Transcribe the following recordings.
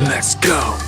Let's go.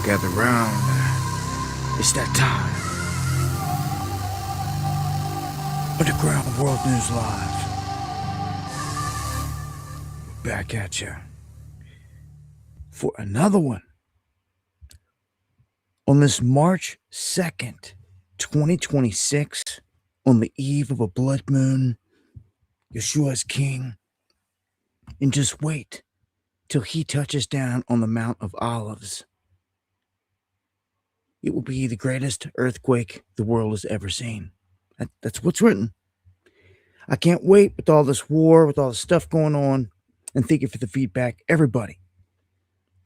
Gather round. It's that time. Underground World News Live. Back at you for another one. On this March 2nd, 2026, on the eve of a blood moon, Yeshua is king. And just wait till he touches down on the Mount of Olives. It will be the greatest earthquake the world has ever seen. That's what's written. I can't wait with all this war, with all this stuff going on, and thank you for the feedback. Everybody.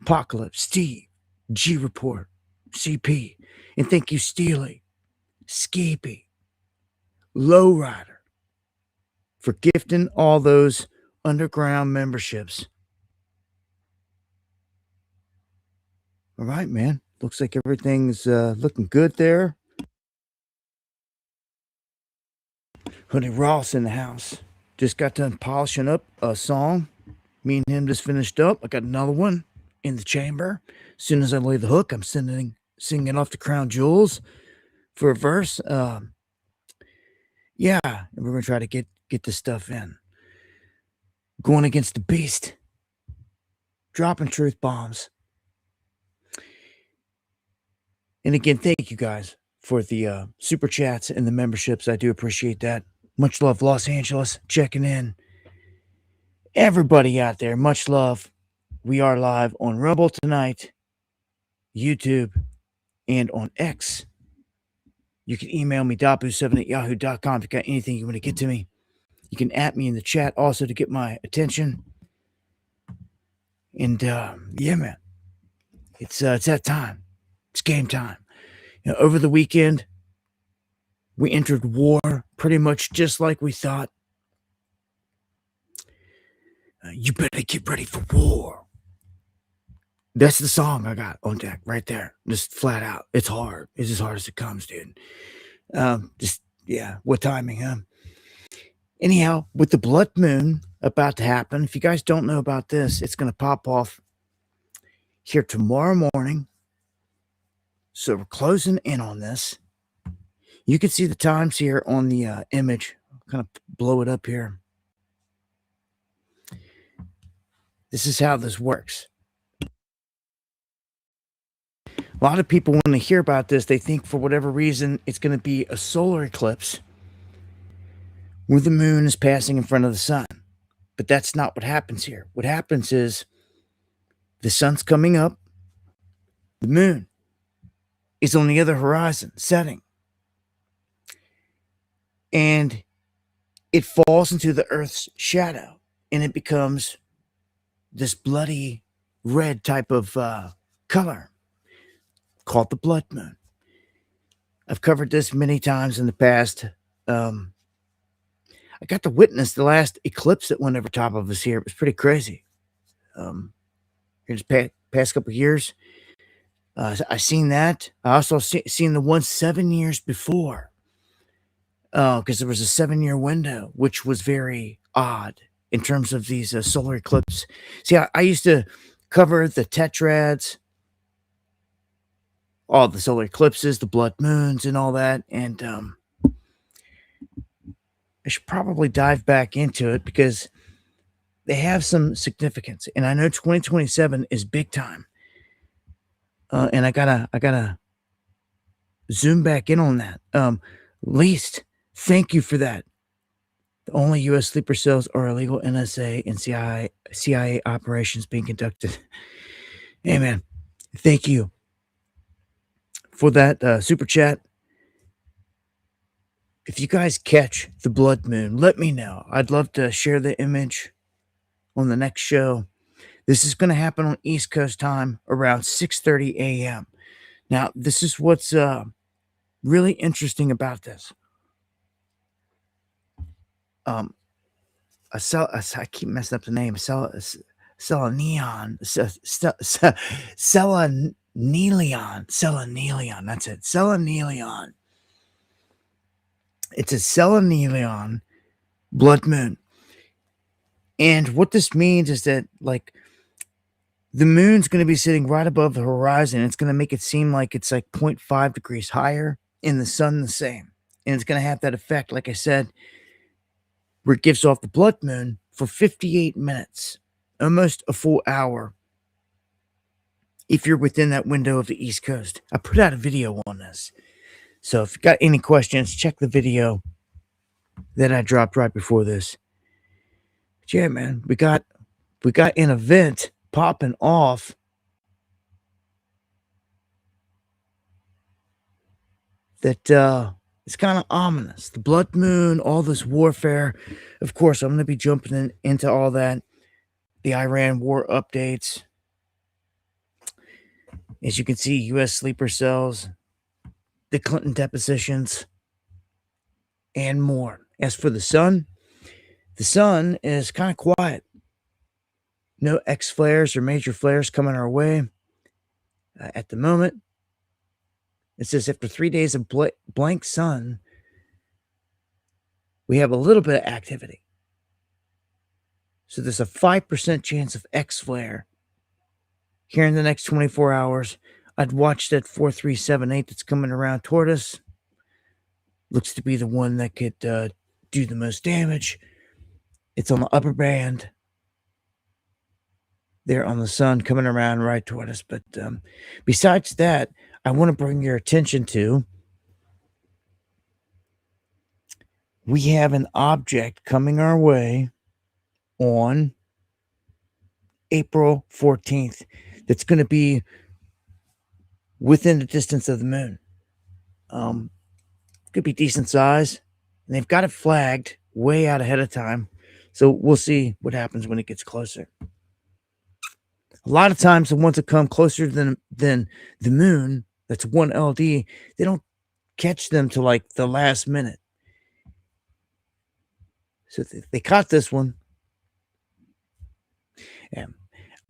Apocalypse, Steve, G Report, CP, and thank you, Steely, Skeepy, Lowrider, for gifting all those underground memberships. All right, man. Looks like everything's looking good there. Honey Ross in the house. Just got done polishing up a song. Me and him just finished up. I got another one in the chamber. As soon as I lay the hook, I'm singing off the Crown Jewels for a verse. Yeah, and we're going to try to get this stuff in. Going against the beast. Dropping truth bombs. And again, thank you guys for the super chats and the memberships. I do appreciate that. Much love, Los Angeles, checking in. Everybody out there, much love. We are live on Rumble tonight, YouTube, and on X. You can email me, dapu7@yahoo.com, if you got anything you want to get to me. You can at me in the chat also to get my attention. And yeah, man, It's that time. It's game time. Over the weekend, we entered war pretty much just like we thought. You better get ready for war. That's the song I got on deck right there. Just flat out. It's hard. It's as hard as it comes, dude. What timing, huh? Anyhow, with the blood moon about to happen, if you guys don't know about this, it's going to pop off here tomorrow morning. So we're closing in on this. You can see the times here on the image. I'll kind of blow it up here. This is how this works. A lot of people, when they hear about this, they think for whatever reason it's going to be a solar eclipse where the moon is passing in front of the sun. But that's not what happens here. What happens is the sun's coming up, the moon is on the other horizon, setting. And it falls into the Earth's shadow, and it becomes this bloody red type of color called the blood moon. I've covered this many times in the past. I got to witness the last eclipse that went over top of us here. It was pretty crazy. In the past couple of years, I seen that. I also seen the one 7 years before, because there was a 7-year window, which was very odd in terms of these solar eclipses. See, I used to cover the tetrads, all the solar eclipses, the blood moons, and all that. And I should probably dive back into it because they have some significance. And I know 2027 is big time. And I gotta zoom back in on that. Least, thank you for that. The only U.S. sleeper cells are illegal NSA and CIA operations being conducted. Hey, man, thank you for that super chat. If you guys catch the blood moon, let me know. I'd love to share the image on the next show. This is going to happen on East Coast time around 6:30 a.m. Now, this is what's really interesting about this. I keep messing up the name. Selenelion. Selenelion. That's it. Selenelion. It's a selenelion blood moon. And what this means is that, like, the moon's going to be sitting right above the horizon. It's going to make it seem like it's like 0.5 degrees higher, and the sun the same. And it's going to have that effect, like I said, where it gives off the blood moon for 58 minutes, almost a full hour, if you're within that window of the East Coast. I put out a video on this. So if you got any questions, check the video that I dropped right before this. But yeah, man, we got an event popping off that is kind of ominous. The blood moon, all this warfare. Of course, I'm going to be jumping into all that. The Iran war updates. As you can see, U.S. sleeper cells, the Clinton depositions, and more. As for the sun is kind of quiet. No X flares or major flares coming our way at the moment. It says after 3 days of blank sun, we have a little bit of activity. So there's a 5% chance of X flare here in the next 24 hours. I'd watch that 4378 that's coming around toward us. Looks to be the one that could do the most damage. It's on the upper band there on the sun coming around right toward us. But besides that, I want to bring your attention to, we have an object coming our way on April 14th that's going to be within the distance of the moon. Could be decent size, and they've got it flagged way out ahead of time. So we'll see what happens when it gets closer. A lot of times, the ones that come closer than the moon, that's one LD, they don't catch them till like the last minute. So they caught this one. Yeah.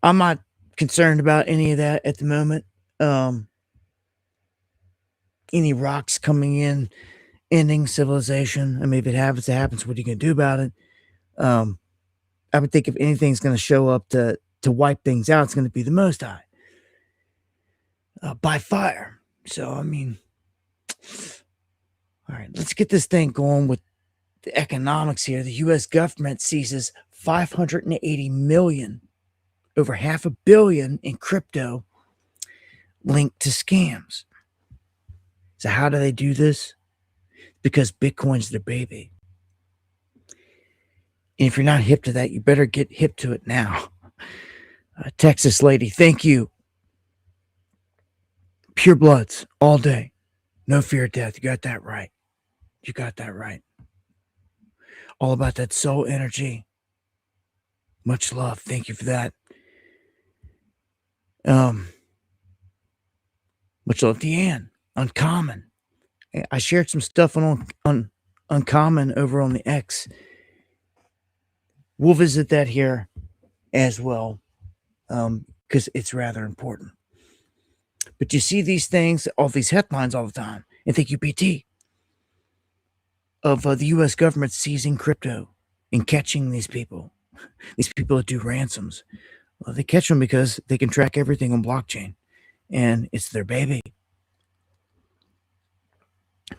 I'm not concerned about any of that at the moment. Any rocks coming in, ending civilization. I mean, if it happens, it happens. What are you going to do about it? I would think if anything's going to show up to wipe things out, it's going to be the Most High by fire. So, I mean, all right, let's get this thing going with the economics here. The U.S. government seizes 580 million, over $500 million in crypto linked to scams. So how do they do this? Because Bitcoin's their baby. And if you're not hip to that, you better get hip to it now. Texas lady, thank you. Pure bloods all day. No fear of death. You got that right. You got that right. All about that soul energy. Much love. Thank you for that. Much love, Deanne. Uncommon. I shared some stuff on Uncommon over on the X. We'll visit that here as well, because it's rather important. But you see these things, all these headlines all the time, and think UPT of the U.S. government seizing crypto and catching these people that do ransoms. Well, they catch them because they can track everything on blockchain, and it's their baby.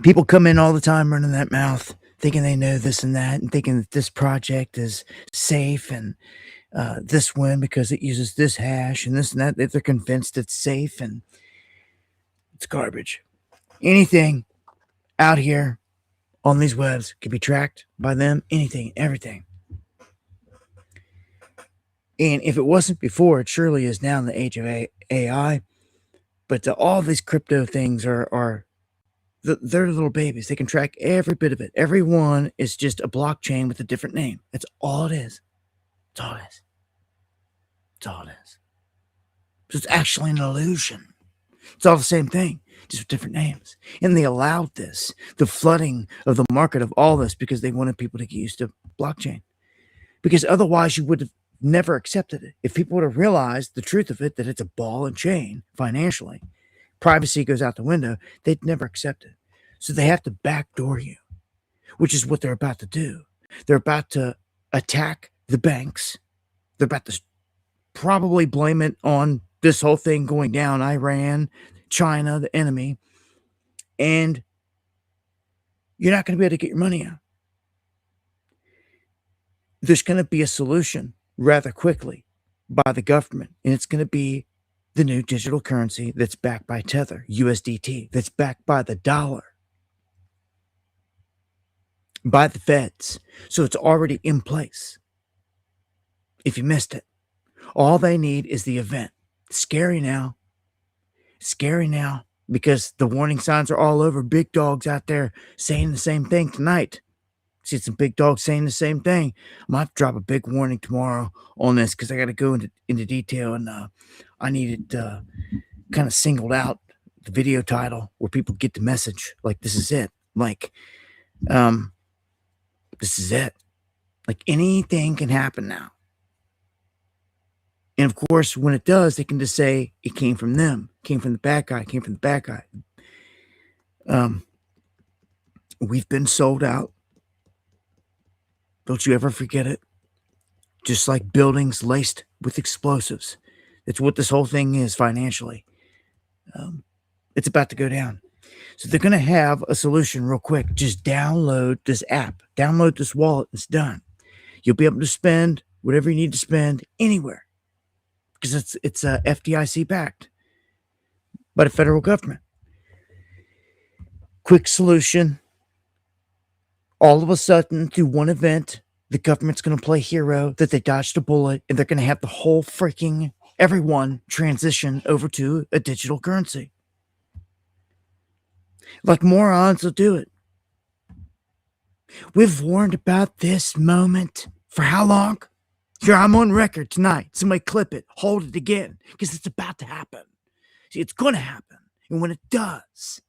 People come in all the time running that mouth, thinking they know this and that, and thinking that this project is safe, and this one because it uses this hash and this and that. They're convinced it's safe, and it's garbage. Anything out here on these webs can be tracked by them. Anything, everything. And if it wasn't before, it surely is now in the age of AI. But all these crypto things are they're little babies. They can track every bit of it. Every one is just a blockchain with a different name. That's all it is. That's all it is. That's all it is. So it's actually an illusion. It's all the same thing, just with different names. And they allowed this, the flooding of the market of all this, because they wanted people to get used to blockchain. Because otherwise you would have never accepted it. If people would have realized the truth of it, that it's a ball and chain financially, privacy goes out the window, they'd never accept it. So they have to backdoor you, which is what they're about to do. They're about to attack the banks. They're about to probably blame it on this whole thing going down, Iran, China, the enemy, and you're not going to be able to get your money out. There's going to be a solution rather quickly by the government, and it's going to be the new digital currency that's backed by Tether, USDT, that's backed by the dollar, by the feds. So it's already in place. If you missed it, all they need is the event. Scary now, because the warning signs are all over. Big dogs out there saying the same thing tonight. See some big dogs saying the same thing. I might have to drop a big warning tomorrow on this, because I got to go into detail, and I need it kind of singled out, the video title, where people get the message. Like, this is it. Like, this is it. Like, anything can happen now. And of course, when it does, they can just say it came from them, came from the bad guy, came from the bad guy. We've been sold out. Don't you ever forget it. Just like buildings laced with explosives. That's what this whole thing is financially. It's about to go down. So they're going to have a solution real quick. Just download this app. Download this wallet. It's done. You'll be able to spend whatever you need to spend anywhere, because it's FDIC backed by the federal government. Quick solution. All of a sudden, through one event, the government's going to play hero, that they dodged a bullet, and they're going to have the whole freaking everyone transition over to a digital currency. Like morons will do it. We've warned about this moment for how long? Here, I'm on record tonight. Somebody clip it, hold it again, because it's about to happen. See, it's going to happen. And when it does,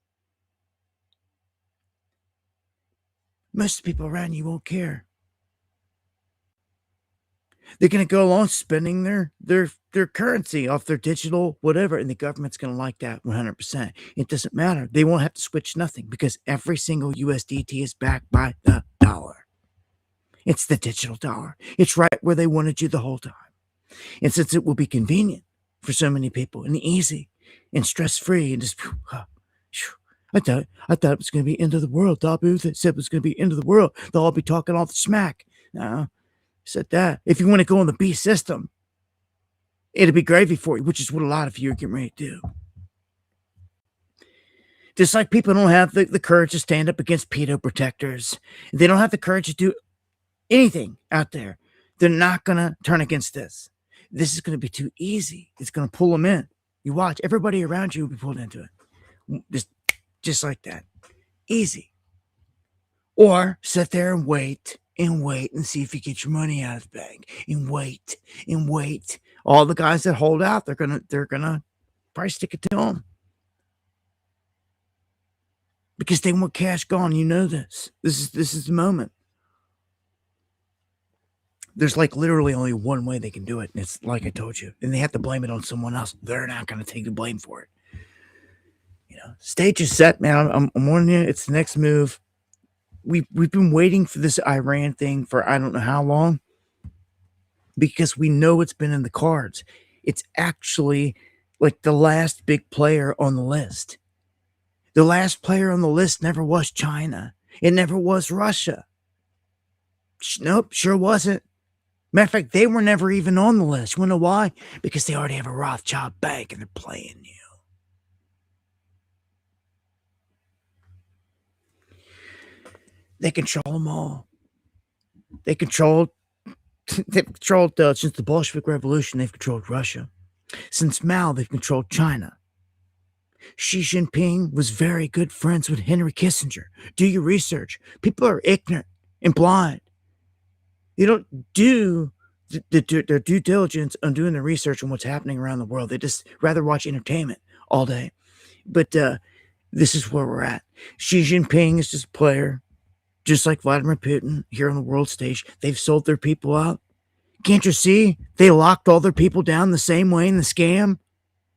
most people around you won't care. They're going to go along spending their currency off their digital whatever, and the government's going to like that 100%. It doesn't matter. They won't have to switch nothing because every single USDT is backed by the dollar. It's the digital dollar. It's right where they wanted you the whole time. And since it will be convenient for so many people and easy and stress-free and just, I thought it was going to be end of the world. Dabu said it was going to be end of the world. They'll all be talking all the smack. No, said that. If you want to go on the B system, it'll be gravy for you, which is what a lot of you are getting ready to do. Just like people don't have the courage to stand up against pedo protectors. They don't have the courage to do anything out there. They're not going to turn against this. This is going to be too easy. It's going to pull them in. You watch. Everybody around you will be pulled into it. Just like that. Easy. Or sit there and wait and see if you get your money out of the bank. And wait. All the guys that hold out, they're gonna probably stick it to them. Because they want cash gone. You know this. This is the moment. There's like literally only one way they can do it. And it's like I told you. And they have to blame it on someone else. They're not going to take the blame for it. You know, stage is set, man. I'm warning you. It's the next move. We've been waiting for this Iran thing for I don't know how long. Because we know it's been in the cards. It's actually like the last big player on the list. The last player on the list never was China. It never was Russia. Nope, sure wasn't. Matter of fact, they were never even on the list. You wanna know why? Because they already have a Rothschild bank and they're playing you. They control them all. They've controlled since the Bolshevik Revolution, they've controlled Russia. Since Mao, they've controlled China. Xi Jinping was very good friends with Henry Kissinger. Do your research. People are ignorant and blind. They don't do their due diligence on doing the research on what's happening around the world. They just rather watch entertainment all day. But this is where we're at. Xi Jinping is just a player, just like Vladimir Putin here on the world stage. They've sold their people out. Can't you see? They locked all their people down the same way in the scam.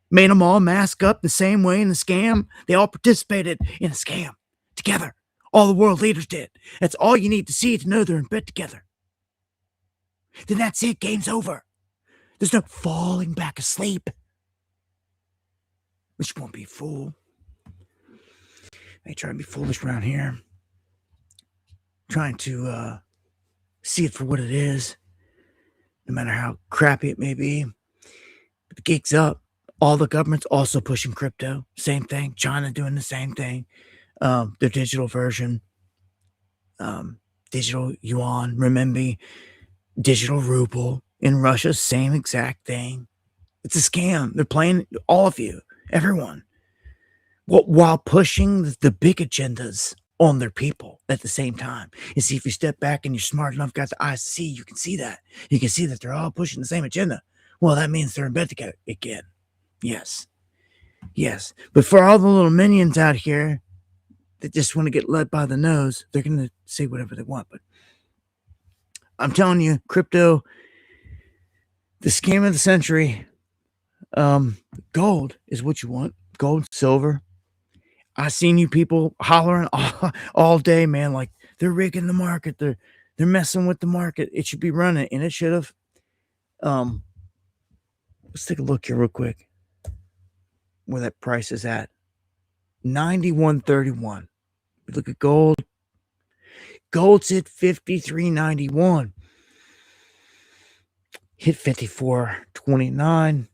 Made them all mask up the same way in the scam. They all participated in a scam together. All the world leaders did. That's all you need to see to know they're in bed together. Then that's it. Game's over. There's no falling back asleep. But you won't be a fool. They try to be foolish around here. Trying to see it for what it is. No matter how crappy it may be. But the gig's up. All the governments also pushing crypto. Same thing. China doing the same thing. Their digital version. Digital yuan, renminbi, digital ruble. In Russia, same exact thing. It's a scam. They're playing all of you. Everyone. While pushing the big agendas on their people at the same time. And see, if you step back and you're smart enough, got the eyes to see, you can see that. You can see that they're all pushing the same agenda. Well, that means they're in bed together again. Yes. But for all the little minions out here that just want to get led by the nose, they're going to say whatever they want. But I'm telling you, crypto, the scam of the century, gold is what you want. Gold, silver. I seen you people hollering all day, man, like they're rigging the market. They're messing with the market. It should be running, and it should have. Let's take a look here real quick. Where that price is at. 91.31. Look at gold. Gold's at 53.91. Hit 54.29.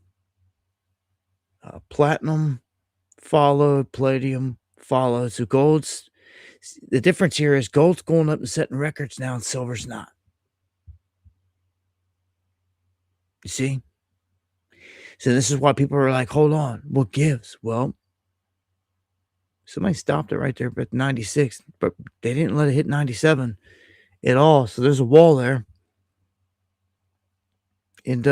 Platinum followed. Palladium followed. So gold's, the difference here is gold's going up and setting records now and silver's not. You see? So this is why people are like, hold on, what gives? Well, somebody stopped it right there at 96, but they didn't let it hit 97 at all. So there's a wall there. And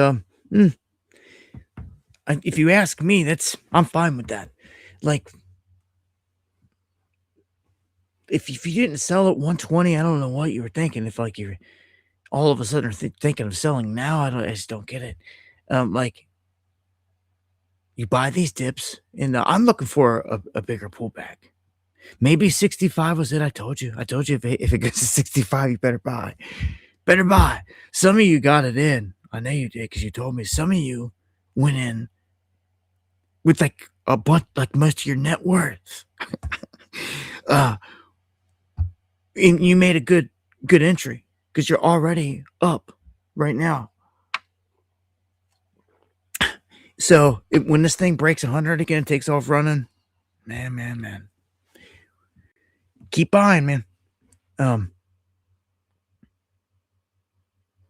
if you ask me, I'm fine with that. Like, if you didn't sell at 120, I don't know what you were thinking. If like you're all of a sudden thinking of selling now, I just don't get it. Like you buy these dips, and I'm looking for a bigger pullback. Maybe 65 was it. I told you if it gets to 65, you better buy. Better buy. Some of you got it in. I know you did because you told me. Some of you went in with like a bunch, like most of your net worth. uh, and you made a good entry because you're already up right now. So when this thing breaks 100 again, takes off running, man, keep buying, man.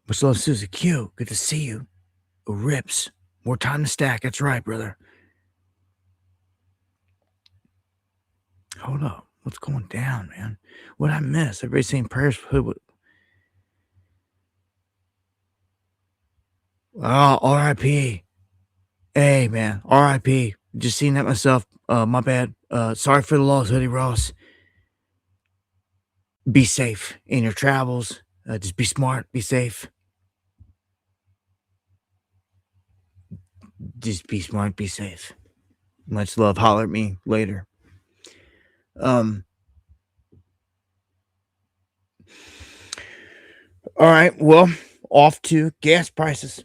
Much love, Susie Q. Good to see you. Rips. More time to stack. That's right, brother. Hold up. What's going down, man? What I miss? Everybody's saying prayers for who? Oh, R.I.P. Hey, man. R.I.P. Just seen that myself. My bad. Sorry for the loss, Hoodie Ross. Be safe in your travels. Just be smart. Be safe. Just be smart. Be safe. Much love. Holler at me later. All right. Well, off to gas prices.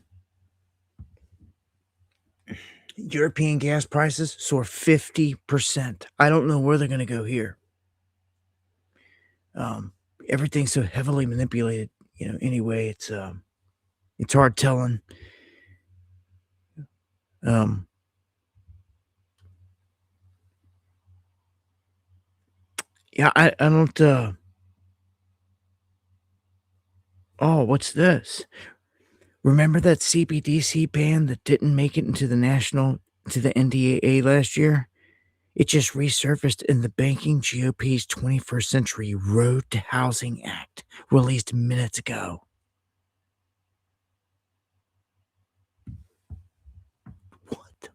European gas prices soar 50%. I don't know where they're going to go here. Everything's so heavily manipulated, anyway, it's hard telling. Yeah, I don't, oh, what's this? Remember that CBDC ban that didn't make it into the NDAA last year? It just resurfaced in the banking GOP's 21st Century Road to Housing Act, released minutes ago. What?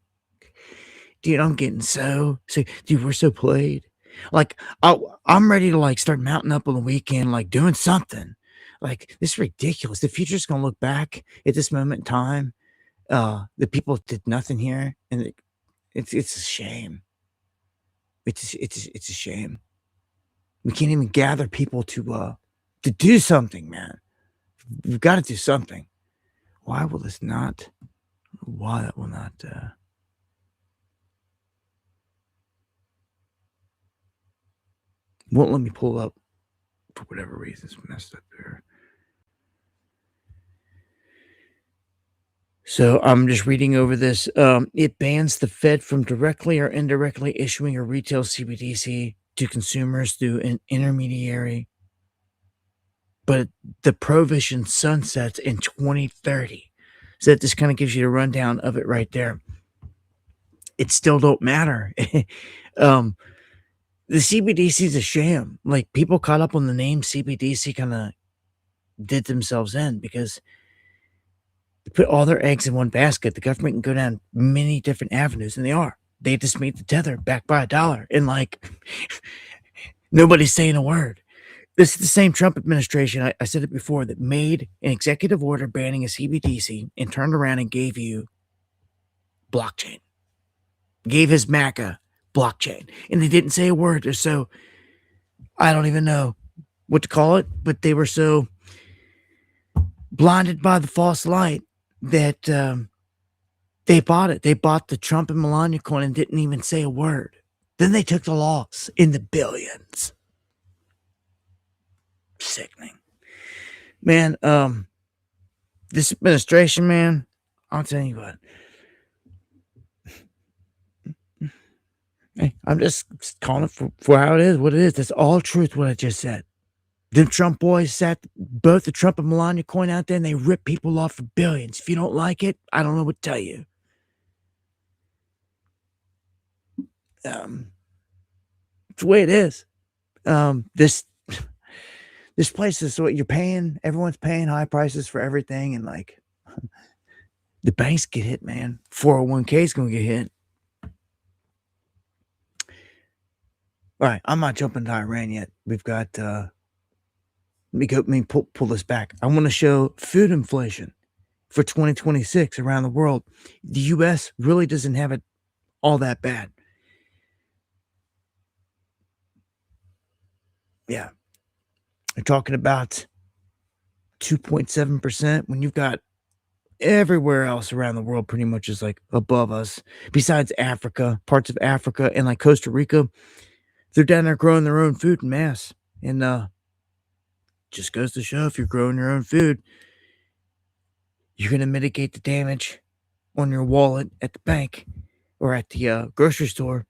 Dude, I'm getting dude, we're so played. Like, I'm ready to like start mounting up on the weekend, like doing something. Like, this is ridiculous. The future's gonna look back at this moment in time. The people did nothing here, and it's a shame. It's a shame. We can't even gather people to do something, man. We've got to do something. Why will this not? Why that will not? Won't let me pull up for whatever reason. It's messed up there. So I'm just reading over this. It bans the Fed from directly or indirectly issuing a retail CBDC to consumers through an intermediary, but the prohibition sunsets in 2030. So that just kind of gives you a rundown of it right there. It still don't matter. The CBDC is a sham. Like, people caught up on the name CBDC kind of did themselves in because they put all their eggs in one basket. The government can go down many different avenues, and they are. They just made the tether back by $1, and like nobody's saying a word. This is the same Trump administration, I said it before, that made an executive order banning a CBDC and turned around and gave you blockchain. Gave his MACA blockchain. And they didn't say a word. So I don't even know what to call it, but they were so blinded by the false light that they bought it. They bought the Trump and Melania coin and didn't even say a word. Then they took the loss in the billions. Sickening. Man, this administration, man, I'll tell you what. Hey, I'm just calling it for how it is, what it is. That's all truth, what I just said. Them Trump boys sat both the Trump and Melania coin out there, and they rip people off for billions. If you don't like it, I don't know what to tell you. It's the way it is. This place is what you're paying. Everyone's paying high prices for everything, and like The banks get hit, man. 401k is going to get hit. All right, I'm not jumping to Iran yet. We've got, let me pull this back. I want to show food inflation for 2026 around the world. The U.S. really doesn't have it all that bad. Yeah. They're talking about 2.7% when you've got everywhere else around the world pretty much is like above us. Besides Africa, parts of Africa and like Costa Rica, they're down there growing their own food in mass. And just goes to show if you're growing your own food, you're going to mitigate the damage on your wallet at the bank or at the grocery store.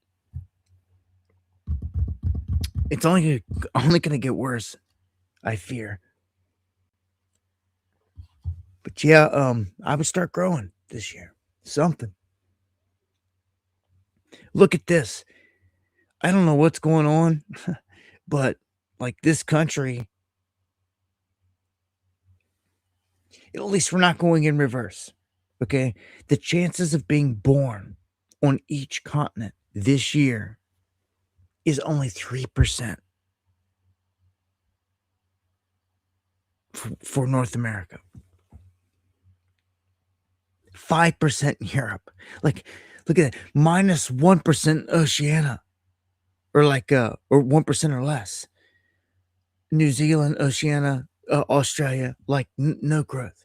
It's only going to get worse, I fear. But yeah, I would start growing this year. Something. Look at this. I don't know what's going on, but like this country, at least we're not going in reverse. Okay. The chances of being born on each continent this year is only 3% for North America. 5% in Europe. Like, look at that. Minus 1% Oceania. Or like or 1% or less. New Zealand, Oceania, Australia, like no growth.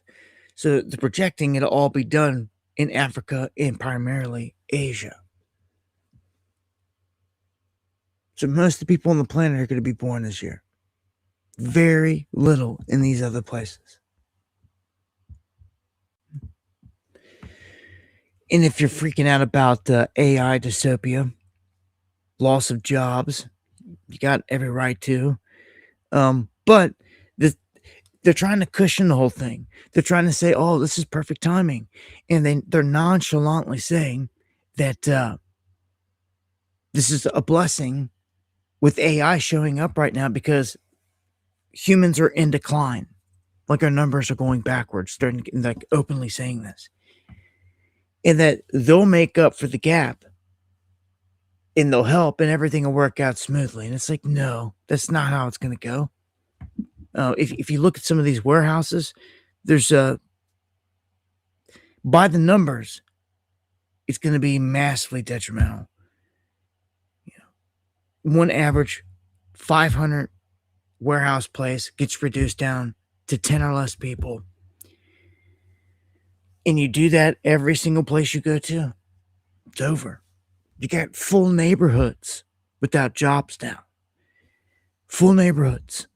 So they're projecting it'll all be done in Africa and primarily Asia. So most of the people on the planet are going to be born this year. Very little in these other places. And if you're freaking out about AI dystopia, loss of jobs, you got every right to. But they're trying to cushion the whole thing. They're trying to say, "Oh, this is perfect timing," and they're nonchalantly saying that this is a blessing with AI showing up right now because humans are in decline. Like our numbers are going backwards. They're like openly saying this, and that they'll make up for the gap. And they'll help and everything will work out smoothly. And it's like, no, that's not how it's going to go. If you look at some of these warehouses, there's by the numbers, it's going to be massively detrimental. You know, one average 500 warehouse place gets reduced down to 10 or less people. And you do that every single place you go to, it's over. You got full neighborhoods without jobs now. Full neighborhoods.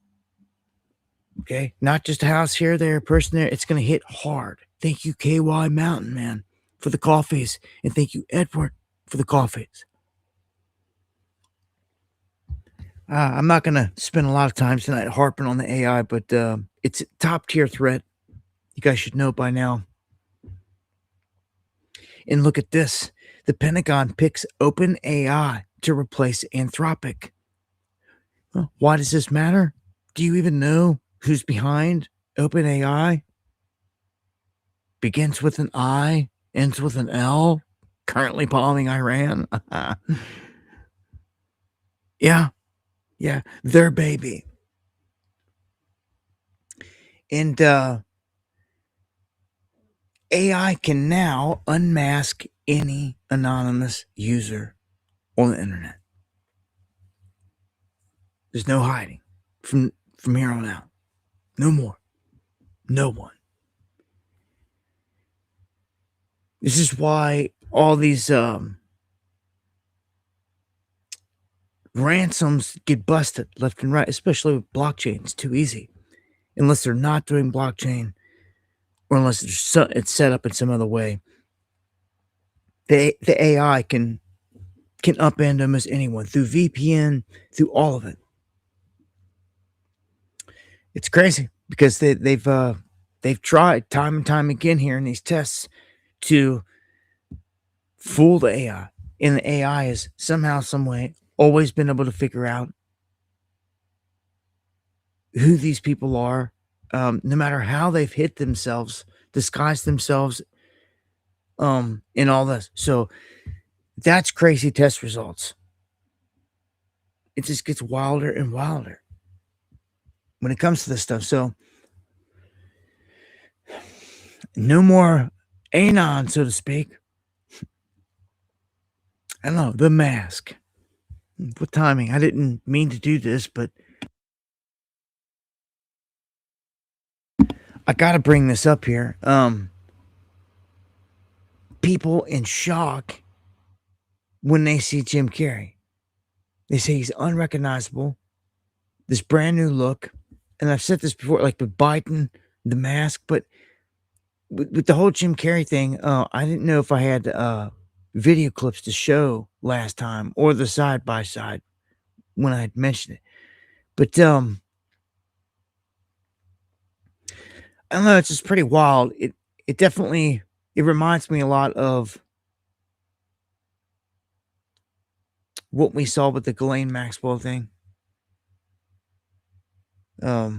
Okay? Not just a house here, there, a person there. It's going to hit hard. Thank you, KY Mountain Man, for the coffees. And thank you, Edward, for the coffees. I'm not going to spend a lot of time tonight harping on the AI, but it's a top-tier threat. You guys should know by now. And look at this. The Pentagon picks OpenAI to replace Anthropic. Well, why does this matter? Do you even know who's behind OpenAI? Begins with an I, ends with an L, currently bombing Iran. Yeah, their baby. And AI can now unmask any anonymous user on the internet. There's no hiding from here on out. No more. No one. This is why all these ransoms get busted left and right, especially with blockchain. It's too easy. Unless they're not doing blockchain or unless it's set up in some other way. The AI can upend almost anyone through VPN, through all of it. It's crazy because they've tried time and time again here in these tests to fool the AI, and the AI has somehow, some way, always been able to figure out who these people are, no matter how they've hid themselves, disguised themselves in all this. So that's crazy test results. It just gets wilder and wilder when it comes to this stuff. So no more anon, so to speak. I don't know, the mask. What timing? I didn't mean to do this, but I gotta bring this up here. People in shock when they see Jim Carrey. They say he's unrecognizable, this brand new look. And I've said this before, like with Biden, the mask, but with the whole Jim Carrey thing, I didn't know if I had video clips to show last time or the side by side when I had mentioned it. But I don't know, it's just pretty wild. It definitely reminds me a lot of what we saw with the Ghislaine Maxwell thing. I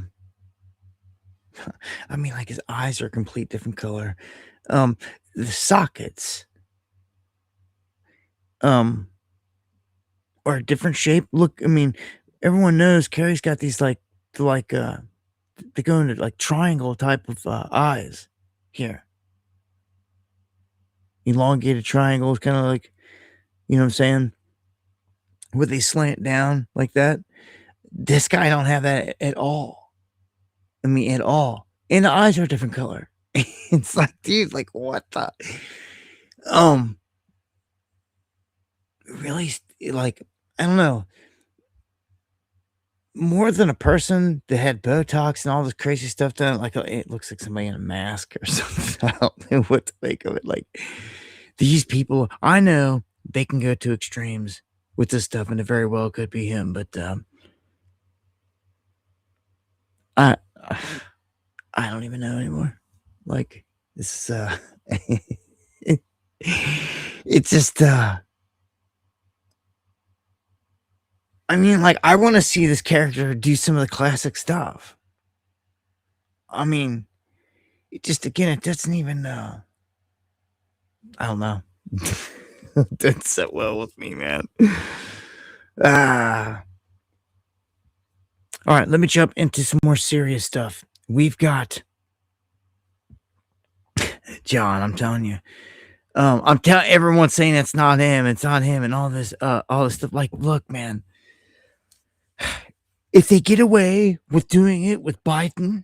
mean, like his eyes are a complete different color. The sockets are a different shape. Look, I mean, everyone knows Carrie's got these they go into like triangle type of eyes here. Elongated triangles, kind of like, you know what I'm saying? Where they slant down like that. This guy don't have that at all. I mean, at all. And the eyes are a different color. It's like, dude, like what the really, like, I don't know. More than a person that had Botox and all this crazy stuff done, like it looks like somebody in a mask or something. I don't know what to make of it. Like these people, I know they can go to extremes with this stuff, and it very well could be him, but I don't even know anymore. Like this it's just I mean, like, I want to see this character do some of the classic stuff. I mean, it just, again, it doesn't even, I don't know. Did so well with me, man. All right, let me jump into some more serious stuff. We've got John, I'm telling you. I'm telling everyone saying it's not him, and all this stuff. Like, look, man. If they get away with doing it with Biden,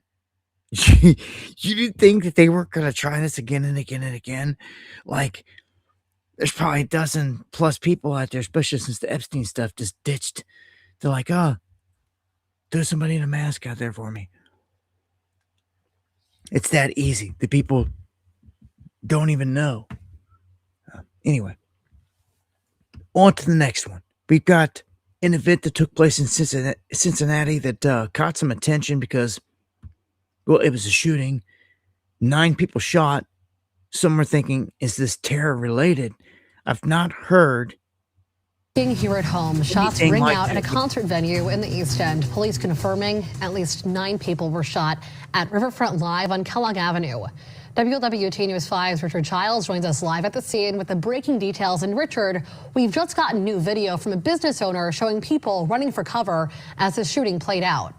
you didn't think that they weren't going to try this again and again and again? Like, there's probably a dozen plus people out there, especially since the Epstein stuff just ditched. They're like, oh, there's somebody in a mask out there for me. It's that easy. The people don't even know. Anyway, on to the next one. We've got an event that took place in Cincinnati that caught some attention because, well, it was a shooting. 9 people shot. Some are thinking, is this terror related? I've not heard. Here at home, shots ring out at a concert venue in the East End. Police confirming at least 9 people were shot at Riverfront Live on Kellogg Avenue. WWT News 5's Richard Childs joins us live at the scene with the breaking details. And Richard, we've just gotten new video from a business owner showing people running for cover as the shooting played out.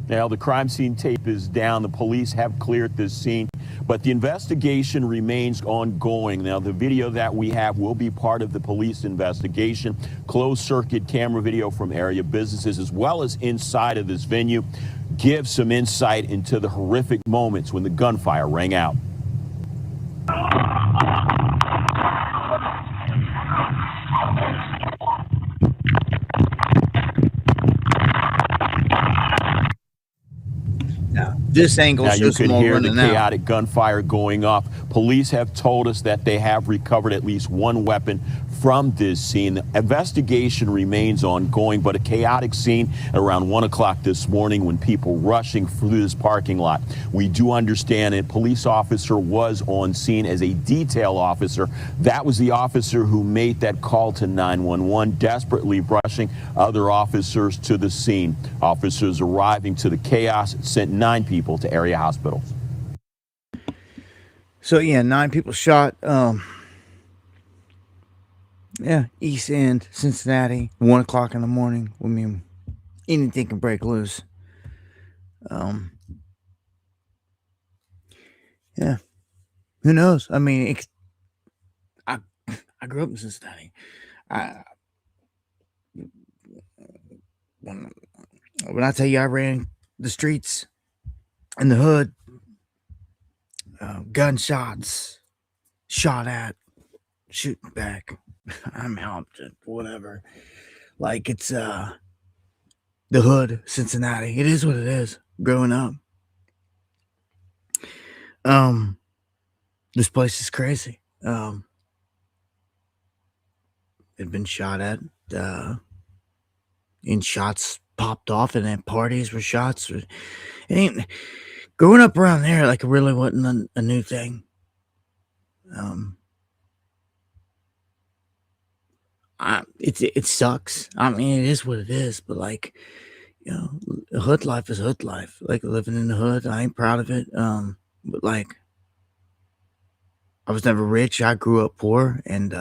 Now, the crime scene tape is down. The police have cleared this scene, but the investigation remains ongoing. Now, the video that we have will be part of the police investigation. Closed circuit camera video from area businesses as well as inside of this venue gives some insight into the horrific moments when the gunfire rang out. This angle now you shows can them all hear the running out. chaotic gunfire going off. Police have told us that they have recovered at least 1 weapon from this scene. The investigation remains ongoing, but a chaotic scene at around 1 o'clock this morning when people rushing through this parking lot. We do understand a police officer was on scene as a detail officer. That was the officer who made that call to 911, desperately rushing other officers to the scene. Officers arriving to the chaos sent 9 people to area hospitals. So yeah, 9 people shot. Yeah, East End, Cincinnati, 1 o'clock in the morning. I mean, anything can break loose. Um, yeah, who knows? I mean, I I grew up in Cincinnati. I when, when I tell you I ran the streets in the hood, gunshots, shot at, shooting back. I'm out, whatever. Like it's the hood, Cincinnati. It is what it is. Growing up, this place is crazy. Had been shot at, and shots popped off, and then parties were shots. It ain't growing up around there. Like it really wasn't a new thing. It sucks. I mean, it is what it is. But like, you know, hood life is hood life. Like living in the hood, I ain't proud of it. But like, I was never rich. I grew up poor, and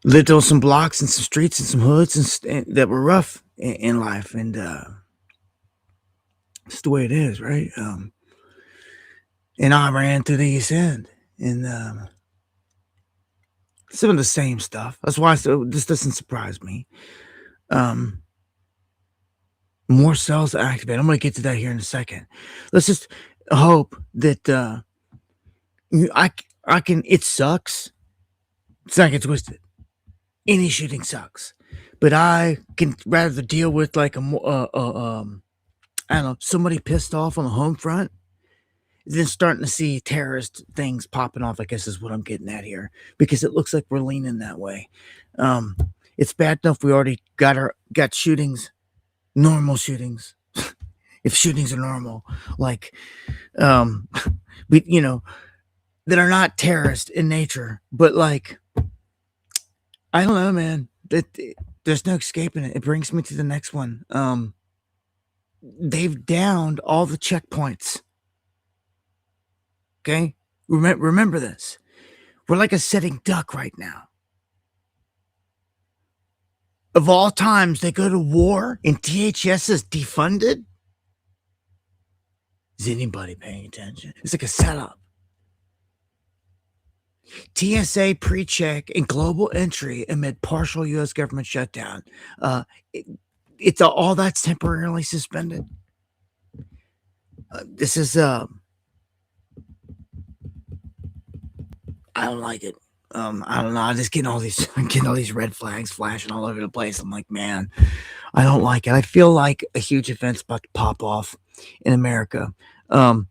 lived on some blocks and some streets and some hoods and that were rough in life, and it's the way it is, right? And I ran through the East End, and some of the same stuff. That's why this doesn't surprise me. More cells activated. I'm going to get to that here in a second. Let's just hope that I can. It sucks. It's not get twisted. Any shooting sucks, but I can rather deal with like I don't know, somebody pissed off on the home front than starting to see terrorist things popping off. I guess is what I'm getting at here, because it looks like we're leaning that way. It's bad enough we already got shootings, normal shootings. If shootings are normal, like we that are not terrorist in nature, but like, I don't know, man. There's no escaping it. It brings me to the next one. They've downed all the checkpoints. Okay, remember this. We're like a sitting duck right now. Of all times, they go to war and DHS is defunded. Is anybody paying attention? It's like a setup. TSA pre-check and global entry amid partial U.S. government shutdown. It's all that's temporarily suspended. This is I don't like it. I don't know. I'm just getting all these red flags flashing all over the place. I'm like, man, I don't like it. I feel like a huge event's about to pop off in America. I'm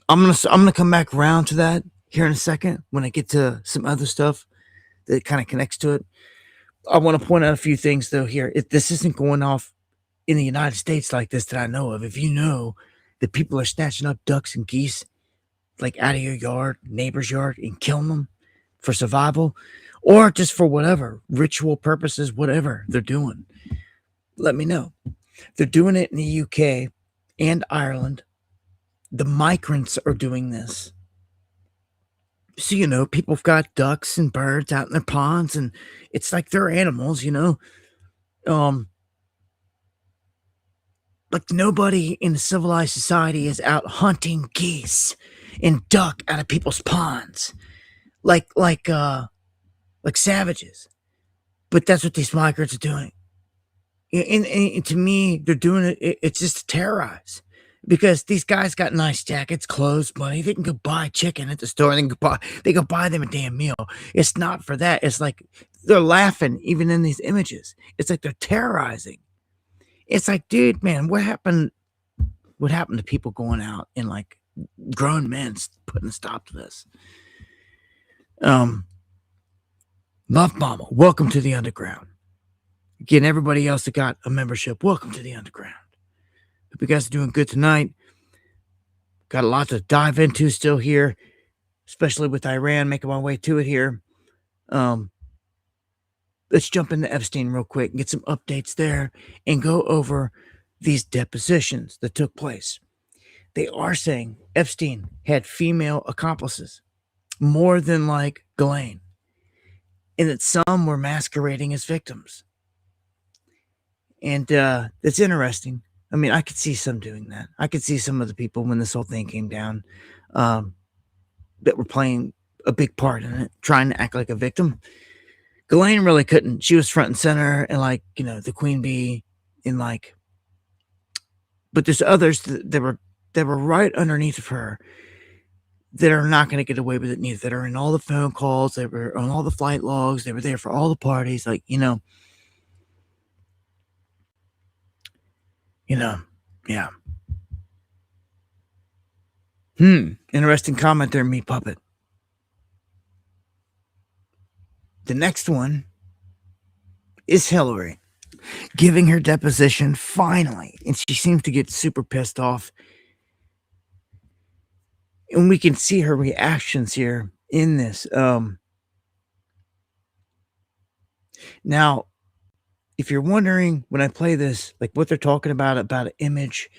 gonna come back around to that here in a second when I get to some other stuff that kind of connects to it. I want to point out a few things though here. This isn't going off in the United States like this that I know of. If you know that people are snatching up ducks and geese like out of your yard, neighbor's yard, and killing them for survival, or just for whatever ritual purposes, whatever they're doing, let me know. They're doing it in the UK and Ireland. The migrants are doing this. So, people have got ducks and birds out in their ponds, and it's like they're animals, like nobody in a civilized society is out hunting geese and duck out of people's ponds like savages. But that's what these migrants are doing. And to me, they're doing it. It's just to terrorize. Because these guys got nice jackets, clothes, money. They can go buy chicken at the store. They can buy them a damn meal. It's not for that. It's like they're laughing even in these images. It's like they're terrorizing. It's like, dude, man, what happened? What happened to people going out and like grown men putting a stop to this? Love Mama, welcome to the underground. Again, everybody else that got a membership, welcome to the underground. Hope you guys are doing good tonight. Got a lot to dive into still here, especially with Iran, making my way to it here. Let's jump into Epstein real quick and get some updates there and go over these depositions that took place. they are saying Epstein had female accomplices, more than like Ghislaine, and that some were masquerading as victims. And that's interesting. I mean, I could see some doing that. I could see some of the people when this whole thing came down that were playing a big part in it, trying to act like a victim. Ghislaine really couldn't. She was front and center, and like, you know, the queen bee, and like, but there's others that were right underneath of her that are not going to get away with it neither. That are in all the phone calls, they were on all the flight logs, they were there for all the parties, like, you know, yeah. Interesting comment there, Meat Puppet. The next one is Hillary giving her deposition finally, and she seems to get super pissed off. And we can see her reactions here in this. Now, if you're wondering when I play this, like what they're talking about an image,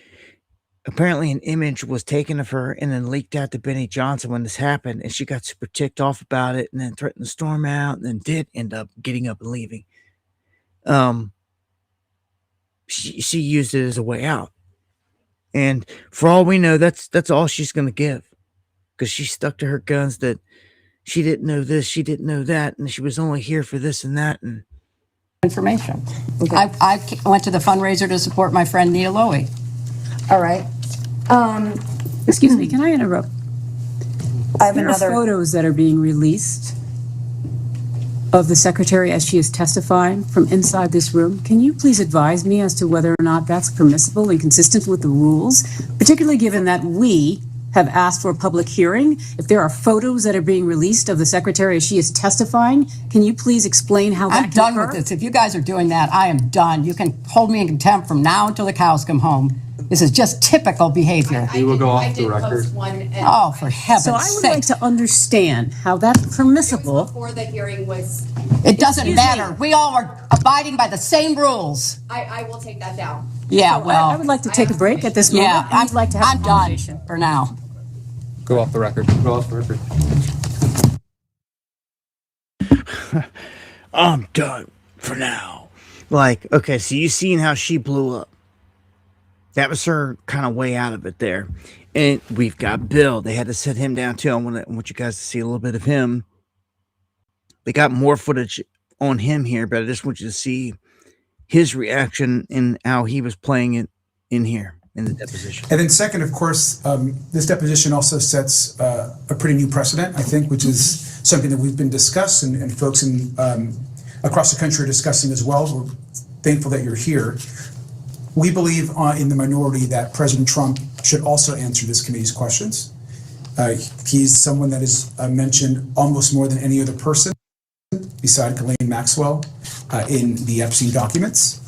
apparently an image was taken of her and then leaked out to Benny Johnson when this happened, and she got super ticked off about it and then threatened to storm out and then did end up getting up and leaving. She used it as a way out. And for all we know, that's all she's going to give, because she stuck to her guns that she didn't know this, she didn't know that, and she was only here for this and that. And information. Okay. I went to the fundraiser to support my friend Nia Lowy. All right. Excuse me, can I interrupt? I have There another. are photos that are being released of the secretary as she is testifying from inside this room. Can you please advise me as to whether or not that's permissible and consistent with the rules, particularly given that we have asked for a public hearing? If there are photos that are being released of the secretary as she is testifying, can you please explain how that I'm can done occur? with this. If you guys are doing that, I am done. You can hold me in contempt from now until the cows come home. This is just typical behavior. We will go off the record. Oh, for heaven's So I would like sake. to understand how that's permissible. Before the hearing was, It doesn't Excuse matter. me. We all are abiding by the same rules. I will take that down. Yeah, I well, would like to take a break at this moment. yeah, and I'd like to have I'm a done conversation. for now. Go off the record. Go off the record. I'm done for now. Like, okay, so you seen how she blew up. That was her kind of way out of it there. And we've got Bill. They had to sit him down too. I want you guys to see a little bit of him. They got more footage on him here, but I just want you to see his reaction and how he was playing it in here in the deposition. And then second, of course, this deposition also sets a pretty new precedent, I think, which is something that we've been discussing and folks in across the country are discussing as well. We're thankful that you're here. We believe in the minority that President Trump should also answer this committee's questions. He's someone that is mentioned almost more than any other person beside Ghislaine Maxwell in the Epstein documents.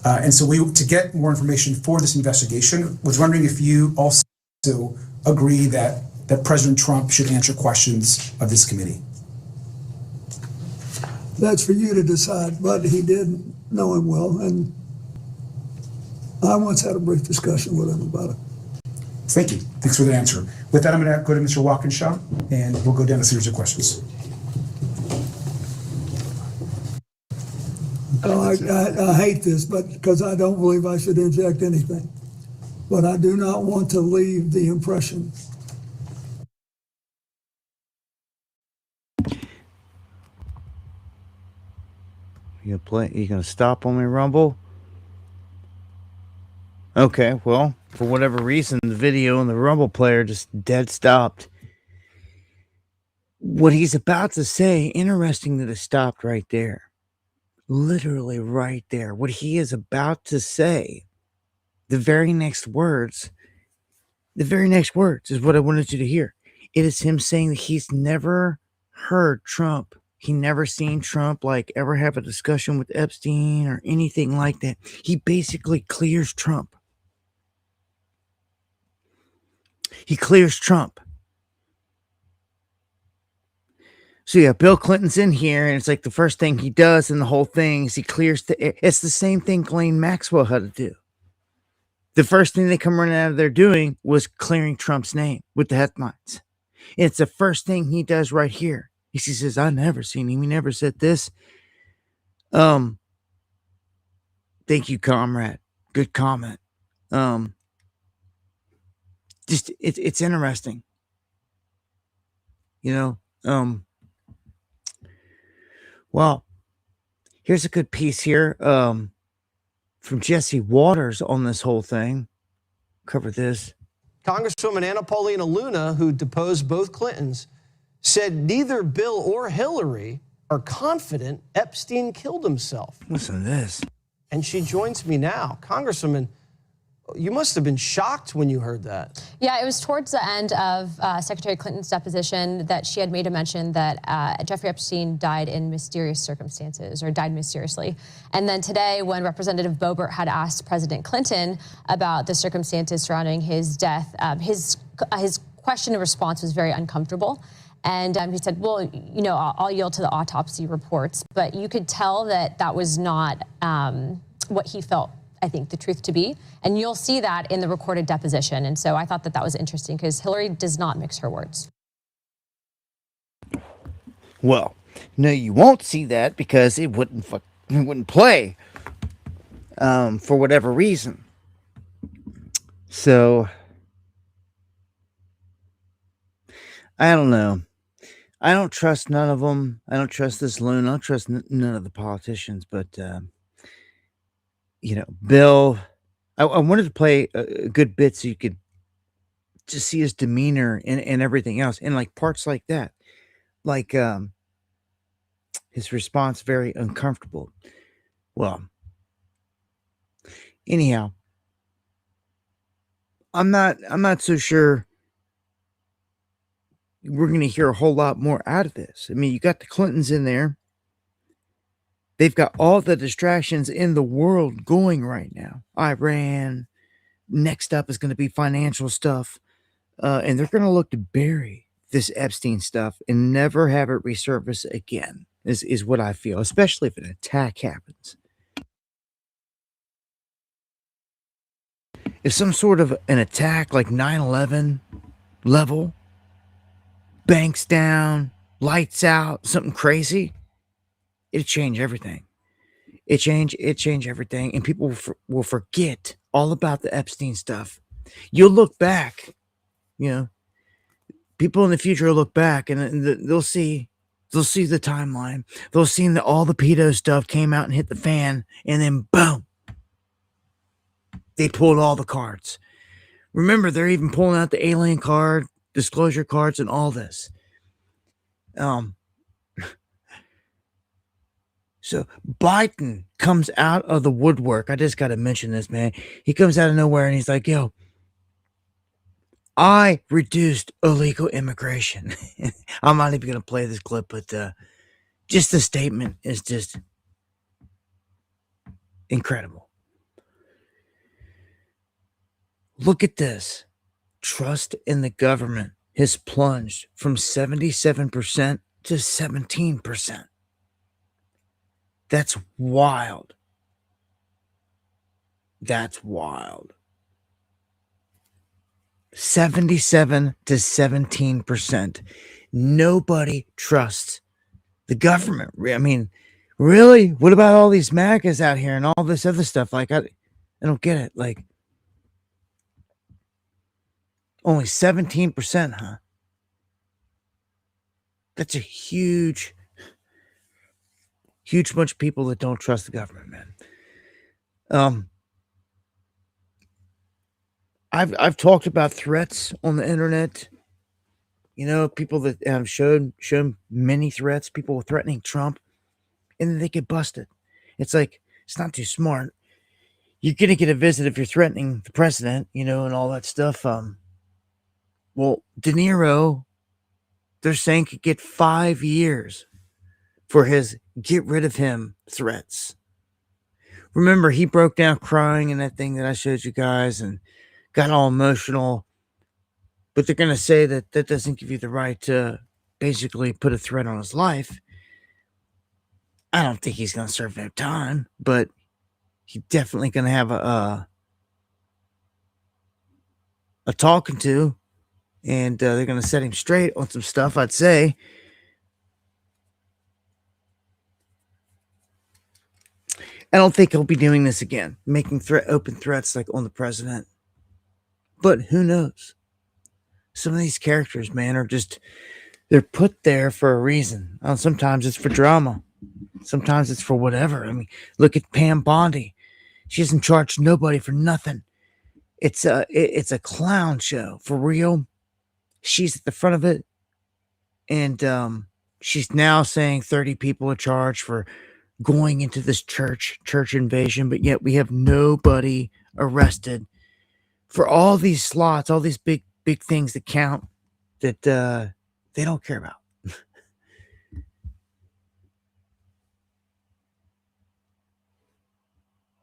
And so to get more information for this investigation, was wondering if you also agree that President Trump should answer questions of this committee. That's for you to decide, but he did know him well, and I once had a brief discussion with him about it. Thank you. Thanks for the answer. With that, I'm going to go to Mr. Walkinshaw, and we'll go down a series of questions. I hate this, but because I don't believe I should inject anything. But I do not want to leave the impression. You gonna stop on me, Rumble? Okay, well, for whatever reason, the video and the Rumble player just dead stopped. What he's about to say, interesting that it stopped right there. Literally right there. What he is about to say, the very next words is what I wanted you to hear. It is him saying that he's never heard Trump. He never seen Trump like ever have a discussion with Epstein or anything like that. He basically clears Trump. He clears Trump. So yeah, Bill Clinton's in here, and it's like the first thing he does in the whole thing is he clears the air. It's the same thing Ghislaine Maxwell had to do. the first thing they come running out of there doing was clearing Trump's name with the headlines. It's the first thing he does right here. He says, I never seen him. He never said this. Thank you, comrade. Good comment. Just it's interesting. Well, here's a good piece here from Jesse Waters on this whole thing. Cover this. Congresswoman Anna Paulina Luna, who deposed both Clintons, said neither Bill or Hillary are confident Epstein killed himself. Listen to this. And she joins me now. Congresswoman, you must have been shocked when you heard that. Yeah, it was towards the end of Secretary Clinton's deposition that she had made a mention that Jeffrey Epstein died in mysterious circumstances, or died mysteriously. And then today, when Representative Boebert had asked President Clinton about the circumstances surrounding his death, his question and response was very uncomfortable. And he said, well, I'll yield to the autopsy reports. But you could tell that that was not what he felt, I think, the truth to be. And you'll see that in the recorded deposition. And so I thought that that was interesting because Hillary does not mix her words. Well, no, you won't see that because it wouldn't play for whatever reason. So I don't know. I don't trust none of them. I don't trust this loon. I don't trust none of the politicians. But Bill, I wanted to play a good bit so you could just see his demeanor and everything else, and like parts like that, like his response very uncomfortable. Well, anyhow, I'm not so sure we're going to hear a whole lot more out of this. I mean, you got the Clintons in there. They've got all the distractions in the world going right now. Iran, next up is going to be financial stuff. And they're going to look to bury this Epstein stuff and never have it resurface again, is what I feel, especially if an attack happens. If some sort of an attack like 9/11 level, banks down, lights out, something crazy, it'd change everything. It change everything, and people will forget all about the Epstein stuff. You'll look back, people in the future will look back, and they'll see the timeline. They'll see that all the pedo stuff came out and hit the fan, and then boom, they pulled all the cards. Remember, they're even pulling out the alien card, disclosure cards, and all this. So Biden comes out of the woodwork. I just got to mention this, man. He comes out of nowhere and he's like, yo, I reduced illegal immigration. I'm not even going to play this clip, but just the statement is just incredible. Look at this. Trust in the government has plunged from 77% to 17%. That's wild. That's wild. 77 to 17%. Nobody trusts the government. I mean, really? What about all these MAGAs out here and all this other stuff? Like, I don't get it. Like, only 17%, huh? That's a huge bunch of people that don't trust the government, man. I've talked about threats on the internet. People that have shown many threats, people threatening Trump, and then they get busted. It's like, it's not too smart. You're gonna get a visit if you're threatening the president, and all that stuff. Well, De Niro, they're saying could get 5 years for his get rid of him threats. Remember, he broke down crying in that thing that I showed you guys and got all emotional. But they're going to say that that doesn't give you the right to basically put a threat on his life. I don't think he's going to serve no time, but he's definitely going to have a talking to, and they're going to set him straight on some stuff, I'd say. I don't think he'll be doing this again, making open threats like on the president. But who knows? Some of these characters, man, are just, they're put there for a reason. Sometimes it's for drama. Sometimes it's for whatever. I mean, look at Pam Bondi. She hasn't charged nobody for nothing. It's a clown show, for real. She's at the front of it. And she's now saying 30 people are charged for going into this church invasion, but yet we have nobody arrested for all these slots, all these big things that count that they don't care about.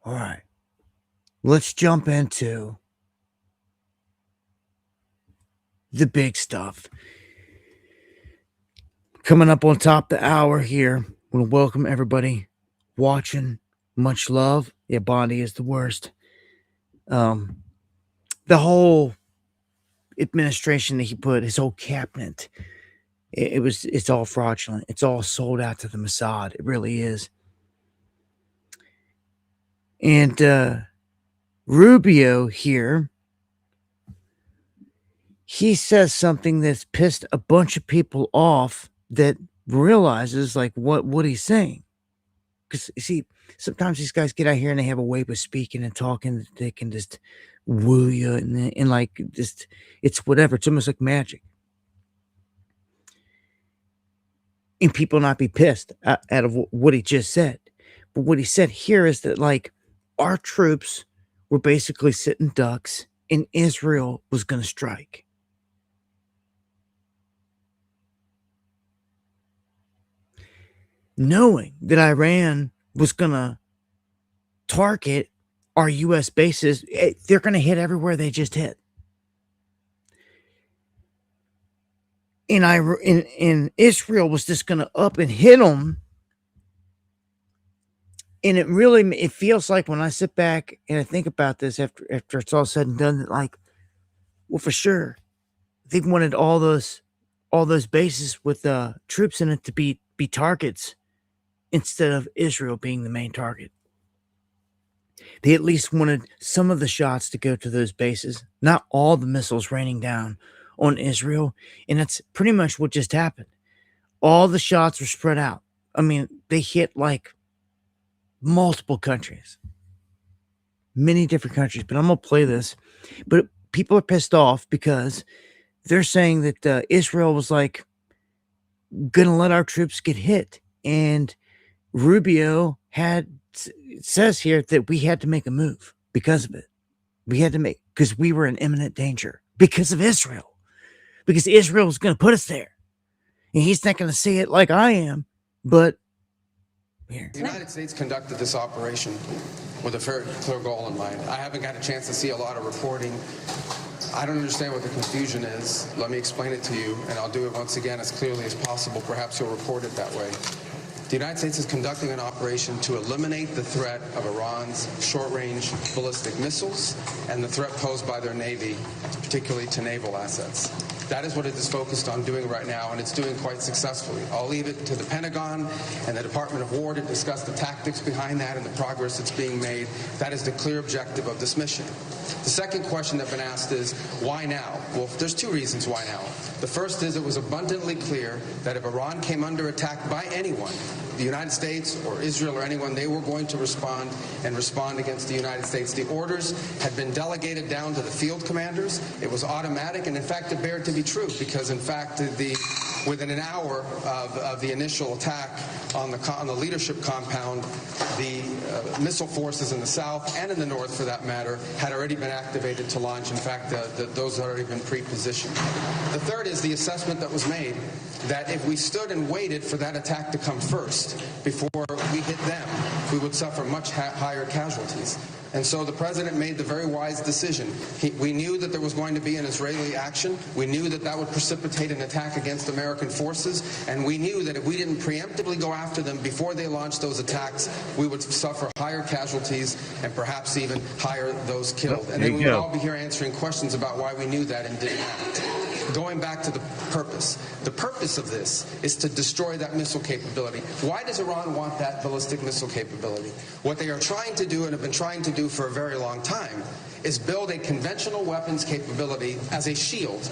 All right, let's jump into the big stuff. Coming up on top of the hour here, I want to welcome everybody watching. Much love. Yeah, Bondi is the worst. The whole administration that he put, his whole cabinet, it's all fraudulent. It's all sold out to the Mossad. It really is. And Rubio here, he says something that's pissed a bunch of people off that realizes like what he's saying. Because, you see, sometimes these guys get out here and they have a way of speaking and talking that they can just woo you and like just, it's whatever. It's almost like magic. And people not be pissed out of what he just said. But what he said here is that, like, our troops were basically sitting ducks and Israel was going to strike. Knowing that Iran was going to target our U.S. bases, they're going to hit everywhere they just hit. And Israel was just going to up and hit them. And it feels like when I sit back and I think about this after it's all said and done, that like, well, for sure, they wanted all those bases with troops in it to be targets instead of Israel being the main target. They at least wanted some of the shots to go to those bases, not all the missiles raining down on Israel. And that's pretty much what just happened. All the shots were spread out. I mean, they hit like multiple countries, many different countries. But I'm going to play this. But people are pissed off because they're saying that Israel was like going to let our troops get hit. And Rubio says here that we had to make a move because of it. We had to because we were in imminent danger because of Israel. Because Israel was going to put us there. And he's not going to say it like I am, but here. The United States conducted this operation with a very clear goal in mind. I haven't got a chance to see a lot of reporting. I don't understand what the confusion is. Let me explain it to you, and I'll do it once again as clearly as possible. Perhaps you'll report it that way. The United States is conducting an operation to eliminate the threat of Iran's short-range ballistic missiles and the threat posed by their Navy, particularly to naval assets. That is what it is focused on doing right now, and it's doing quite successfully. I'll leave it to the Pentagon and the Department of War to discuss the tactics behind that and the progress that's being made. That is the clear objective of this mission. The second question that's been asked is, why now? Well, there's two reasons why now. The first is it was abundantly clear that if Iran came under attack by anyone, the United States or Israel or anyone, they were going to respond against the United States. The orders had been delegated down to the field commanders. It was automatic, and in fact, it bared to be true because, in fact, within an hour of the initial attack on the leadership compound, the missile forces in the south and in the north, for that matter, had already been activated to launch. In fact, those had already been pre-positioned. The third is the assessment that was made that if we stood and waited for that attack to come first before we hit them, we would suffer much higher casualties. And so the president made the very wise decision. We knew that there was going to be an Israeli action. We knew that that would precipitate an attack against American forces. And we knew that if we didn't preemptively go after them before they launched those attacks, we would suffer higher casualties and perhaps even higher those killed. And then we would all be here answering questions about why we knew that and didn't act. Going back to the purpose of this is to destroy that missile capability. Why does Iran want that ballistic missile capability? What they are trying to do and have been trying to do for a very long time is build a conventional weapons capability as a shield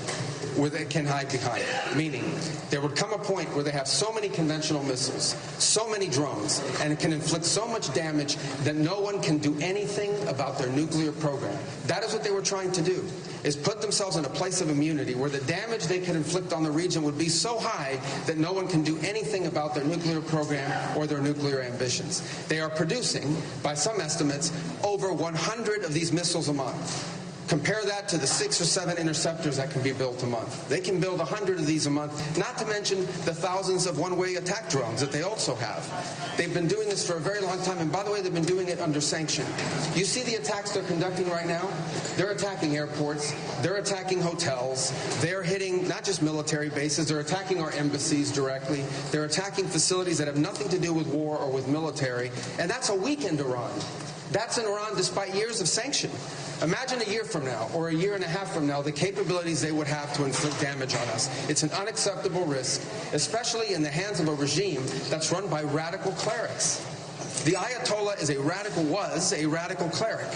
where they can hide behind it. Meaning, there would come a point where they have so many conventional missiles, so many drones, and it can inflict so much damage that no one can do anything about their nuclear program. That is what they were trying to do, is put themselves in a place of immunity where the damage they could inflict on the region would be so high that no one can do anything about their nuclear program or their nuclear ambitions. They are producing, by some estimates, over 100 of these missiles a month. Compare that to the 6 or 7 interceptors that can be built a month. They can build 100 of these a month, not to mention the thousands of one-way attack drones that they also have. They've been doing this for a very long time, and by the way, they've been doing it under sanction. You see the attacks they're conducting right now? They're attacking airports, they're attacking hotels, they're hitting not just military bases, they're attacking our embassies directly, they're attacking facilities that have nothing to do with war or with military, and that's a weakened Iran. That's in Iran despite years of sanction. Imagine a year from now or a year and a half from now the capabilities they would have to inflict damage on us. It's an unacceptable risk, especially in the hands of a regime that's run by radical clerics. The Ayatollah was a radical cleric.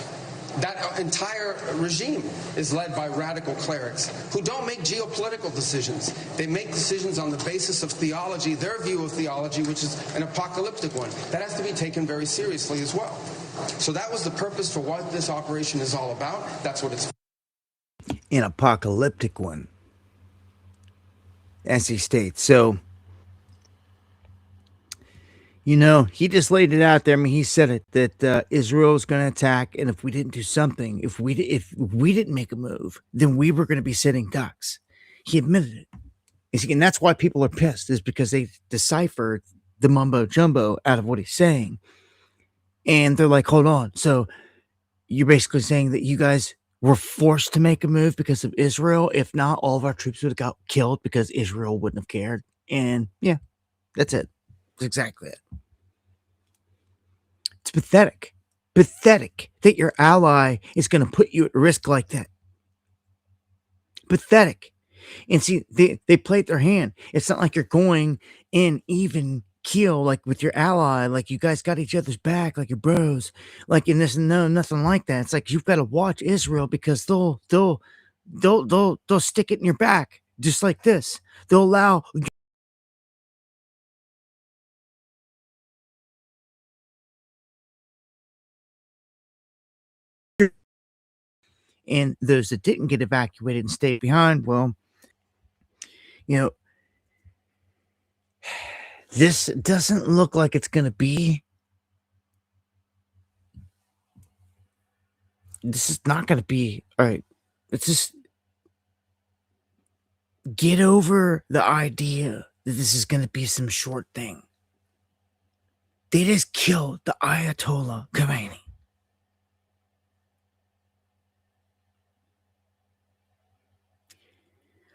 That entire regime is led by radical clerics who don't make geopolitical decisions. They make decisions on the basis of theology, their view of theology, which is an apocalyptic one. That has to be taken very seriously as well. So that was the purpose for what this operation is all about. That's what it's an apocalyptic one, as he states. So, you know, he just laid it out there. I mean, he said it that Israel is going to attack, and if we didn't do something, if we didn't make a move, then we were going to be sitting ducks. He admitted it. And that's why people are pissed, is because they deciphered the mumbo jumbo out of what he's saying. And they're like, hold on. So you're basically saying that you guys were forced to make a move because of Israel? If not, all of our troops would have got killed because Israel wouldn't have cared. And yeah, that's it. That's exactly it. It's pathetic. Pathetic that your ally is going to put you at risk like that. Pathetic. And see, they played their hand. It's not like you're going in even keel like with your ally, like you guys got each other's back, like your bros, like in this. No, nothing like that. It's like you've got to watch Israel because they'll stick it in your back just like this. They'll allow and those that didn't get evacuated and stayed behind, well, you know, this doesn't look like it's going to be. This is not going to be. All right. It's just get over the idea that this is going to be some short thing. They just killed the Ayatollah Khomeini.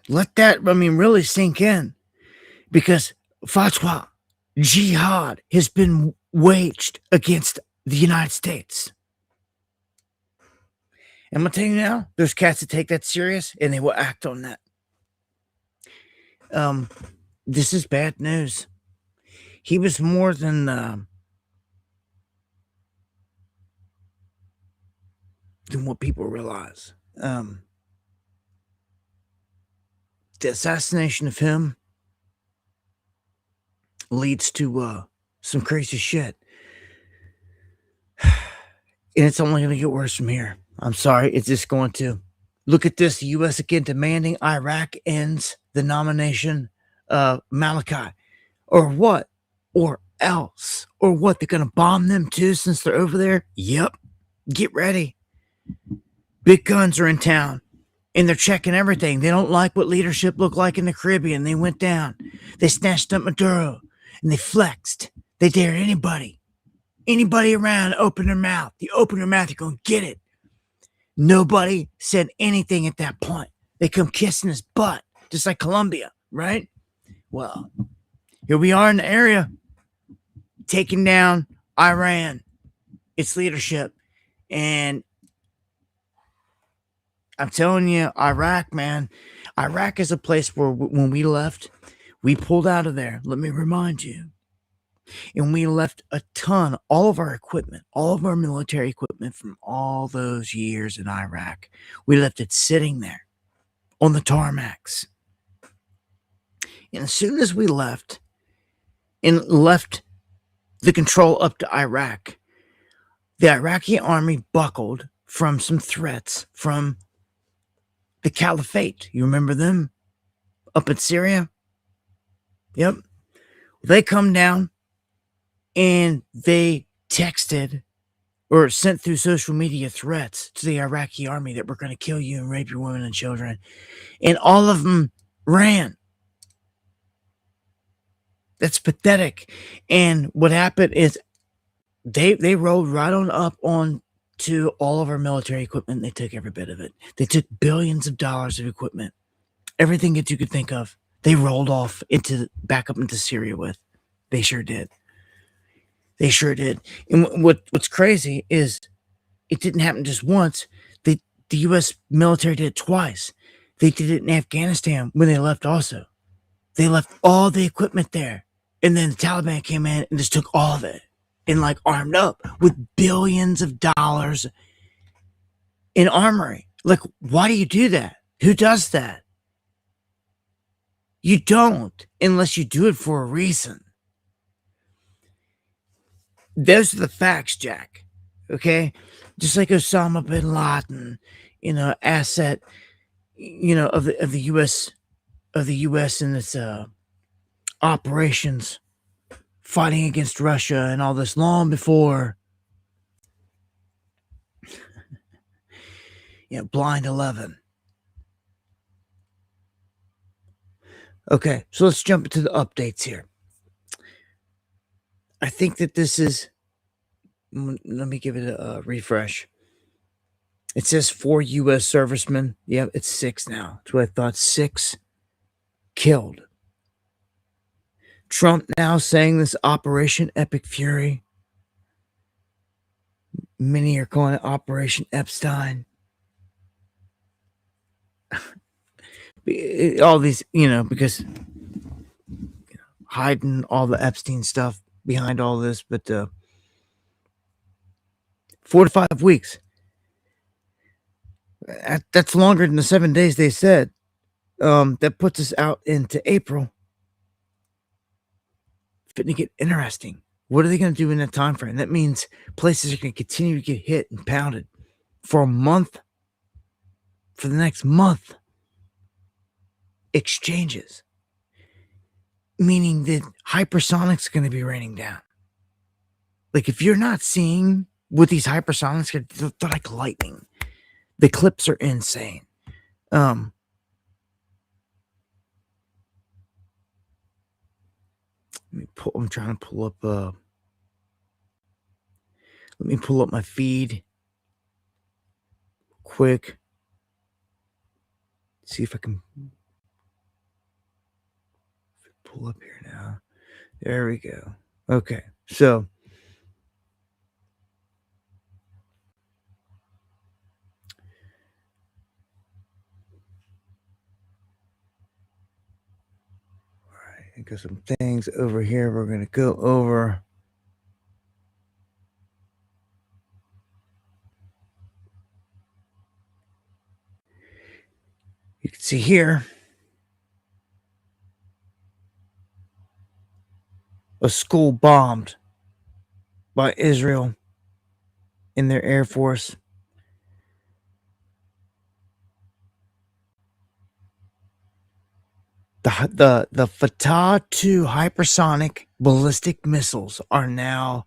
Let that, really sink in. Because fatwa, jihad has been waged against the United States. And I'm going to tell you now, there's cats that take that serious and they will act on that. This is bad news. He was more than what people realize. The assassination of him leads to some crazy shit. And it's only going to get worse from here. I'm sorry, it's just going to. Look at this. The U.S. again demanding Iraq ends the nomination of Malachi. Or what? Or else? Or what? They're going to bomb them too since they're over there? Yep. Get ready. Big guns are in town. And they're checking everything. They don't like what leadership looked like in the Caribbean. They went down. They snatched up Maduro. And they flexed. They dared anybody. Anybody around, open their mouth. You open your mouth, you're going to get it. Nobody said anything at that point. They come kissing his butt, just like Colombia, right? Well, here we are in the area, taking down Iran, its leadership. And I'm telling you, Iraq, man, Iraq is a place where when we left, we pulled out of there. Let me remind you. And we left a ton, all of our equipment, all of our military equipment from all those years in Iraq. We left it sitting there on the tarmacs. And as soon as we left and left the control up to Iraq, the Iraqi army buckled from some threats from the Caliphate. You remember them up in Syria? Yep. They come down and they texted or sent through social media threats to the Iraqi army that we're going to kill you and rape your women and children. And all of them ran. That's pathetic. And what happened is they rolled right on up on to all of our military equipment. They took every bit of it. They took billions of dollars of equipment. Everything that you could think of. They rolled off back up into Syria with. They sure did. They sure did. And what's crazy is it didn't happen just once. The U.S. military did it twice. They did it in Afghanistan when they left also. They left all the equipment there. And then the Taliban came in and just took all of it and like armed up with billions of dollars in armory. Like, why do you do that? Who does that? You don't unless you do it for a reason. Those are the facts, Jack. Okay? Just like Osama bin Laden, asset, of the US and its operations fighting against Russia and all this long before Blind 11. Okay, so let's jump into the updates here. I think that this is, let me give it a refresh. It says 4 U.S. servicemen. Yeah, it's 6 now. That's what I thought. 6 killed. Trump now saying this Operation Epic Fury. Many are calling it Operation Epstein. All these, because hiding all the Epstein stuff behind all this, but 4 to 5 weeks. That's longer than the 7 days they said. That puts us out into April. Fitting to get interesting. What are they going to do in that time frame? That means places are going to continue to get hit and pounded for a month. For the next month. Exchanges. Meaning that hypersonics are going to be raining down. Like, if you're not seeing what these hypersonics are, they're like lightning. The clips are insane. I'm trying to pull up let me pull up my feed quick. See if I can pull up here now. There we go. Okay, so I got some things over here we're going to go over. You can see here a school bombed by Israel in their Air Force. The Fatah 2 hypersonic ballistic missiles are now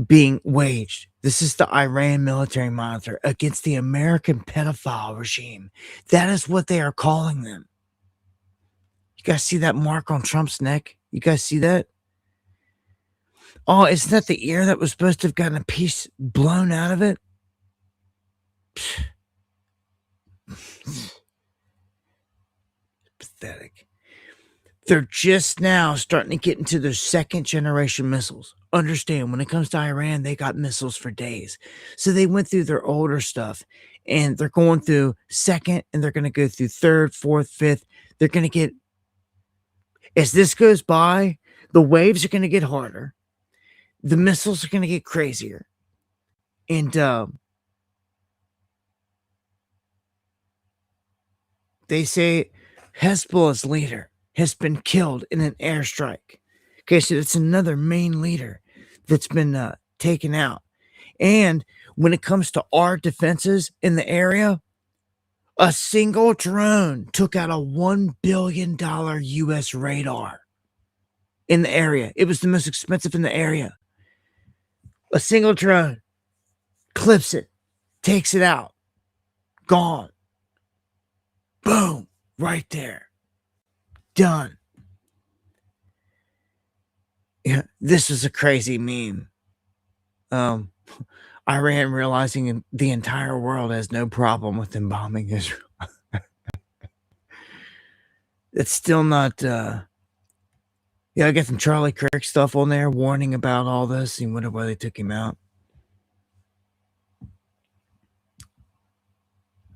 being waged. This is the Iran military monitor against the American pedophile regime. That is what they are calling them. You guys see that mark on Trump's neck? You guys see that? Oh, isn't that the ear that was supposed to have gotten a piece blown out of it? Pathetic. They're just now starting to get into their second generation missiles. Understand, when it comes to Iran, they got missiles for days. So they went through their older stuff and they're going through second and they're going to go through third, fourth, fifth. They're going to get, as this goes by, the waves are going to get harder. The missiles are going to get crazier. And they say Hezbollah's leader has been killed in an airstrike. Okay, so it's another main leader that's been taken out. And when it comes to our defenses in the area, a single drone took out a $1 billion U.S. radar in the area. It was the most expensive in the area. A single drone clips it, takes it out, gone. Boom, right there. Done. Yeah, this was a crazy meme. Iran realizing the entire world has no problem with them bombing Israel. It's still not. Yeah, I got some Charlie Kirk stuff on there, warning about all this. You wonder why they took him out.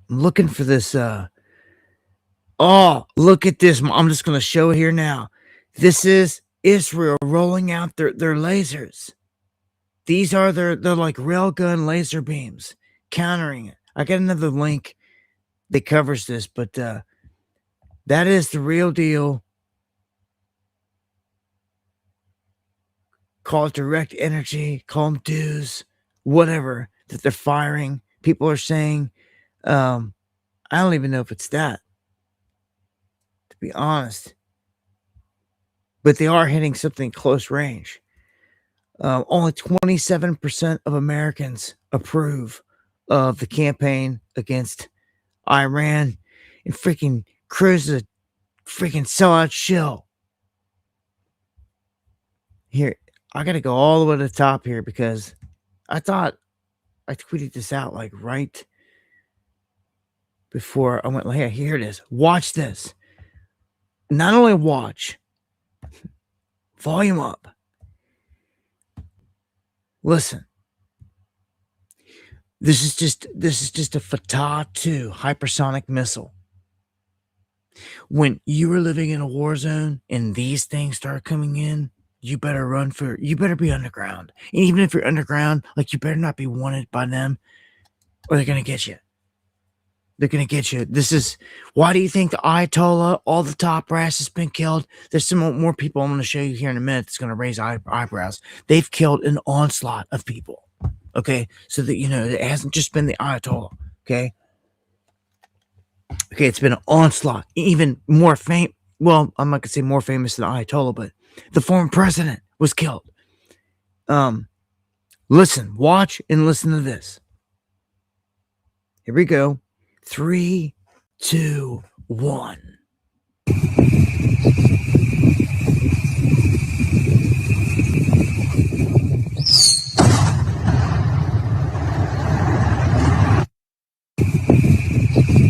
I'm looking for this. Oh, look at this. I'm just going to show it here now. This is Israel rolling out their lasers. These are their like railgun laser beams countering it. I got another link that covers this, but that is the real deal. Call it direct energy, call them dues, whatever that they're firing. People are saying, I don't even know if it's that, to be honest. But they are hitting something close range. Only 27% of Americans approve of the campaign against Iran, and freaking Cruz is a freaking sellout shill. Here, I got to go all the way to the top here because I thought I tweeted this out like right before I went, hey, here it is. Watch this. Not only watch, volume up. Listen. This is just a Fatah 2 hypersonic missile. When you were living in a war zone and these things start coming in, you better be underground. And even if you're underground, like, you better not be wanted by them or they're going to get you. They're going to get you. Why do you think the Ayatollah, all the top brass has been killed? There's some more people I'm going to show you here in a minute that's going to raise eyebrows. They've killed an onslaught of people. Okay, so that you know, it hasn't just been the Ayatollah. Okay, it's been an onslaught. Even more famous. Well, I'm not gonna say more famous than the Ayatollah, but the former president was killed. Listen, watch, and listen to this. Here we go. 3, 2, 1.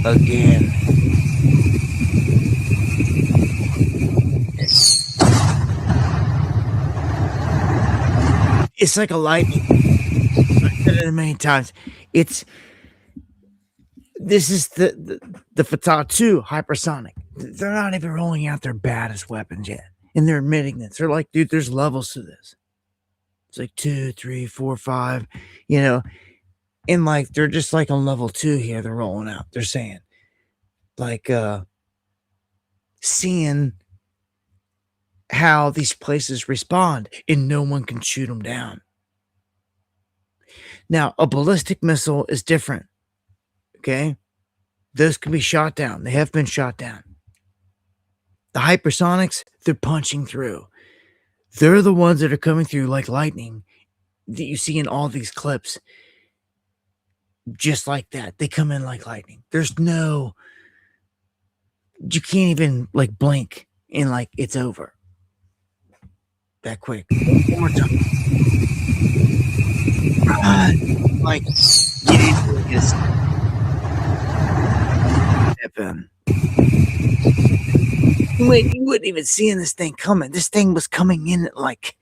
Again. It's like a lightning. I've said it many times. This is the Fatah 2 hypersonic. They're not even rolling out their baddest weapons yet. And they're admitting this. They're like, dude, there's levels to this. It's like 2, 3, 4, 5, you know. And like, they're just like on level 2 here. They're rolling out. They're saying, like, seeing how these places respond, and no one can shoot them down. Now, a ballistic missile is different. Okay, those can be shot down. They have been shot down. The hypersonics, they're punching through. They're the ones that are coming through like lightning that you see in all these clips. Just like that. They come in like lightning. You can't even like blink and like it's over. That quick. One more time. Like, you didn't just step in. You wouldn't even seeing this thing coming. This thing was coming in at like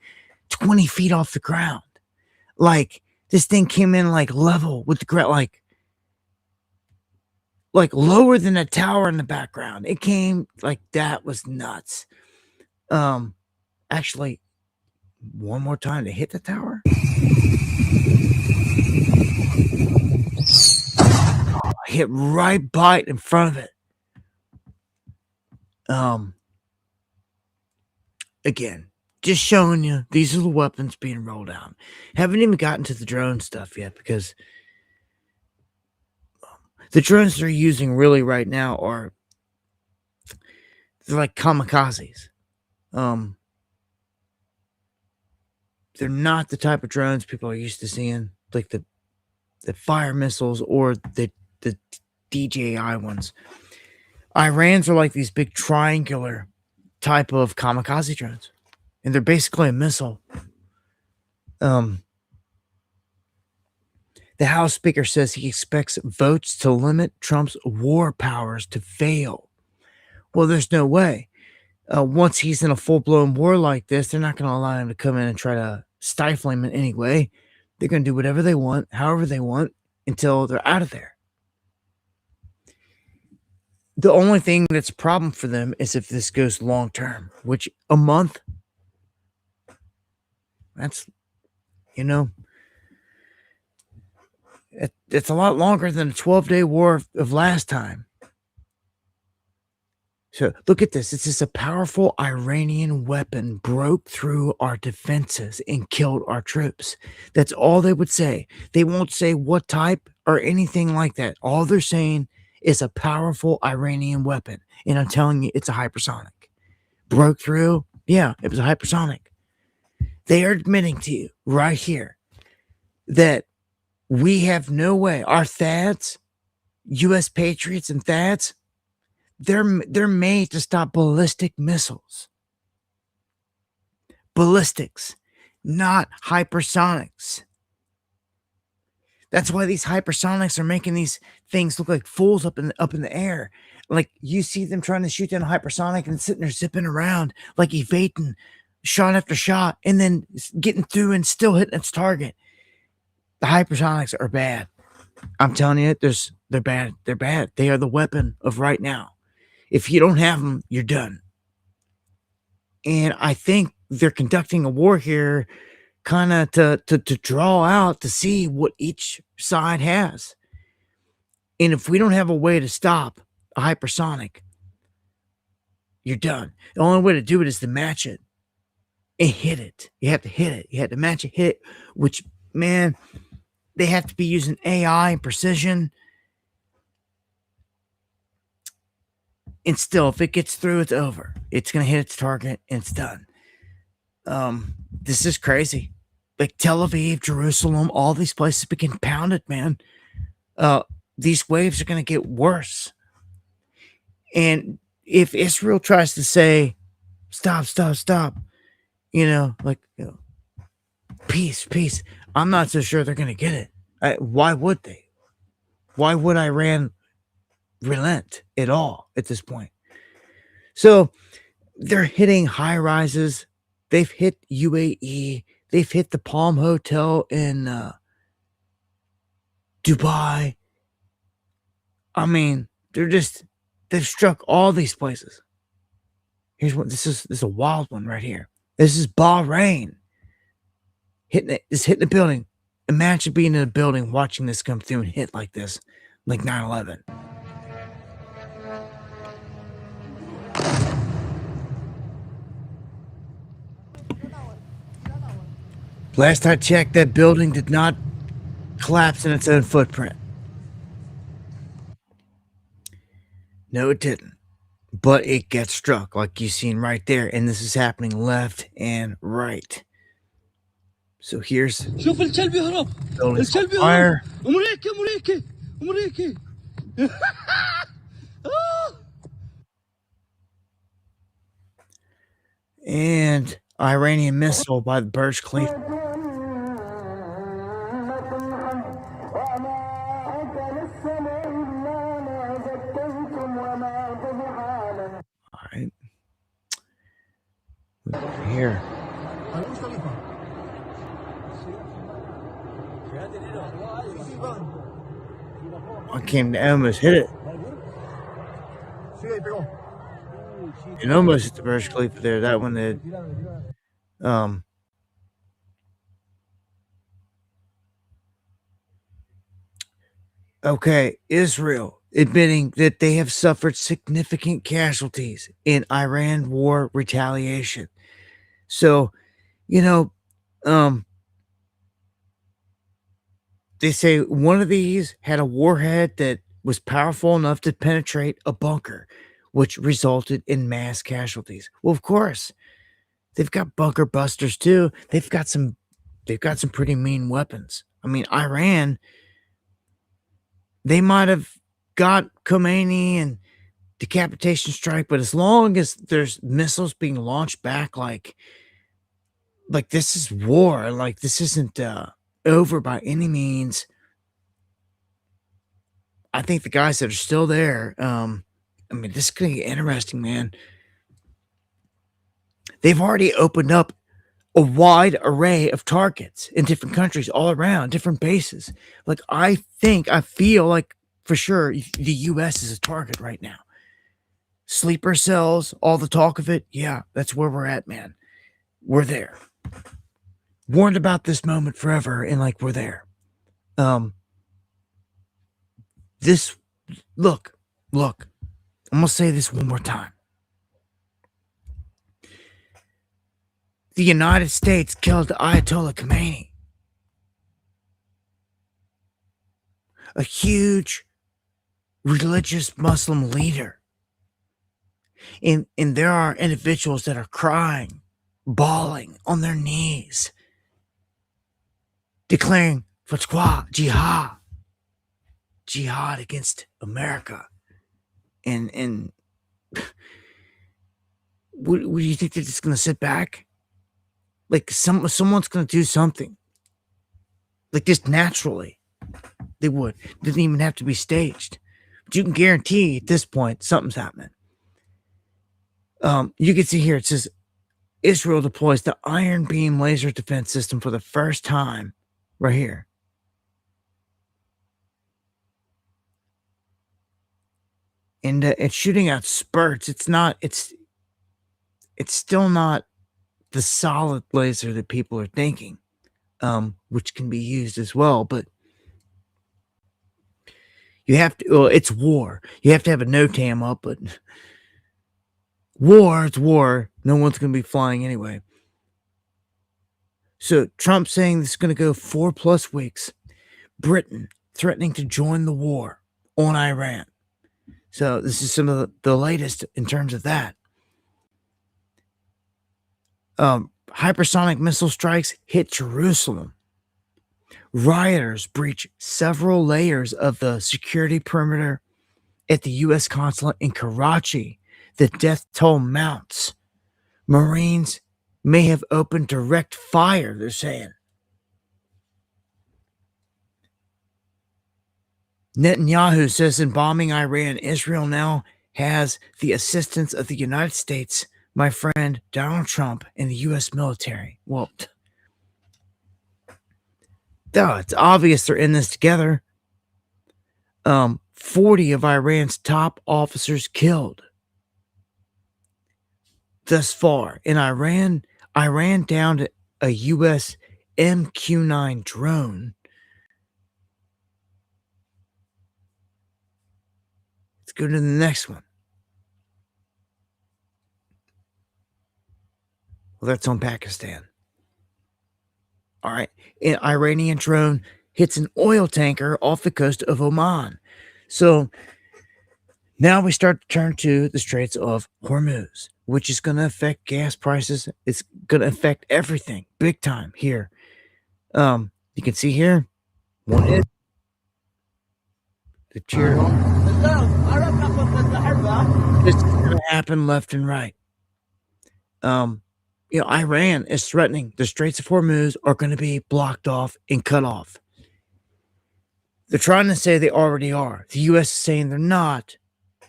20 feet off the ground. Like, this thing came in like level with the ground, like lower than a tower in the background. It came like that was nuts. Actually, one more time to hit the tower. I hit right by it in front of it. Again, just showing you these are the weapons being rolled out. Haven't even gotten to the drone stuff yet because the drones they're using really right now they're like kamikazes. They're not the type of drones people are used to seeing, like the fire missiles or the DJI ones. Iran's are like these big triangular type of kamikaze drones, and they're basically a missile. The House Speaker says he expects votes to limit Trump's war powers to fail. Well, there's no way. Once he's in a full-blown war like this, they're not going to allow him to come in and try to stifle him in any way. They're going to do whatever they want, however they want, until they're out of there. The only thing that's a problem for them is if this goes long-term, which a month, that's, it's a lot longer than a 12-day war of last time. So look at this. It's just a powerful Iranian weapon broke through our defenses and killed our troops. That's all they would say. They won't say what type or anything like that. All they're saying is a powerful Iranian weapon. And I'm telling you, it's a hypersonic. Broke through? Yeah, it was a hypersonic. They are admitting to you right here that we have no way. Our THAADs, U.S. Patriots and THAADs, they're made to stop ballistic missiles. Ballistics, not hypersonics. That's why these hypersonics are making these things look like fools up in the air. Like you see them trying to shoot down a hypersonic and sitting there zipping around, like evading shot after shot, and then getting through and still hitting its target. The hypersonics are bad. I'm telling you, they're bad. They're bad. They are the weapon of right now. If you don't have them, you're done. And I think they're conducting a war here kind of to draw out to see what each side has. And if we don't have a way to stop a hypersonic, you're done. The only way to do it is to match it and hit it. You have to hit it. You have to match it, hit it, which, man, they have to be using AI and precision. And still, if it gets through, it's over. It's going to hit its target, and it's done. This is crazy. Like Tel Aviv, Jerusalem, all these places have been pounded, man. These waves are going to get worse. And if Israel tries to say, stop, peace, I'm not so sure they're going to get it. Why would they? Why would Iran relent at all at this point? So they're hitting high rises. They've hit UAE. They've hit the Palm Hotel in Dubai. I mean, they've struck all these places. Here's what this is a wild one right here. This is Bahrain. Hitting the building. Imagine being in a building watching this come through and hit like this, like 9/11. Last I checked, that building did not collapse in its own footprint. No, it didn't. But it gets struck, like you've seen right there. And this is happening left and right. So here's building's on fire. And Iranian missile by the Burj Khalifa. Here. I came to almost hit it. It almost hit the Burj Khalifa there. That one did. Okay, Israel admitting that they have suffered significant casualties in Iran war retaliation. So, they say one of these had a warhead that was powerful enough to penetrate a bunker, which resulted in mass casualties. Well, of course, they've got bunker busters too. They've got some pretty mean weapons. I mean, Iran, they might have got Khomeini and decapitation strike, but as long as there's missiles being launched back, like this is war. Like this isn't over by any means. I think the guys that are still there, I mean, this is going to get interesting, man. They've already opened up a wide array of targets in different countries all around, different bases. Like, I feel like for sure the U.S. is a target right now. Sleeper cells, all the talk of it. Yeah, that's where we're at, man. We're there. Warned about this moment forever, and like, we're there. Look, I'm going to say this one more time. The United States killed Ayatollah Khomeini, a huge religious Muslim leader. And there are individuals that are crying, bawling on their knees, declaring fatwa, jihad against America. And what do you think they're just going to sit back? Like someone's going to do something. Like just naturally. They would. It didn't even have to be staged. But you can guarantee at this point something's happening. You can see here it says Israel deploys the Iron Beam laser defense system for the first time right here. And it's shooting out spurts. It's still not the solid laser that people are thinking, which can be used as well. But you have to, well, it's war. You have to have a NOTAM up, but it's war. No one's going to be flying anyway. So Trump saying this is going to go 4+ weeks. Britain threatening to join the war on Iran. So this is some of the latest in terms of that. Hypersonic missile strikes hit Jerusalem. Rioters breach several layers of the security perimeter at the U.S. consulate in Karachi. The death toll mounts. Marines may have opened direct fire, they're saying. Netanyahu says in bombing Iran, Israel now has the assistance of the United States, my friend Donald Trump, and the U.S. military. Well, it's obvious they're in this together. 40 of Iran's top officers killed thus far. In Iran downed a U.S. MQ-9 drone. Let's go to the next one. Well, that's on Pakistan. All right. An Iranian drone hits an oil tanker off the coast of Oman. So now we start to turn to the Straits of Hormuz, which is going to affect gas prices. It's going to affect everything big time here. You can see here, one is the cheer. This is going to happen left and right. Iran is threatening the Straits of Hormuz are going to be blocked off and cut off. They're trying to say they already are. The U.S. is saying they're not.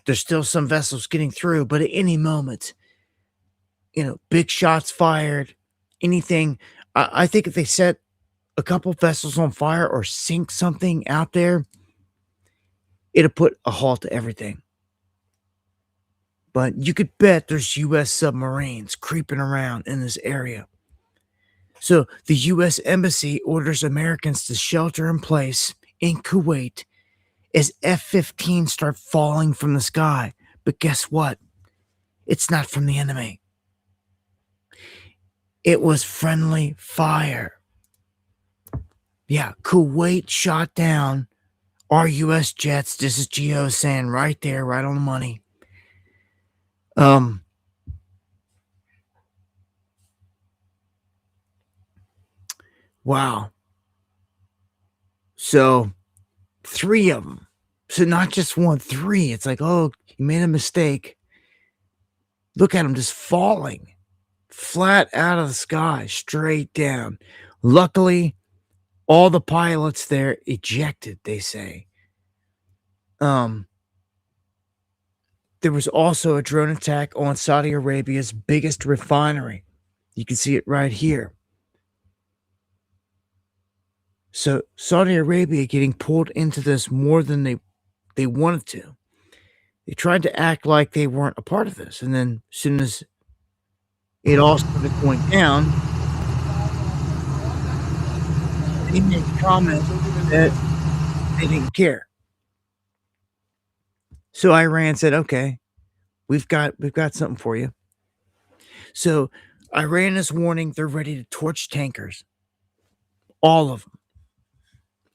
There's still some vessels getting through, but at any moment, big shots fired, anything. I think if they set a couple vessels on fire or sink something out there, it'll put a halt to everything. But you could bet there's U.S. submarines creeping around in this area. So the U.S. Embassy orders Americans to shelter in place in Kuwait as F-15 start falling from the sky. But guess what? It's not from the enemy. It was friendly fire. Yeah, Kuwait shot down our U.S. jets. This is Geo saying right there, right on the money. Wow. So 3 of them. So not just 1, 3. It's like, oh, you made a mistake. Look at them just falling flat out of the sky, straight down. Luckily, all the pilots there ejected, they say. There was also a drone attack on Saudi Arabia's biggest refinery. You can see it right here. So Saudi Arabia getting pulled into this more than they wanted to. They tried to act like they weren't a part of this. And then as soon as it all started going down, they made a comment that they didn't care. So Iran said, okay, we've got something for you. So Iran is warning they're ready to torch tankers. All of them.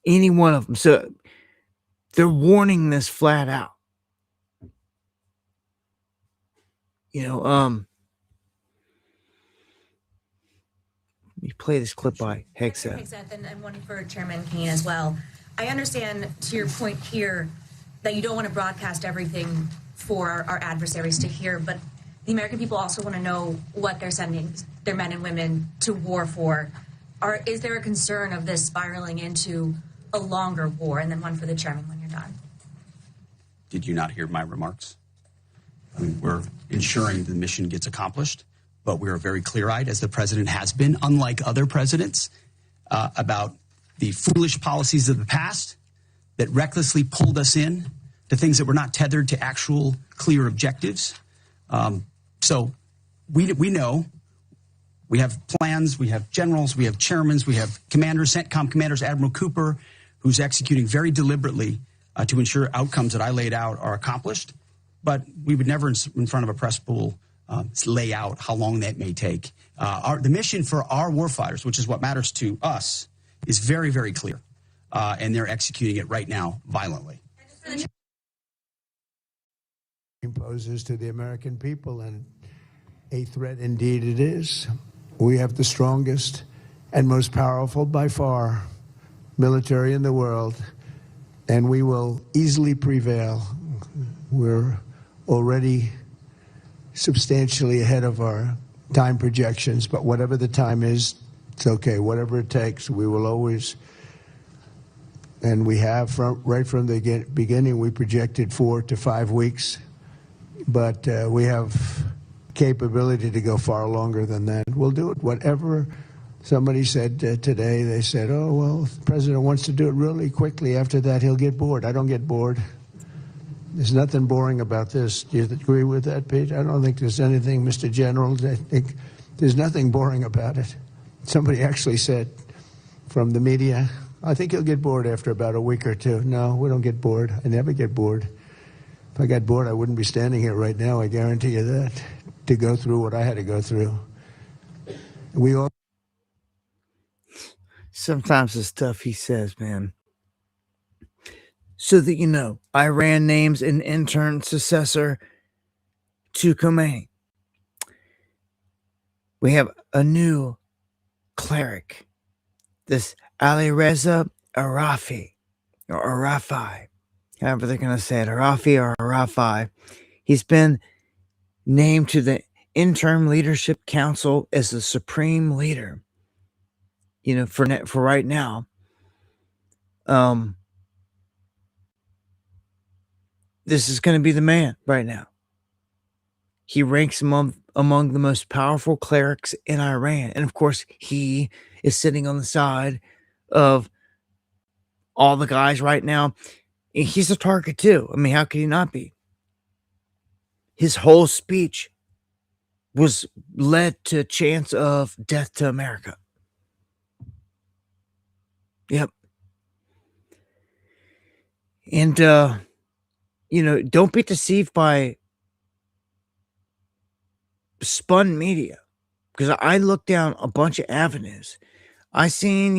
Any one of them. So they're warning this flat out. Let me play this clip by Hegseth. And one for Chairman Kane as well. I understand to your point here that you don't want to broadcast everything for our adversaries to hear, but the American people also want to know what they're sending their men and women to war for. Is there a concern of this spiraling into a longer war? And then one for the chairman when you're done. Did you not hear my remarks? I mean, we're ensuring the mission gets accomplished, but we are very clear-eyed, as the president has been, unlike other presidents, about the foolish policies of the past that recklessly pulled us in to things that were not tethered to actual clear objectives. So we know. We have plans, we have generals, we have chairmen, we have commanders, CENTCOM commanders, Admiral Cooper, who's executing very deliberately to ensure outcomes that I laid out are accomplished. But we would never, in front of a press pool, lay out how long that may take. The mission for our warfighters, which is what matters to us, is very, very clear. And they're executing it right now violently. Poses to the American people, and a threat indeed it is. We have the strongest and most powerful by far military in the world, and we will easily prevail. We're already substantially ahead of our time projections, but whatever the time is, it's okay. Whatever it takes, we will always, and we have right from the beginning, we projected 4 to 5 weeks, but we have capability to go far longer than that. We'll do it. Whatever somebody said today, they said, oh, well, if the president wants to do it really quickly. After that, he'll get bored. I don't get bored. There's nothing boring about this. Do you agree with that, Pete? I don't think there's anything, Mr. General. I think there's nothing boring about it. Somebody actually said from the media, I think he'll get bored after about a week or two. No, we don't get bored. I never get bored. If I got bored, I wouldn't be standing here right now. I guarantee you that. To go through what I had to go through. We all. Sometimes the stuff he says, man. So that Iran names an intern successor to Khomeini. We have a new cleric, this Alireza Arafi, or Arafi, however they're going to say it, Arafi or Arafi. He's been named to the Interim Leadership Council as the supreme leader. For right now. This is going to be the man right now. He ranks among among the most powerful clerics in Iran. And of course, he is sitting on the side of all the guys right now. He's a target too. I mean, how could he not be? His whole speech was led to chants of death to America. Yep. And, don't be deceived by spun media, because I looked down a bunch of avenues. I seen,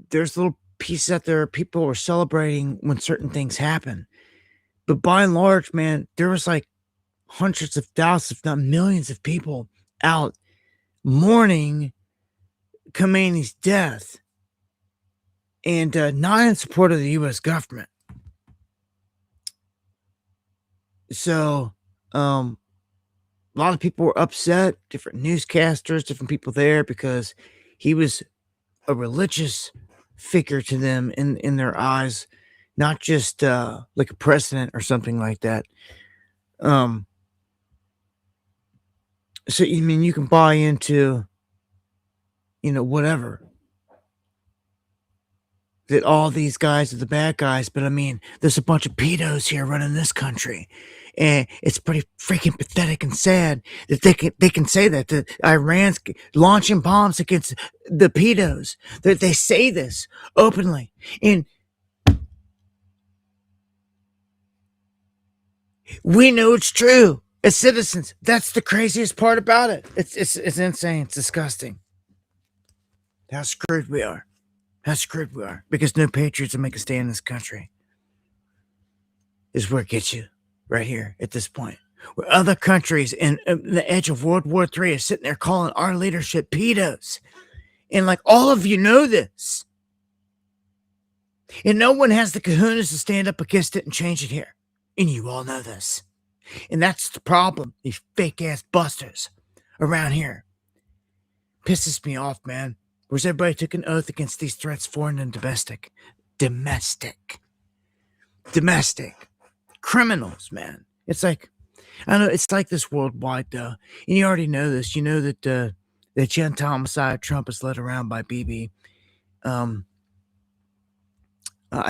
there's little pieces out there. People were celebrating when certain things happen. But by and large, man, there was like hundreds of thousands, if not millions of people out mourning Khomeini's death and not in support of the U.S. government. So, a lot of people were upset, different newscasters, different people there, because he was a religious figure to them in their eyes, not just like a president or something like that. So, I mean, you can buy into, whatever. That all these guys are the bad guys, but I mean, there's a bunch of pedos here running this country. And it's pretty freaking pathetic and sad that they can say that Iran's launching bombs against the pedos. That they say this openly. And we know it's true as citizens. That's the craziest part about it. It's insane. It's disgusting. How screwed we are. How screwed we are. Because no patriots will make a stand in this country. Is where it gets you. Right here at this point. Where other countries in the edge of World War III are sitting there calling our leadership pedos. And like all of you know this. And no one has the kahunas to stand up against it and change it here. And you all know this. And that's the problem. These fake ass busters around here. Pisses me off, man. Whereas everybody took an oath against these threats, foreign and domestic. Domestic. Criminals, man. It's like, I know it's like this worldwide, though. And you already know this. You know that the Gentile Messiah Trump is led around by BB. I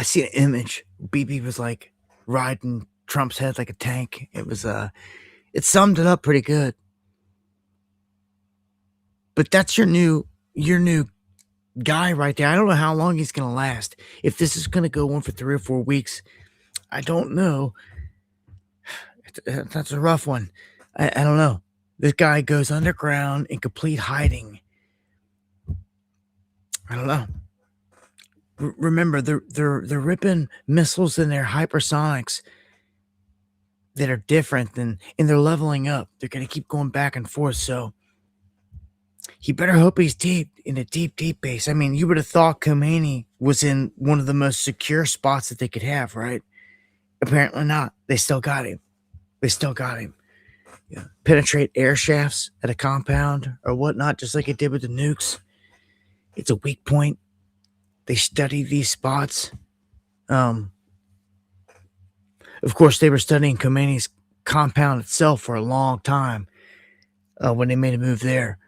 see an image. BB was like riding Trump's head like a tank. It was, it summed it up pretty good. But that's your new guy right there. I don't know how long he's going to last. If this is going to go on for 3 or 4 weeks, I don't know. That's a rough one. I don't know. This guy goes underground in complete hiding. I don't know. Remember, they're ripping missiles in their hypersonics that are different, and they're leveling up. They're going to keep going back and forth. So you better hope he's deep in a deep base. I mean, you would have thought Khomeini was in one of the most secure spots that they could have, right? Apparently not. They still got him. Yeah. Penetrate air shafts at a compound or whatnot, just like it did with the nukes. It's a weak point. They study these spots. Of course, they were studying Khomeini's compound itself for a long time when they made a move there.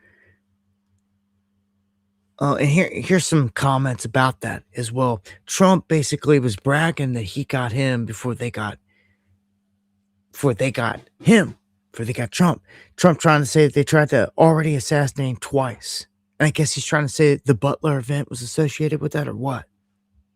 And here's some comments about that as well. Trump basically was bragging that he got him before they got Trump. Trump trying to say that they tried to already assassinate him twice. And I guess he's trying to say the Butler event was associated with that, or what?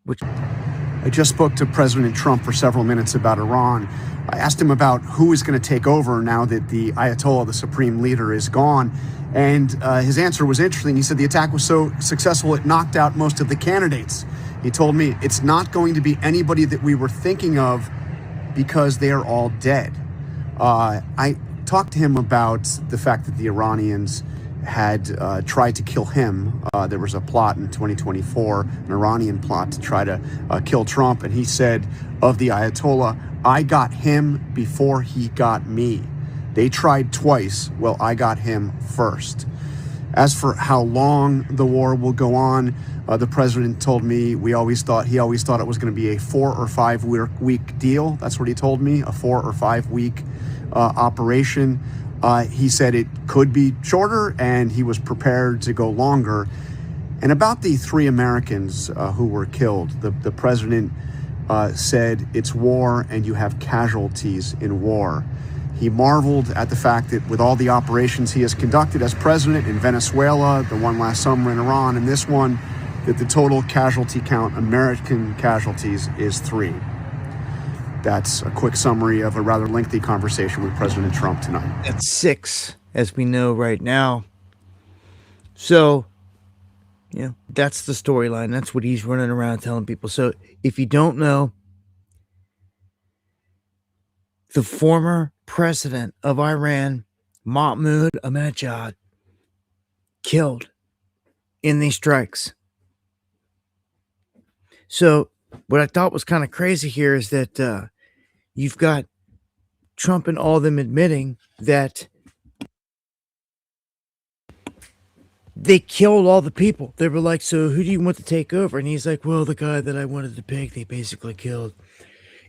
I just spoke to President Trump for several minutes about Iran. I asked him about who is going to take over now that the Ayatollah, the supreme leader, is gone. And his answer was interesting. He said the attack was so successful it knocked out most of the candidates. He told me it's not going to be anybody that we were thinking of because they are all dead. I talked to him about the fact that the Iranians had tried to kill him. There was a plot in 2024, an Iranian plot to try to kill Trump. And he said of the Ayatollah, I got him before he got me. They tried twice. Well, I got him first. As for how long the war will go on, the president told me he always thought it was going to be a 4 or 5 week deal. That's what he told me, a 4 or 5 week operation. He said it could be shorter, and he was prepared to go longer. And about the 3 Americans who were killed, the president said it's war and you have casualties in war. He marveled at the fact that with all the operations he has conducted as president in Venezuela, the one last summer in Iran, and this one, that the total casualty count, American casualties, is 3. That's a quick summary of a rather lengthy conversation with President Trump tonight. That's 6, as we know right now. So, that's the storyline. That's what he's running around telling people. So, if you don't know, the former president of Iran, Mahmoud Ahmadinejad, killed in these strikes. So, what I thought was kind of crazy here is that you've got Trump and all of them admitting that they killed all the people. They were like, so who do you want to take over? And he's like, well, the guy that I wanted to pick, they basically killed.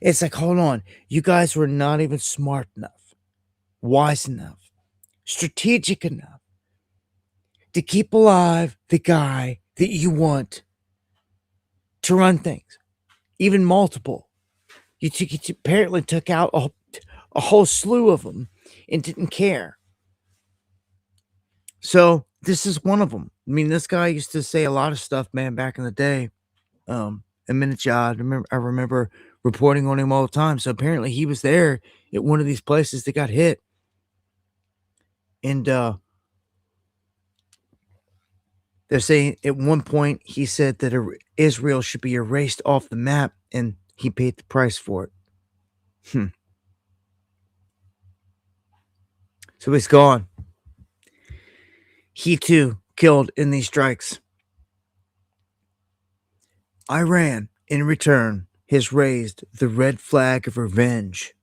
It's like, hold on. You guys were not even smart enough, wise enough, strategic enough to keep alive the guy that you want to run things, even multiple. You apparently took out a whole slew of them and didn't care. So this is one of them. I mean, this guy used to say a lot of stuff, man, back in the day. Ahmadinejad, I remember reporting on him all the time. So apparently he was there at one of these places that got hit. And they're saying at one point he said that Israel should be erased off the map, and he paid the price for it. So he's gone. He too killed in these strikes. Iran, in return, has raised the red flag of revenge.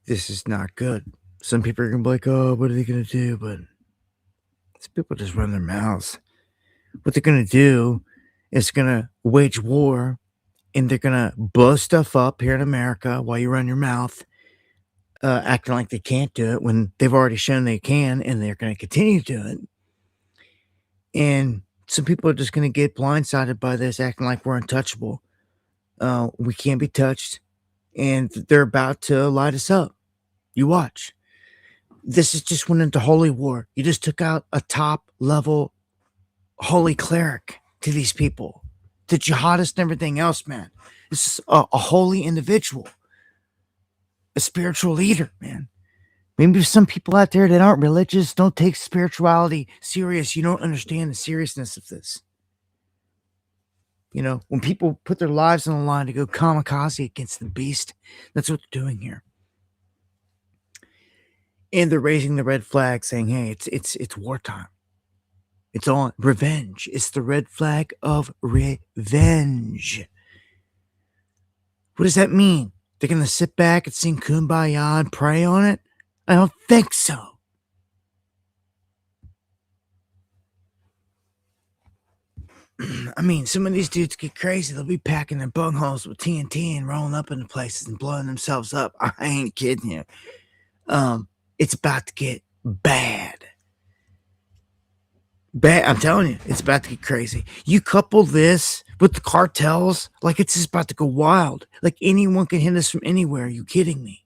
This is not good. Some people are going to be like, oh, what are they going to do? But these people just run their mouths. What they're going to do is going to wage war, and they're going to blow stuff up here in America while you run your mouth, acting like they can't do it when they've already shown they can, and they're going to continue to do it. And some people are just going to get blindsided by this, acting like we're untouchable. We can't be touched, and they're about to light us up. You watch. This is just went into holy war. You just took out a top-level holy cleric to these people, the jihadists and everything else, man. This is a holy individual, a spiritual leader, man. Maybe there's some people out there that aren't religious, don't take spirituality serious. You don't understand the seriousness of this. When people put their lives on the line to go kamikaze against the beast, that's what they're doing here. And they're raising the red flag, saying, hey, it's wartime. It's on. Revenge. It's the red flag of revenge. What does that mean? They're going to sit back and sing Kumbaya and pray on it? I don't think so. I mean, some of these dudes get crazy. They'll be packing their bungholes with TNT and rolling up into places and blowing themselves up. I ain't kidding you. It's about to get bad. Bad. I'm telling you, it's about to get crazy. You couple this with the cartels, like it's just about to go wild. Like anyone can hit us from anywhere. Are you kidding me?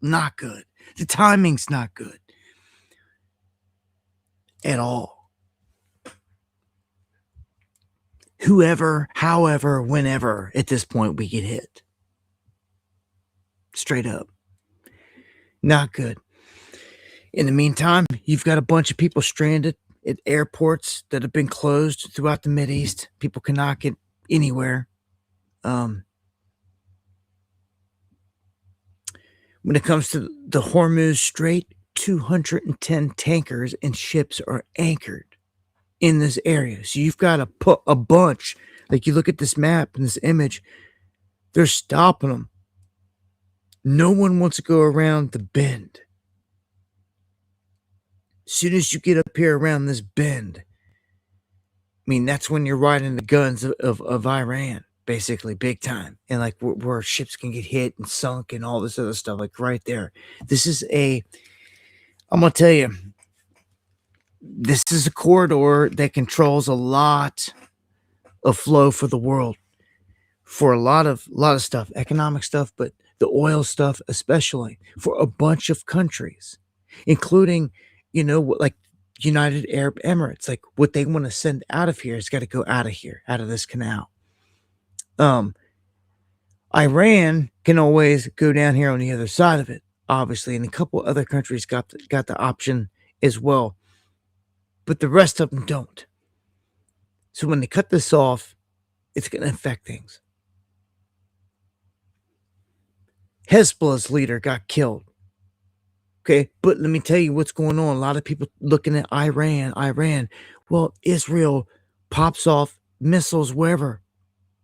Not good. The timing's not good at all. Whoever, however, whenever, at this point we get hit. Straight up. Not good. In the meantime, you've got a bunch of people stranded at airports that have been closed throughout the Mideast. People cannot get anywhere. When it comes to the Hormuz Strait, 210 tankers and ships are anchored in this area. So you've got to put a bunch, like you look at this map and this image, they're stopping them. No one wants to go around the bend. As soon as you get up here around this bend, I mean, that's when you're riding the guns of Iran. basically, big time. And like where ships can get hit and sunk and all this other stuff, like right there. I'm going to tell you, this is a corridor that controls a lot of flow for the world, for a lot of stuff, economic stuff, but the oil stuff, especially for a bunch of countries, including, like United Arab Emirates, like what they want to send out of here has got to go out of here, out of this canal. Iran can always go down here on the other side of it, obviously, and a couple other countries got the option as well, but the rest of them don't. So when they cut this off, it's going to affect things. Hezbollah's leader got killed. Okay, but let me tell you what's going on. A lot of people looking at Iran. Well, Israel pops off missiles wherever.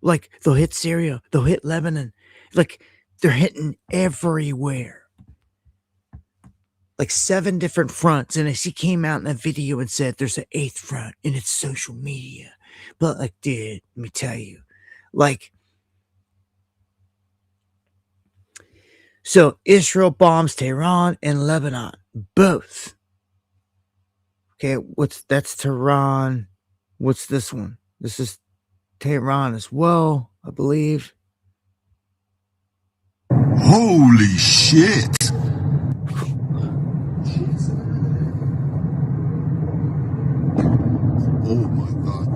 Like, they'll hit Syria, they'll hit Lebanon. Like, they're hitting everywhere. Like 7 different fronts. And she came out in a video and said there's an 8th front, and it's social media. But, like, dude, let me tell you. Like, so Israel bombs Tehran and Lebanon, both. Okay, that's Tehran. What's this one? This is Tehran as well, I believe. Holy shit. Oh my god.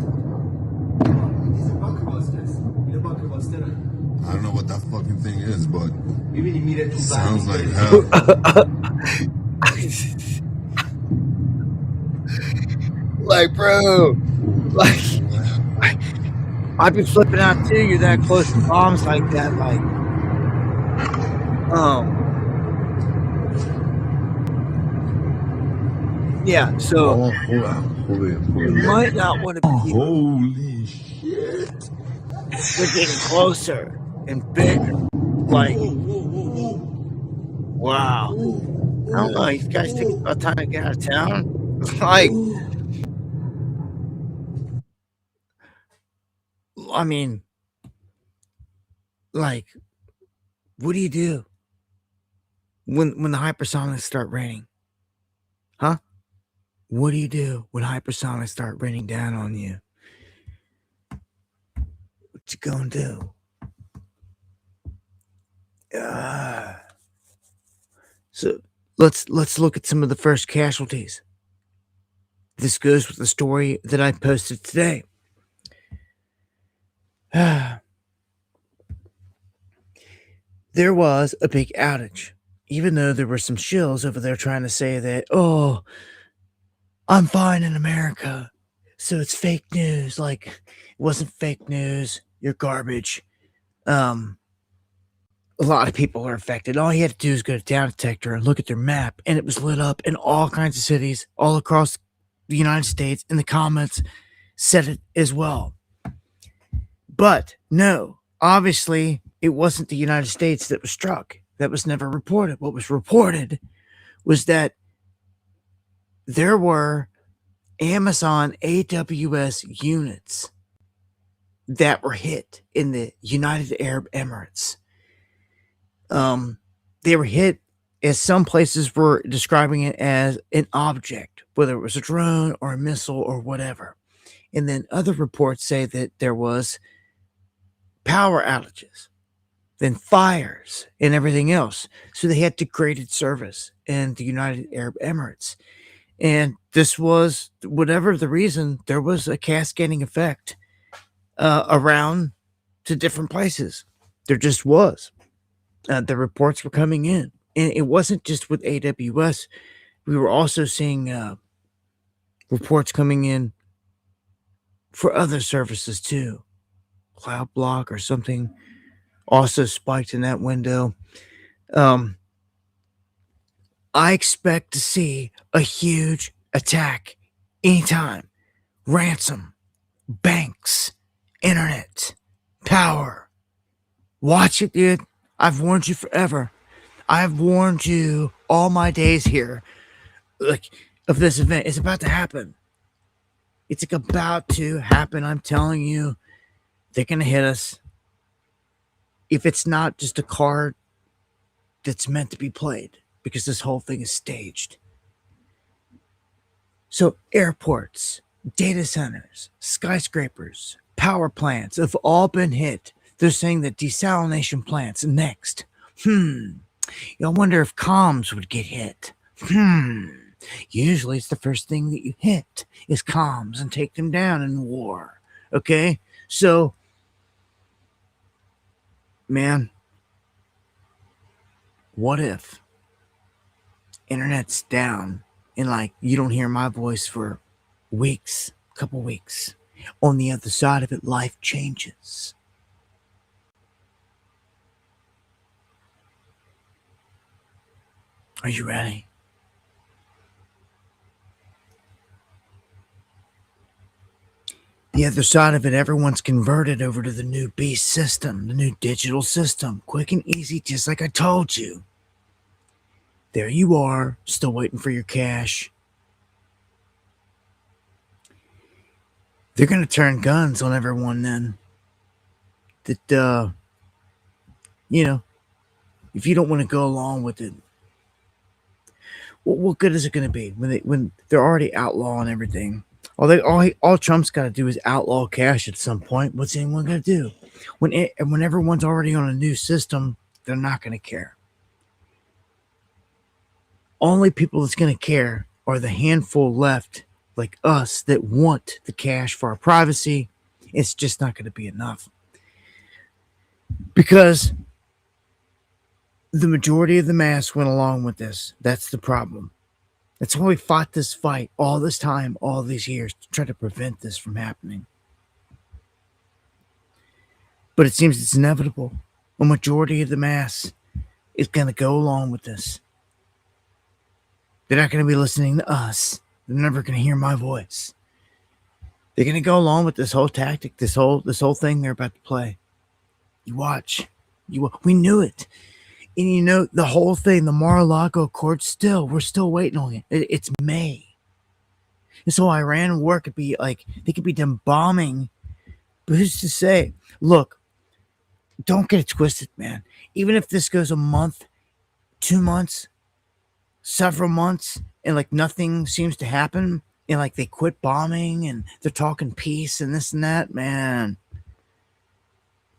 I don't know what that fucking thing is, but it sounds like hell. Like, bro, like, I've been flipping out too. You're that close to bombs like that, like, yeah. So hold on. You might not want to be. Holy shit! They're getting closer and bigger. Like, wow. I don't know. You guys think it's about time to get out of town? Like, I mean, like, what do you do when the hypersonics start raining? Huh? What do you do when hypersonics start raining down on you? What you gonna do? So let's look at some of the first casualties. This goes with the story that I posted today. There was a big outage, even though there were some shills over there trying to say that, oh, I'm fine in America, so it's fake news. Like, it wasn't fake news. You're garbage. A lot of people are affected. All you had to do is go to Down Detector and look at their map, and it was lit up in all kinds of cities all across the United States, and the comments said it as well. But no, obviously, it wasn't the United States that was struck. That was never reported. What was reported was that there were Amazon AWS units that were hit in the United Arab Emirates. They were hit, as some places were describing it as an object, whether it was a drone or a missile or whatever. And then other reports say that there was power outages, then fires and everything else. So they had degraded service in the United Arab Emirates. And this was, whatever the reason, there was a cascading effect around to different places. There just was. The reports were coming in. And it wasn't just with AWS. We were also seeing reports coming in for other services too. Cloud Block or something also spiked in that window. I expect to see a huge attack anytime. Ransom, banks, internet, power. Watch it, dude. I've warned you forever. I've warned you all my days here, like, of this event. It's about to happen. It's like about to happen. I'm telling you, they're going to hit us. if it's not just a card that's meant to be played, because this whole thing is staged. So airports, data centers, skyscrapers, power plants have all been hit. They're saying that desalination plants next. I wonder if comms would get hit. Usually it's the first thing that you hit is comms and take them down in war. Okay? So, man, what if internet's down and like you don't hear my voice for weeks, couple weeks? On the other side of it, life changes. Are you ready? The other side of it, everyone's converted over to the new beast system, the new digital system. Quick and easy, just like I told you. There you are, still waiting for your cash. They're going to turn guns on everyone then. That, if you don't want to go along with it, what good is it going to be when they're already outlawing everything? All Trump's got to do is outlaw cash at some point. What's anyone going to do? When everyone's already on a new system, they're not going to care. Only people that's going to care are the handful left, like us, that want the cash for our privacy. It's just not going to be enough. Because the majority of the mass went along with this. That's the problem. That's why we fought this fight all this time, all these years, to try to prevent this from happening. But it seems it's inevitable. A majority of the mass is going to go along with this. They're not going to be listening to us. They're never going to hear my voice. They're going to go along with this whole tactic, this whole thing they're about to play. You watch. We knew it. And the whole thing, the Mar-a-Lago Accord, we're still waiting on it. It's May. And so Iran war could be like, they could be done bombing. But who's to say? Look, don't get it twisted, man. Even if this goes a month, 2 months, several months, and like nothing seems to happen, and like they quit bombing and they're talking peace and this and that, man.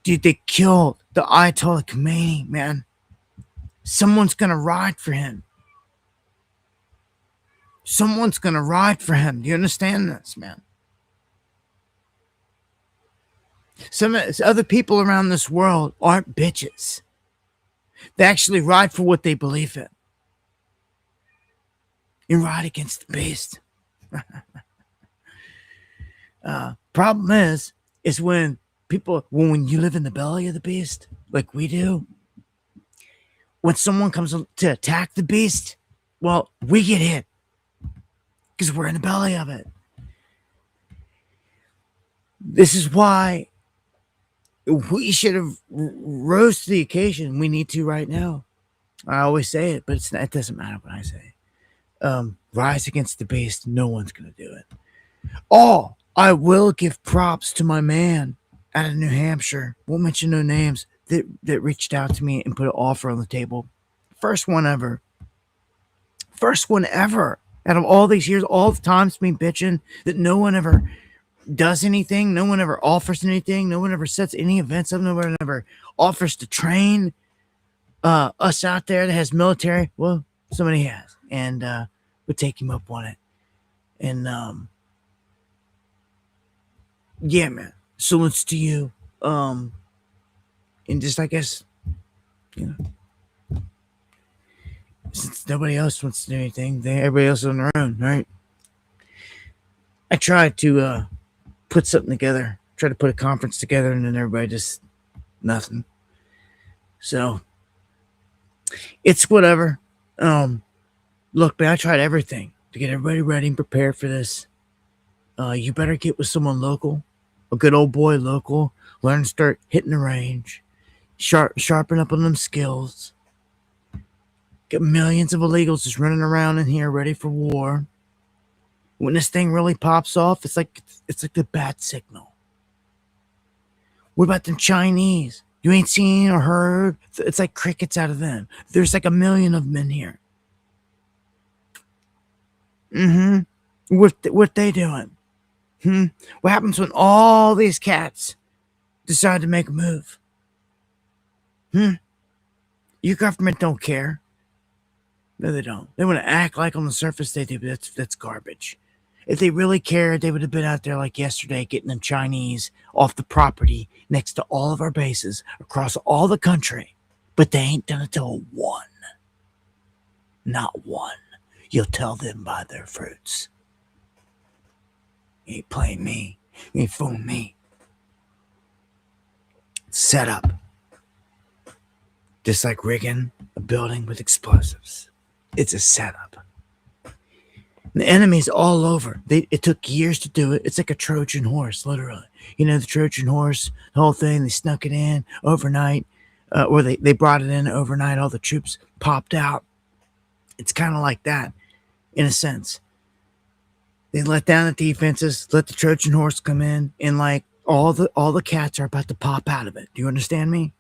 Dude, they killed the Ayatollah Khomeini, man. Someone's going to ride for him. Someone's going to ride for him. Do you understand this, man? Some other people around this world aren't bitches. They actually ride for what they believe in. You ride against the beast. Problem is when you live in the belly of the beast, like we do, when someone comes to attack the beast, well, we get hit because we're in the belly of it. This is why we should have rose to the occasion. We need to right now. I always say it, but it doesn't matter what I say. Rise against the beast. No one's going to do it. Oh, I will give props to my man out of New Hampshire. Won't mention no names. That reached out to me and put an offer on the table. First one ever. Out of all these years, all the times me bitching that no one ever does anything. No one ever offers anything. No one ever sets any events up. No one ever offers to train us out there that has military. Well, somebody has. And we'll take him up on it. And yeah, man. Salutes to you. And just, I guess, since nobody else wants to do anything, everybody else is on their own, right? I tried to put something together, try to put a conference together, and then everybody just nothing. So it's whatever. Look, man, I tried everything to get everybody ready and prepared for this. You better get with someone local, a good old boy local. Learn to start hitting the range. Sharpen up on them skills. Got millions of illegals just running around in here ready for war. When this thing really pops off, it's like the bat signal. What about them Chinese? You ain't seen or heard. It's like crickets out of them. There's like 1 million of them in here. What they doing? What happens when all these cats decide to make a move? Your government don't care. No, they don't. They want to act like on the surface they do, but that's garbage. If they really cared, they would have been out there like yesterday getting them Chinese off the property next to all of our bases across all the country. But they ain't done it till one. Not one. You'll tell them by their fruits. You ain't playing me. You ain't fooling me. Set up. Just like rigging a building with explosives. It's a setup. The enemy's all over. It took years to do it. It's like a Trojan horse, literally. You know, the Trojan horse, the whole thing, they snuck it in overnight, or they brought it in overnight. All the troops popped out. It's kind of like that, in a sense. They let down the defenses, let the Trojan horse come in, and like all the cats are about to pop out of it. Do you understand me?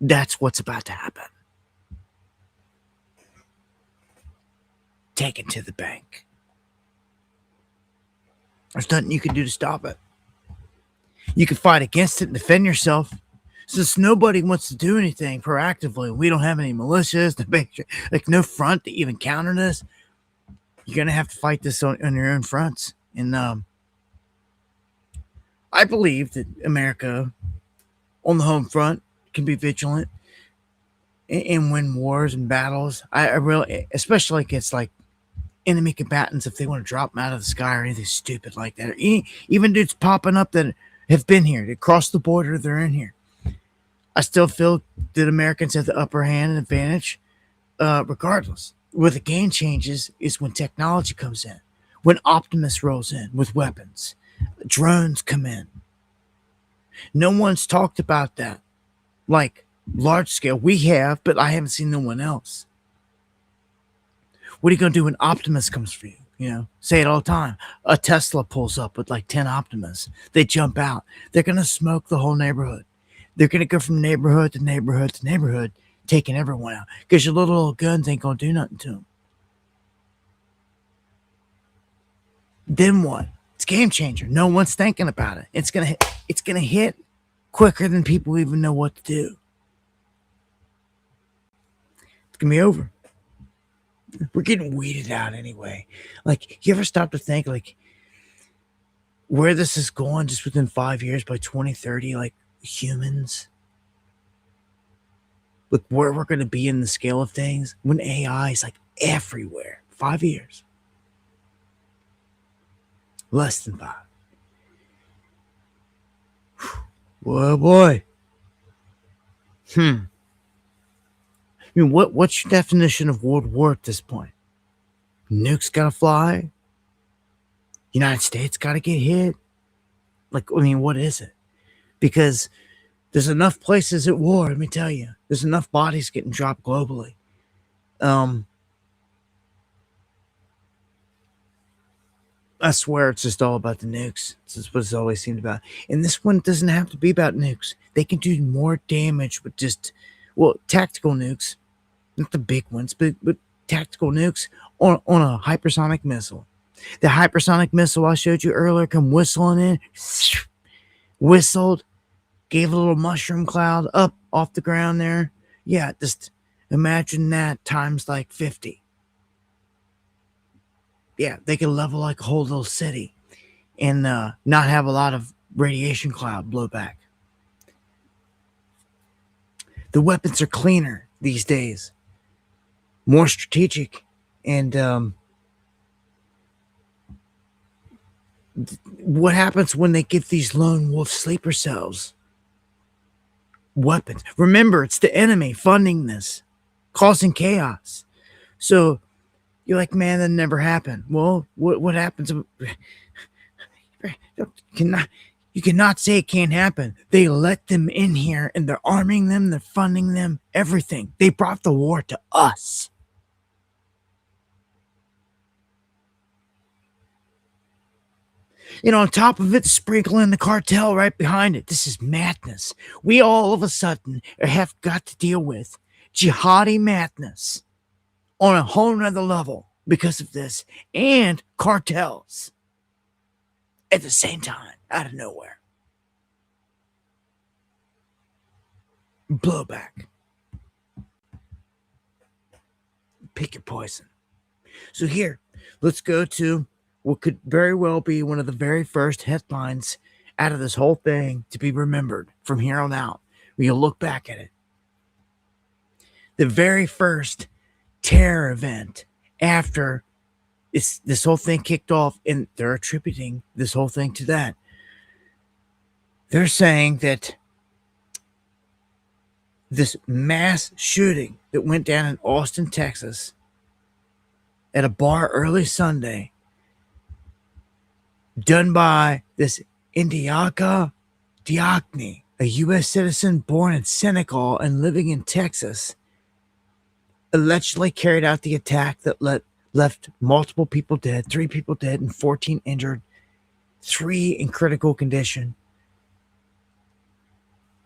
That's what's about to happen. Take it to the bank. There's nothing you can do to stop it. You can fight against it and defend yourself. Since nobody wants to do anything proactively, we don't have any militias to make sure, like no front to even counter this. You're gonna have to fight this on your own fronts. And I believe that America, on the home front, can be vigilant and win wars and battles. I really, especially against like enemy combatants, if they want to drop them out of the sky or anything stupid like that, or even dudes popping up that have been here, they crossed the border, they're in here. I still feel that Americans have the upper hand and advantage, regardless. Where the game changes is when technology comes in, when Optimus rolls in with weapons, drones come in. No one's talked about that, like large scale. We have, but I haven't seen no one else. What are you going to do when Optimus comes for you? You know, say it all the time. A Tesla pulls up with like 10 Optimus. They jump out. They're going to smoke the whole neighborhood. They're going to go from neighborhood to neighborhood to neighborhood, taking everyone out. Because your little old guns ain't going to do nothing to them. Then what? It's a game changer. No one's thinking about it. It's going to hit quicker than people even know what to do. It's going to be over. We're getting weeded out anyway. Like, you ever stop to think, like, where this is going just within 5 years by 2030, like, humans? Look, where we're going to be in the scale of things when AI is, like, everywhere. 5 years. Less than 5. Whoa, boy. I mean, what's your definition of World War at this point? Nukes gotta fly? United States gotta get hit? Like, I mean, what is it? Because there's enough places at war, let me tell you. There's enough bodies getting dropped globally. I swear it's just all about the nukes. This is what it's always seemed about. And this one doesn't have to be about nukes. They can do more damage with just, well, tactical nukes. Not the big ones, but tactical nukes on a hypersonic missile. The hypersonic missile I showed you earlier come whistling in, whistled, gave a little mushroom cloud up off the ground there. Yeah, just imagine that times like 50. Yeah, they could level like a whole little city and not have a lot of radiation cloud blowback. The weapons are cleaner these days, more strategic, and what happens when they give these lone wolf sleeper cells weapons? Remember, it's the enemy funding this, causing chaos. So you're like, man, that never happened. Well, what happens? You cannot say it can't happen. They let them in here and they're arming them, they're funding them, everything. They brought the war to us. on top of it, sprinkling the cartel right behind it. This is madness. We all of a sudden have got to deal with jihadi madness on a whole nother level because of this, and cartels at the same time, out of nowhere. Blowback. Pick your poison. So here, let's go to what could very well be one of the very first headlines out of this whole thing to be remembered from here on out. When you look back at it. The very first terror event after this whole thing kicked off, and they're attributing this whole thing to that. They're saying that this mass shooting that went down in Austin, Texas, at a bar early Sunday, done by this Indiaka Diakni, a U.S. citizen born in Senegal and living in Texas, allegedly carried out the attack that left multiple people dead, 3 people dead and 14 injured, 3 in critical condition.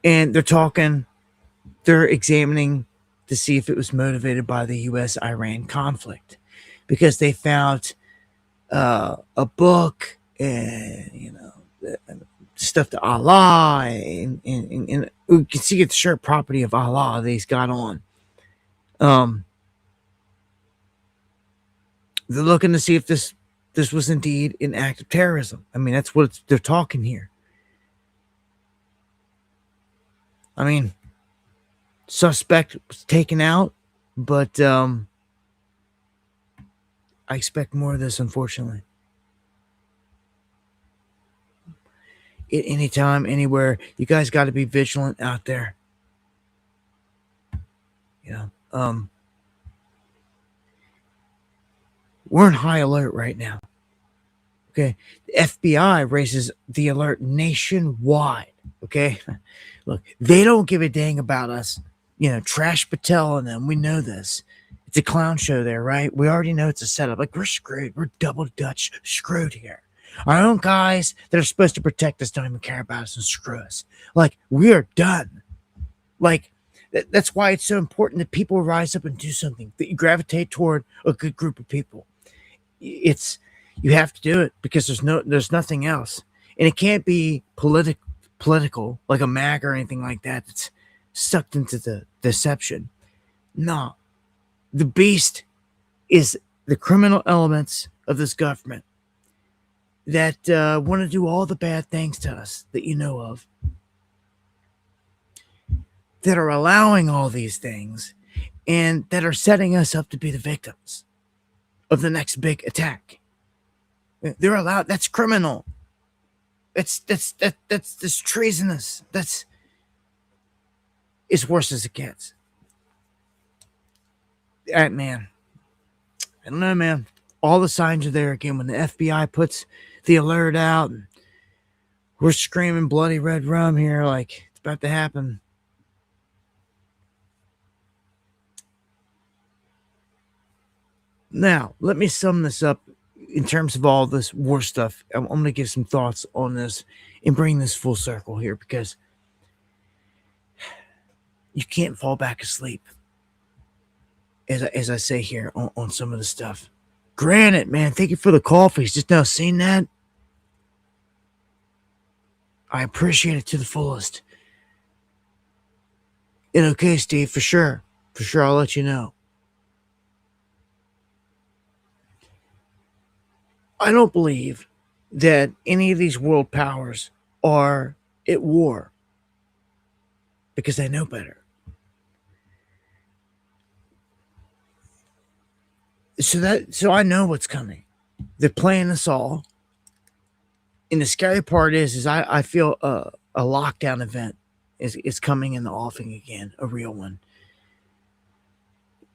And they're examining to see if it was motivated by the U.S.-Iran conflict, because they found a book and, stuff to Allah, and you can see it's shirt property of Allah that he's got on. They're looking to see if this was indeed an act of terrorism. I mean, that's what they're talking here. I mean, suspect was taken out, but I expect more of this, unfortunately. At any time, anywhere, you guys got to be vigilant out there. We're in high alert right now. Okay, the FBI raises the alert nationwide. Okay, look, they don't give a dang about us. Trash Patel and them. We know this. It's a clown show there, right? We already know it's a setup. Like, we're screwed. We're double Dutch screwed here. Our own guys that are supposed to protect us don't even care about us and screw us. Like, we are done. Like, that's why it's so important that people rise up and do something, that you gravitate toward a good group of people. You have to do it because there's nothing else. And it can't be political, like a MAG or anything like that, that's sucked into the deception. No. The beast is the criminal elements of this government that want to do all the bad things to us that you know of, that are allowing all these things, and that are setting us up to be the victims of the next big attack. They're allowed. That's criminal. That's treasonous. That's as worse as it gets. Man, I don't know, man. All the signs are there again. When the FBI puts the alert out, and we're screaming bloody red rum here, like it's about to happen. Now, let me sum this up in terms of all this war stuff. I'm going to give some thoughts on this and bring this full circle here, because you can't fall back asleep, as I say here, on some of the stuff. Granted, man, thank you for the coffees. Just now seeing that, I appreciate it to the fullest. And okay, Steve, for sure, I'll let you know. I don't believe that any of these world powers are at war because they know better. So I know what's coming. They're playing us all. And the scary part is I feel a lockdown event is coming in the offing again, a real one.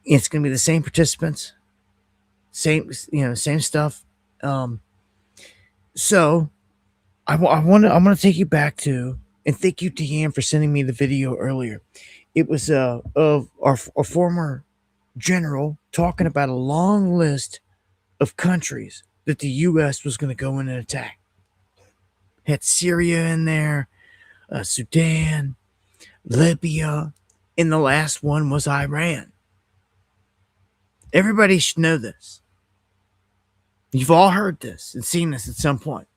It's going to be the same participants, same stuff. So I'm going to take you back to, and thank you, Deanne, for sending me the video earlier. It was of our former general talking about a long list of countries that the U.S. was going to go in and attack. Had Syria in there, Sudan, Libya, and the last one was Iran. Everybody should know this. You've all heard this and seen this at some point.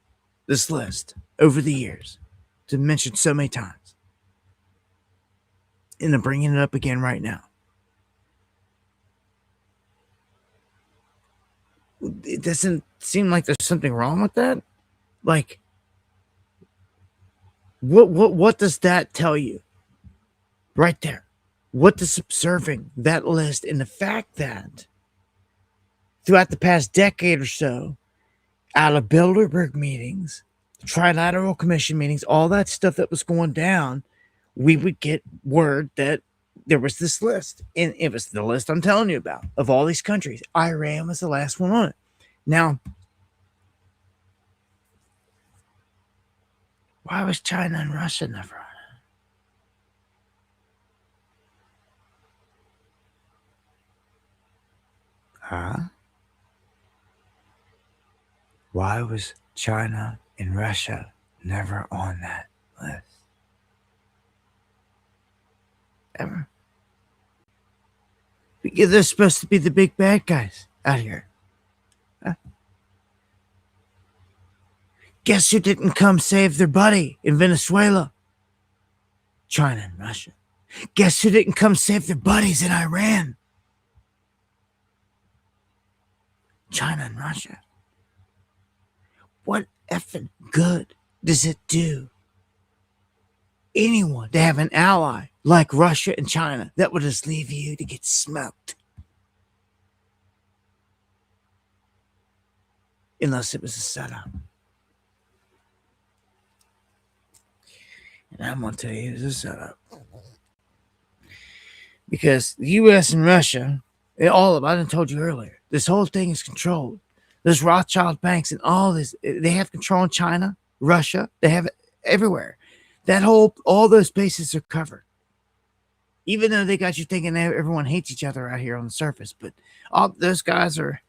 This list over the years, to mention so many times. And I'm bringing it up again right now. It doesn't seem like there's something wrong with that. Like, what does that tell you? Right there. What does observing that list and the fact that throughout the past decade or so, out of Bilderberg meetings, Trilateral Commission meetings, all that stuff that was going down, we would get word that there was this list. And it was the list I'm telling you about of all these countries. Iran was the last one on it. Now, why was China and Russia never on it? Huh? Why was China and Russia never on that list? Ever? Because they're supposed to be the big bad guys out here. Huh? Guess who didn't come save their buddy in Venezuela? China and Russia. Guess who didn't come save their buddies in Iran? China and Russia. What effing good does it do anyone to have an ally like Russia and China that would just leave you to get smoked? Unless it was a setup. And I'm going to tell you it's a setup. Because the U.S. and Russia, all of it, I done told you earlier, this whole thing is controlled. There's Rothschild banks and all this. They have control in China, Russia. They have it everywhere. All those bases are covered. Even though they got you thinking everyone hates each other out here on the surface. But all those guys are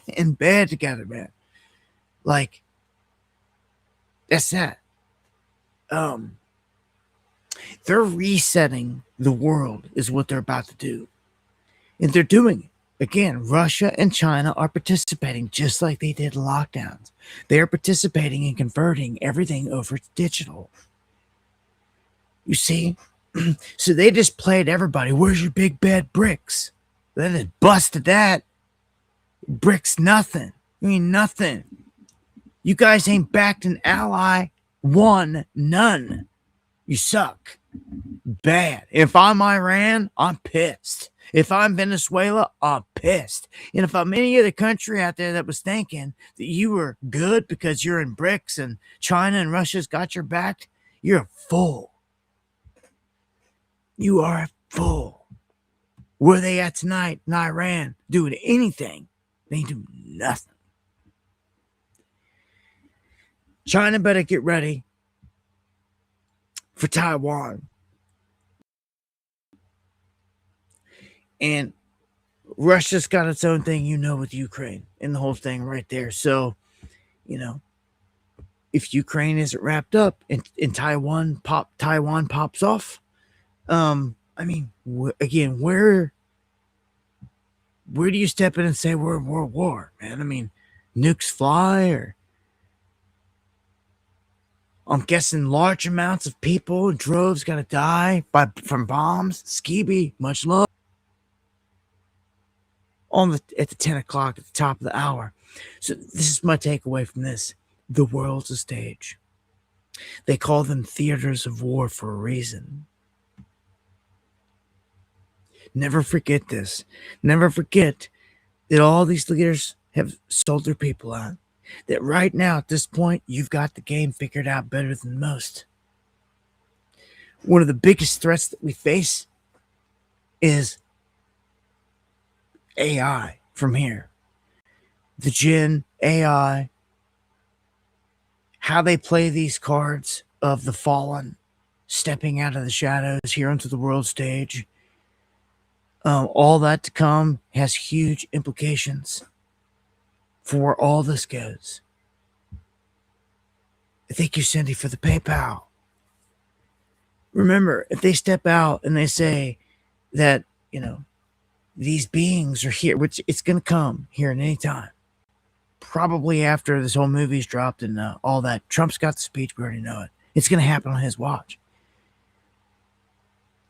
in bed together, man. Like, that's that. They're resetting the world is what they're about to do. And they're doing it. Again, Russia and China are participating just like they did in lockdowns. They are participating in converting everything over to digital. You see? So they just played everybody. Where's your big bad BRICS? They just busted that. BRICS nothing. I mean, nothing. You guys ain't backed an ally. One, none. You suck. Bad. If I'm Iran, I'm pissed. If I'm Venezuela, I'm pissed. And if I'm any other country out there that was thinking that you were good because you're in BRICS and China and Russia's got your back, you're a fool. You are a fool. Where are they at tonight in Iran doing anything? They ain't doing nothing. China better get ready for Taiwan. And Russia's got its own thing, with Ukraine and the whole thing right there. So, if Ukraine isn't wrapped up and Taiwan pops off, again, where do you step in and say we're in World War, man? I mean, nukes fly, or I'm guessing large amounts of people and droves got to die from bombs. Skeeby, much love. At the 10 o'clock at the top of the hour. So this is my takeaway from this. The world's a stage. They call them theaters of war for a reason. Never forget this. Never forget that all these leaders have sold their people out. That right now, at this point, you've got the game figured out better than most. One of the biggest threats that we face is AI from here. The Jinn, AI, how they play these cards of the fallen, stepping out of the shadows here onto the world stage. All that to come has huge implications for where all this goes. Thank you, Cindy, for the PayPal. Remember, if they step out and they say that, these beings are here, which it's going to come here at any time, probably after this whole movie's dropped and all that. Trump's got the speech. We already know it. It's going to happen on his watch.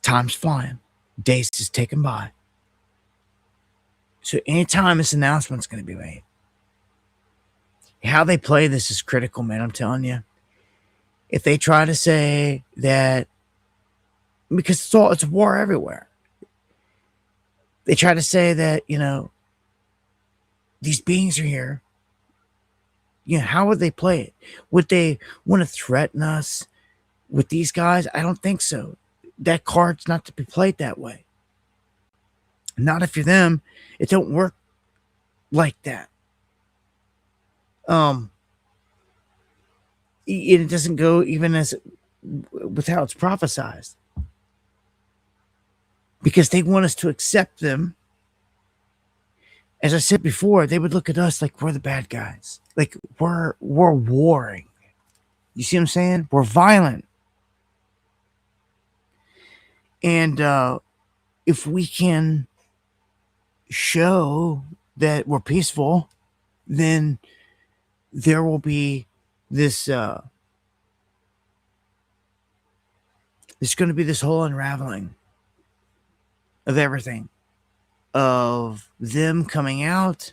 Time's flying. Days is ticking by. So anytime this announcement's going to be made, how they play this is critical, man. I'm telling you. If they try to say that, because it's war everywhere. They try to say that, these beings are here. How would they play it? Would they want to threaten us with these guys? I don't think so. That card's not to be played that way. Not if you're them. It don't work like that. It doesn't go even as with how it's prophesized. Because they want us to accept them. As I said before, they would look at us like we're the bad guys. Like we're warring. You see what I'm saying? We're violent. And if we can show that we're peaceful, then there will be this there's going to be this whole unraveling of everything, of them coming out,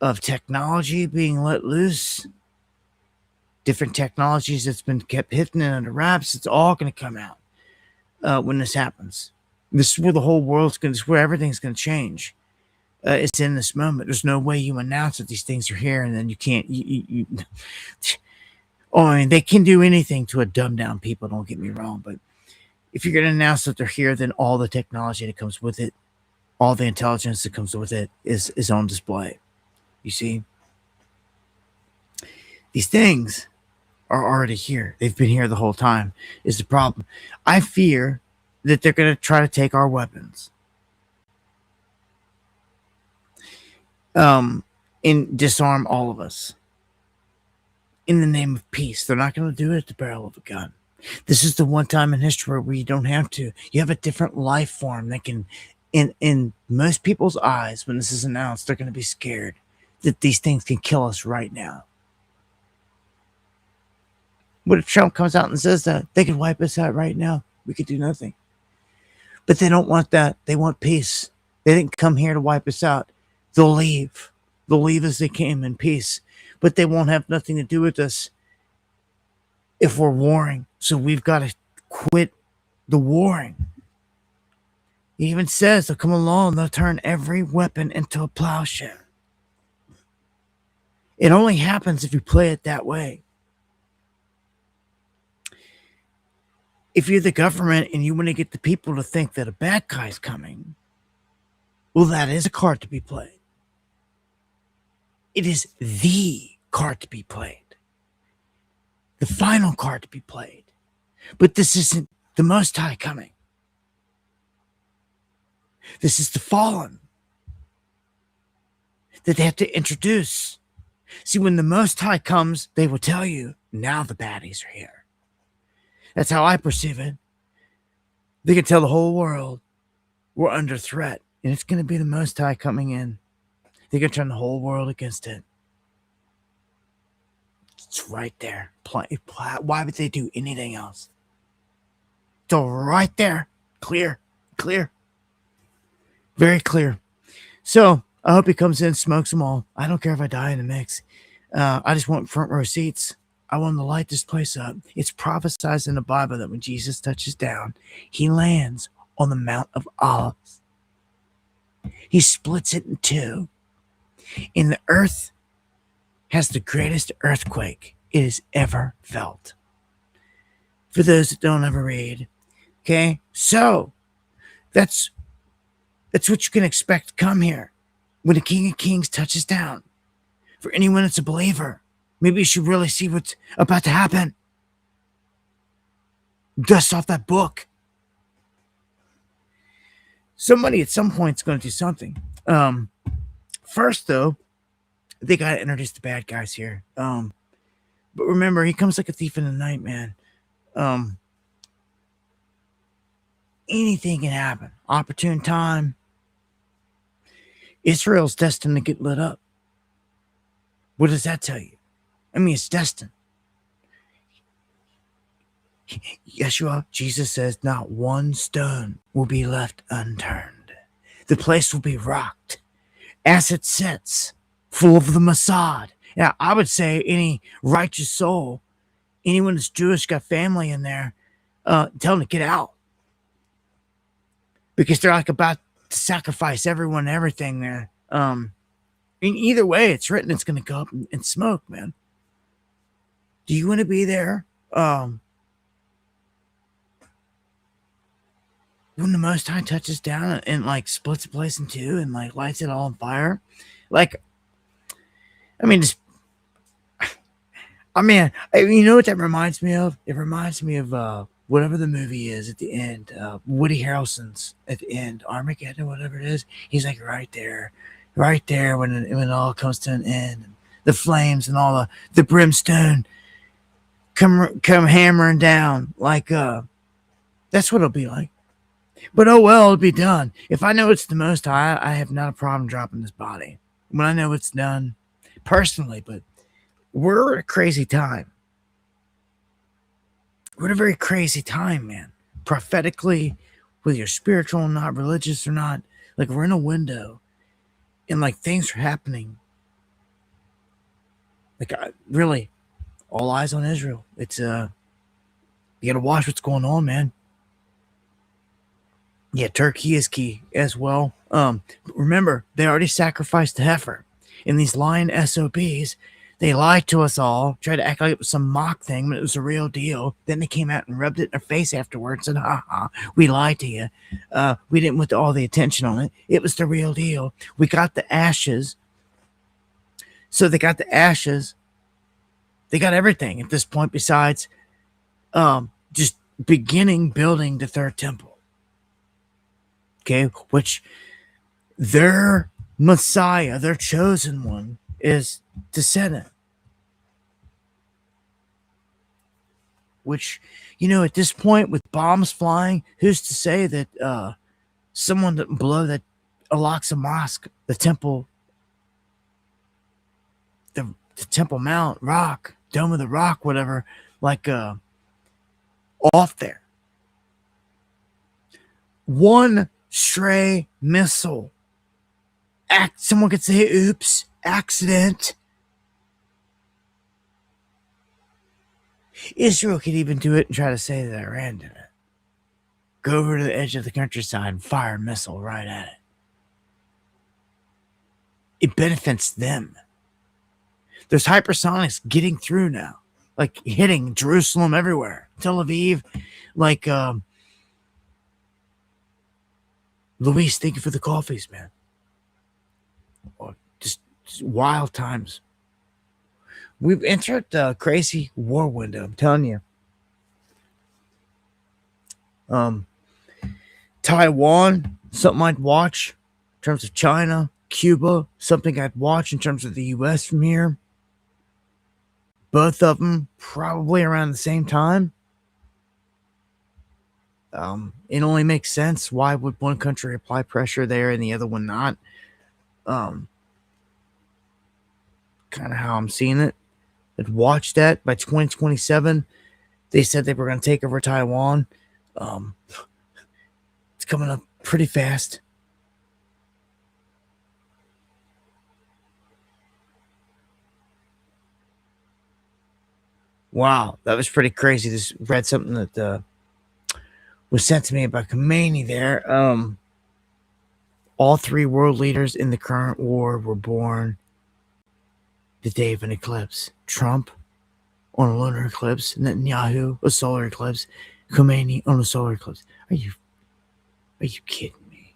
of technology being let loose, different technologies that's been kept hidden under wraps. It's all going to come out when this happens. This is where the whole world's going to, this is where everything's going to change. It's in this moment. There's no way you announce that these things are here and then you can't. I mean, they can do anything to a dumbed down people. Don't get me wrong, but if you're going to announce that they're here, then all the technology that comes with it, all the intelligence that comes with it is on display. You see, these things are already here. They've been here the whole time. Is the problem? I fear that they're going to try to take our weapons. And disarm all of us in the name of peace. They're not going to do it at the barrel of a gun. This is the one time in history where you don't have to. You have a different life form that can, in most people's eyes, when this is announced, they're going to be scared that these things can kill us right now. What if Trump comes out and says that they could wipe us out right now? We could do nothing. But they don't want that. They want peace. They didn't come here to wipe us out. They'll leave. They'll leave as they came in peace. But they won't have nothing to do with us if we're warring. So we've got to quit the warring. He even says they'll come along, they'll turn every weapon into a plowshare. It only happens if you play it that way. If you're the government and you want to get the people to think that a bad guy's coming, well, that is a card to be played. It is the card to be played. The final card to be played. But this isn't the Most High coming. This is the fallen that they have to introduce. See, when the Most High comes, they will tell you, now the baddies are here. That's how I perceive it. They can tell the whole world we're under threat. And it's going to be the Most High coming in. They're going to turn the whole world against it. It's right there. Why would they do anything else? It's all right there. Clear. Very clear. So, I hope he comes in, smokes them all. I don't care if I die in the mix. I just want front row seats. I want to light this place up. It's prophesied in the Bible that when Jesus touches down, he lands on the Mount of Olives. He splits it in two. And the earth has the greatest earthquake it has ever felt. For those that don't ever read. Okay? So, that's what you can expect to come here when the King of Kings touches down. For anyone that's a believer, maybe you should really see what's about to happen. Dust off that book. Somebody at some point is going to do something. First, though, they got to introduce the bad guys here. But remember, he comes like a thief in the night, man. Anything can happen. Opportune time. Israel's destined to get lit up. What does that tell you? I mean, it's destined. Yeshua, Jesus says, not one stone will be left unturned. The place will be rocked as it sits, full of the Mossad. Now, I would say any righteous soul, anyone that's Jewish, got family in there, tell them to get out. Because they're like about to sacrifice everyone and everything there. In either way, it's written it's going to go up in smoke, man. Do you want to be there? When the Most High touches down and like splits the place in two and like lights it all on fire, like, I mean, you know what that reminds me of? It reminds me of whatever the movie is at the end. Woody Harrelson's at the end, Armageddon, whatever it is. He's like right there when it all comes to an end. And the flames and all the brimstone come hammering down. Like that's what it'll be like. But oh well, it'll be done. If I know it's the Most High, I have not a problem dropping this body when I know it's done personally. But we're at a crazy time. We're at a very crazy time, man. Prophetically, whether you're spiritual or not, religious or not, like we're in a window, and like things are happening. Like really, all eyes on Israel. It's you gotta watch what's going on, man. Yeah, Turkey is key as well. Remember, they already sacrificed the heifer. And these lying SOBs, they lied to us all, tried to act like it was some mock thing, but it was a real deal. Then they came out and rubbed it in their face afterwards and we lied to you. We didn't want all the attention on it. It was the real deal. We got the ashes. So they got the ashes. They got everything at this point besides just beginning building the third temple. Okay, which their Messiah, their chosen one, is to set in. Which, you know, at this point, with bombs flying, who's to say that someone didn't blow that Al-Aqsa Mosque, the temple, the Temple Mount, Rock, Dome of the Rock, whatever, like off there. One stray missile. Someone could say, oops, accident. Israel could even do it and try to say that Iran did it. Go over to the edge of the countryside and fire a missile right at it. It benefits them. There's hypersonics getting through now. Like hitting Jerusalem everywhere. Tel Aviv, like Luis, thank you for the coffees, man. Just wild times. We've entered the crazy war window, I'm telling you. Taiwan, something I'd watch in terms of China. Cuba, something I'd watch in terms of the U.S. from here. Both of them probably around the same time. It only makes sense. Why would one country apply pressure there and the other one not? Kind of how I'm seeing it. I'd watch that by 2027. They said they were going to take over Taiwan. It's coming up pretty fast. Wow, that was pretty crazy. Just read something that was sent to me by Khomeini there. All three world leaders in the current war were born the day of an eclipse. Trump on a lunar eclipse, Netanyahu a solar eclipse, Khomeini on a solar eclipse. Are you kidding me?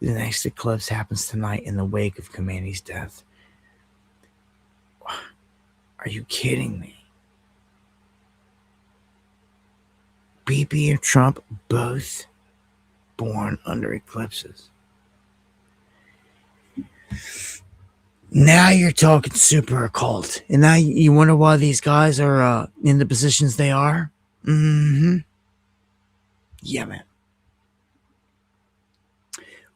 The next eclipse happens tonight in the wake of Khomeini's death. Are you kidding me? Bibi and Trump both born under eclipses. Now you're talking super occult. And now you wonder why these guys are in the positions they are? Mm-hmm. Yeah, man.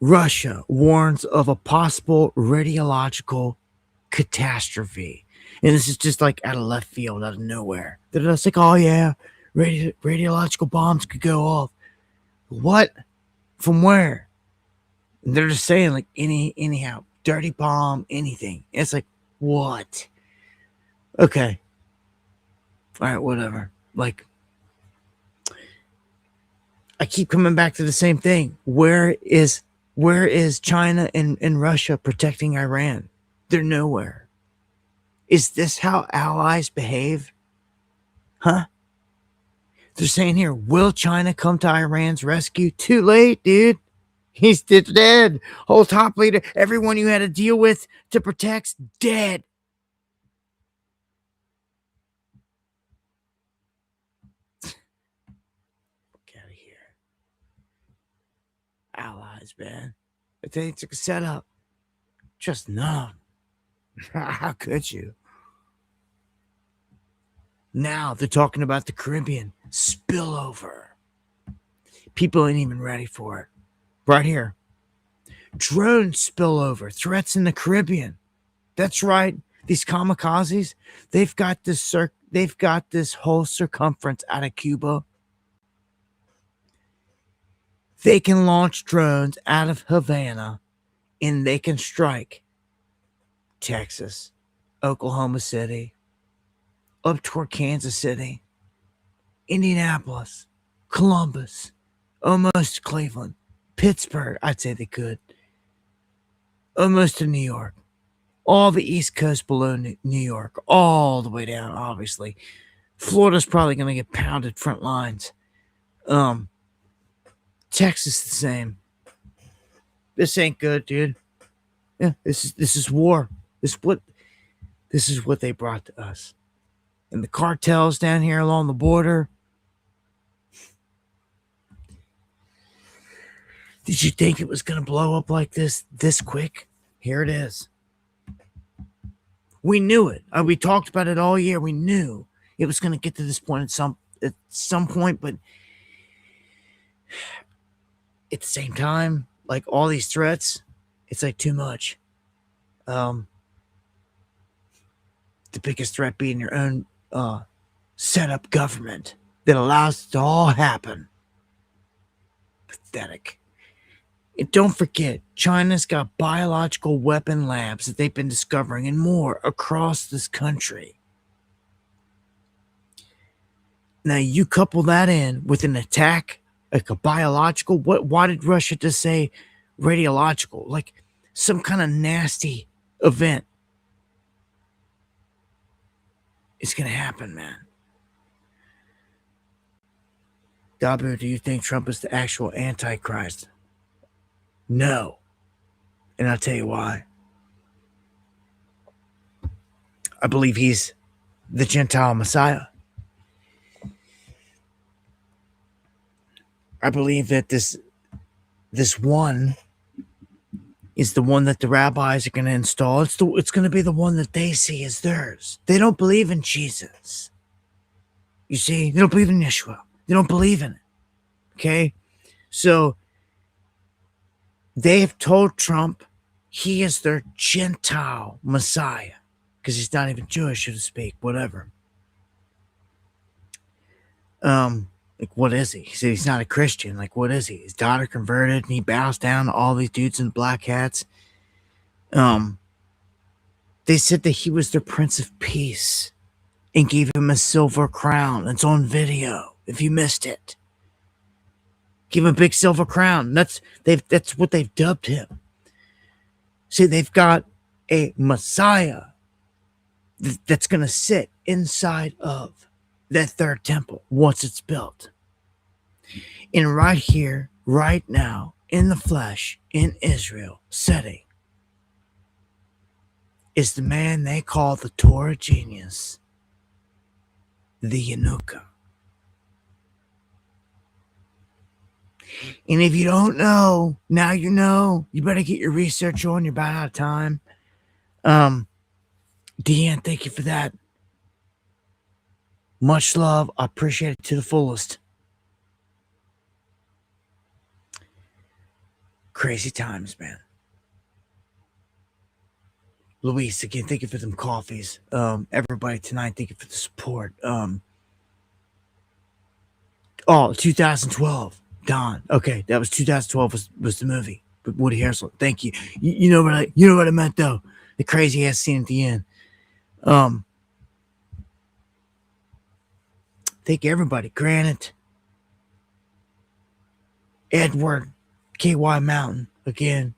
Russia warns of a possible radiological catastrophe. And this is just like out of left field, out of nowhere. They're just like, oh yeah, radiological bombs could go off. What? From where? And they're just saying like anyhow, dirty bomb, anything. It's like, what? Okay. All right, whatever. Like, I keep coming back to the same thing. Where is China and Russia protecting Iran? They're nowhere. Is this how allies behave? Huh? They're saying here, will China come to Iran's rescue? Too late, dude. He's dead. Whole top leader, everyone you had to deal with to protect, dead. Get out of here. Allies, man. If they took a setup, just none. How could you? Now they're talking about the Caribbean spillover. People ain't even ready for it. Right here. Drone spillover. Threats in the Caribbean. That's right. These kamikazes, they've got this whole circumference out of Cuba. They can launch drones out of Havana and they can strike Texas, Oklahoma City, up toward Kansas City, Indianapolis, Columbus, almost Cleveland, Pittsburgh. I'd say they could. Almost to New York. All the East Coast below New York. All the way down, obviously. Florida's probably going to get pounded front lines. Texas the same. This ain't good, dude. Yeah, this is war. This is what they brought to us. And the cartels down here along the border. Did you think it was going to blow up like this quick? Here it is. We knew it. We talked about it all year. We knew it was going to get to this point at some point, but at the same time, like all these threats, it's like too much. The biggest threat being your own set up government that allows it to all happen. Pathetic. And don't forget, China's got biological weapon labs that they've been discovering and more across this country. Now, you couple that in with an attack, like a biological, why did Russia just say radiological? Like some kind of nasty event. It's going to happen, man. Dabu, do you think Trump is the actual Antichrist? No. And I'll tell you why. I believe he's the Gentile Messiah. I believe that this one is the one that the rabbis are going to install. It's going to be the one that they see as theirs. They don't believe in Jesus. You see, they don't believe in Yeshua. They don't believe in it. Okay? So they have told Trump he is their Gentile Messiah because he's not even Jewish, so to speak, whatever. Like, what is he? He said he's not a Christian. Like, what is he? His daughter converted and he bows down to all these dudes in black hats. They said that he was their Prince of Peace and gave him a silver crown. It's on video if you missed it. Give him a big silver crown. That's what they've dubbed him. See, they've got a Messiah that's going to sit inside of that third temple once it's built. And right here, right now, in the flesh, in Israel, sitting, is the man they call the Torah genius, the Yanuka. And if you don't know, now you know. You better get your research on. You're about out of time. Deanne, thank you for that. Much love. I appreciate it to the fullest. Crazy times, man. Luis, again, thank you for them coffees. Everybody tonight, thank you for the support. 2012. Don. Okay, that was 2012 was the movie. But Woody Harrelson. Thank you. You know what I meant though. The crazy ass scene at the end. Thank you everybody. Granite. Edward. KY Mountain again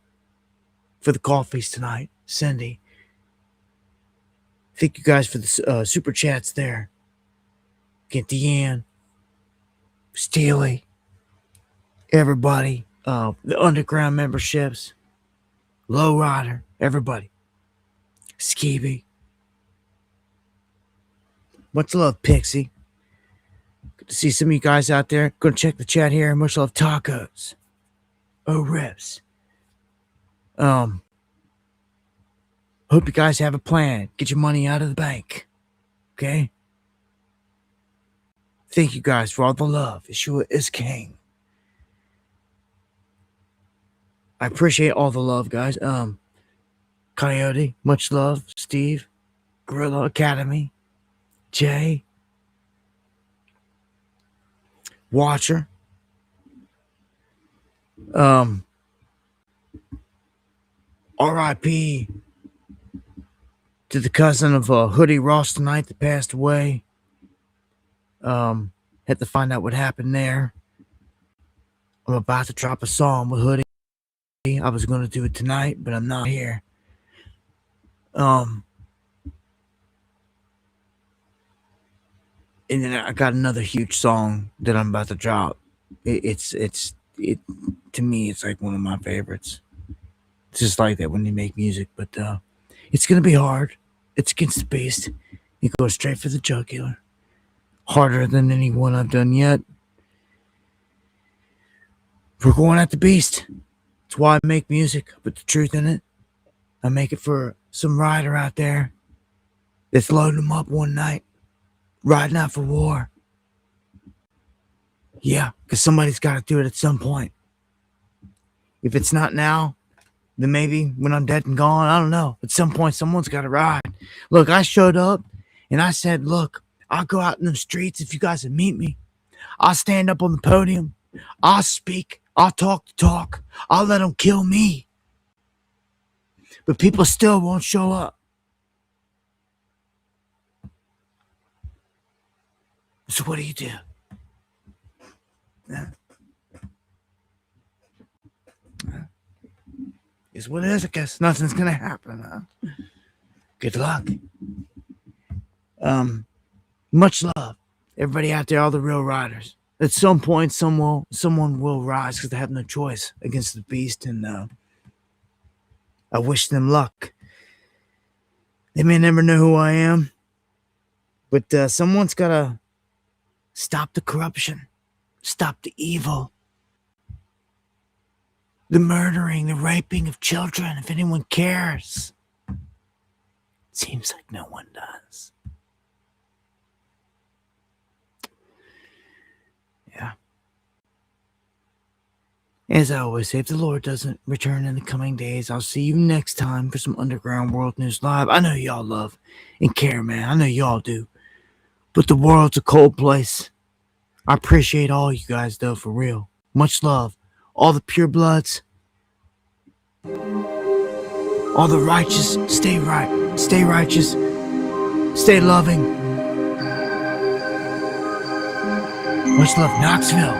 for the coffees tonight. Cindy. Thank you guys for the super chats there. Get Deanne. Steely. Everybody. The underground memberships. Lowrider. Everybody. Skeevy. Much love, Pixie. Good to see some of you guys out there. Gonna check the chat here. Much love, Tacos. Rips. Hope you guys have a plan. Get your money out of the bank. Okay? Thank you guys for all the love. Yeshua is king. I appreciate all the love, guys. Coyote, much love. Steve, Gorilla Academy, Jay, Watcher. R.I.P. to the cousin of Hoodie Ross tonight that passed away. Had to find out what happened there. I'm about to drop a song with Hoodie. I was going to do it tonight, but I'm not here. And then I got another huge song that I'm about to drop. It to me, it's like one of my favorites. It's just like that when you make music, but it's gonna be hard. It's against the beast. You go straight for the jugular. Harder than any one I've done yet. We're going at the beast. That's why I make music. I put the truth in it. I make it for some rider out there that's loading them up one night, riding out for war. Yeah, because somebody's got to do it at some point. If it's not now, then maybe when I'm dead and gone, I don't know. At some point, someone's got to ride. Look, I showed up and I said, look, I'll go out in the streets if you guys would meet me. I'll stand up on the podium. I'll speak. I'll talk the talk. I'll let them kill me. But people still won't show up. So what do you do? Is what it is. I guess nothing's gonna happen. Huh? Good luck. Much love, everybody out there, all the real riders. At some point, someone will rise because they have no choice against the beast, and I wish them luck. They may never know who I am, but someone's gotta stop the corruption, stop the evil. The murdering, the raping of children, if anyone cares. Seems like no one does. Yeah. As I always say, if the Lord doesn't return in the coming days, I'll see you next time for some Underground World News Live. I know y'all love and care, man. I know y'all do. But the world's a cold place. I appreciate all you guys, though, for real. Much love. All the pure bloods, all the righteous, stay right, stay righteous, stay loving. Much love, Knoxville.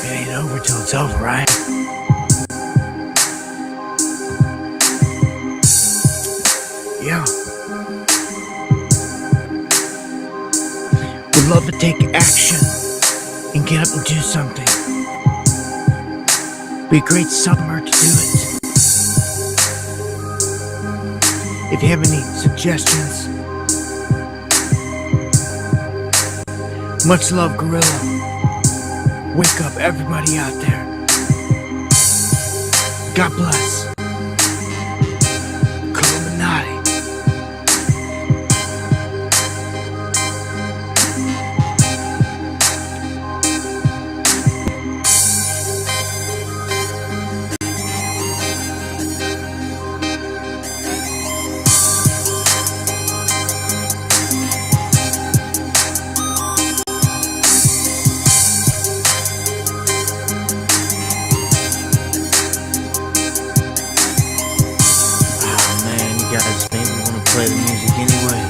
It ain't over till it's over, right? Yeah. Would love to take action and get up and do something. Be a great summer to do it. If you have any suggestions, much love, Gorilla. Wake up, everybody out there. God bless. Illuminati. Play the music anyway.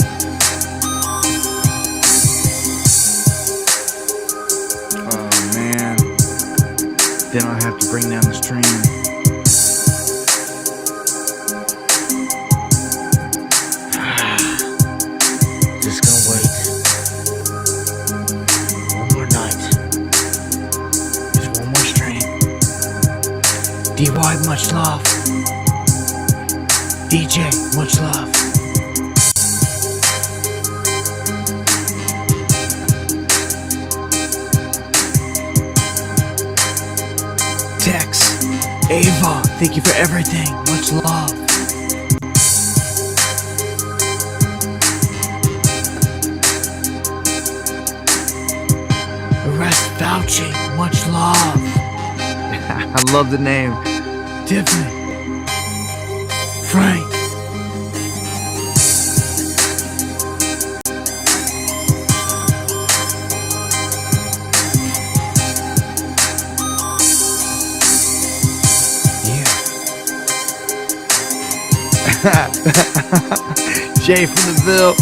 Oh man. Then I'll have to bring down the stream. Just gonna wait. One more night. Just one more stream. DY, much love. DJ, much love. Tex, Ava, thank you for everything. Much love. Arrest Fauci, much love. I love the name. Tiffany, Frank. Jay from the Ville.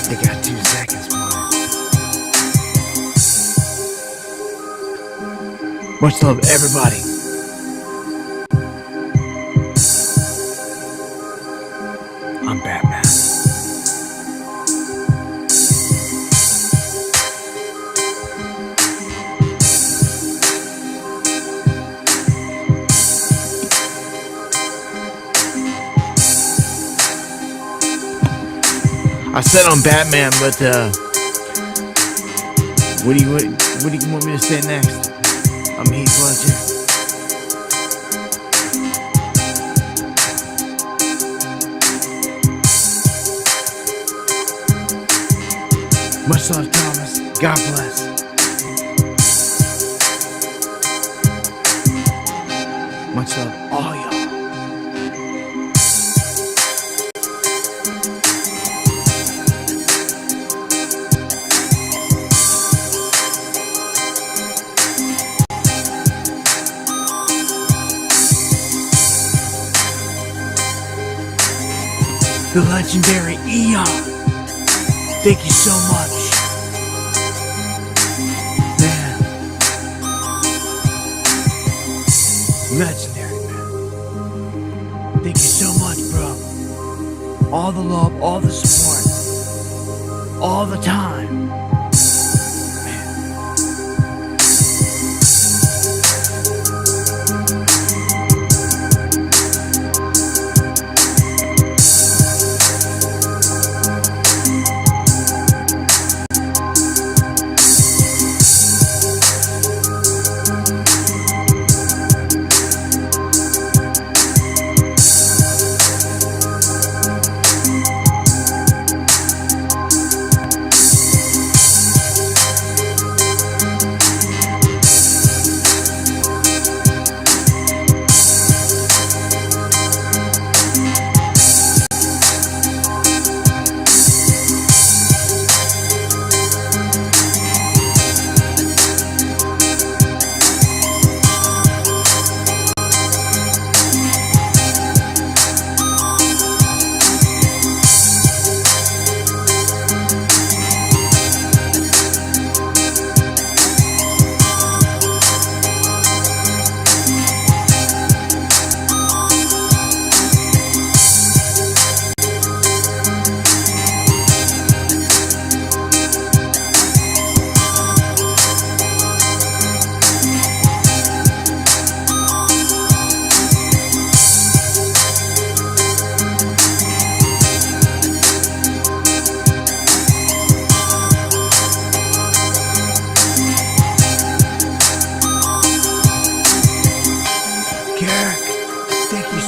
They got 2 seconds, man. Much love, everybody. I'm Batman. I said I'm Batman, but what do you want me to say next? I'm Heath Ledger. Much love, Thomas. God bless. Much love, all y'all. The legendary Eon. Thank you so much. Man. Legendary, man. Thank you so much, bro. All the love, all the support, all the time.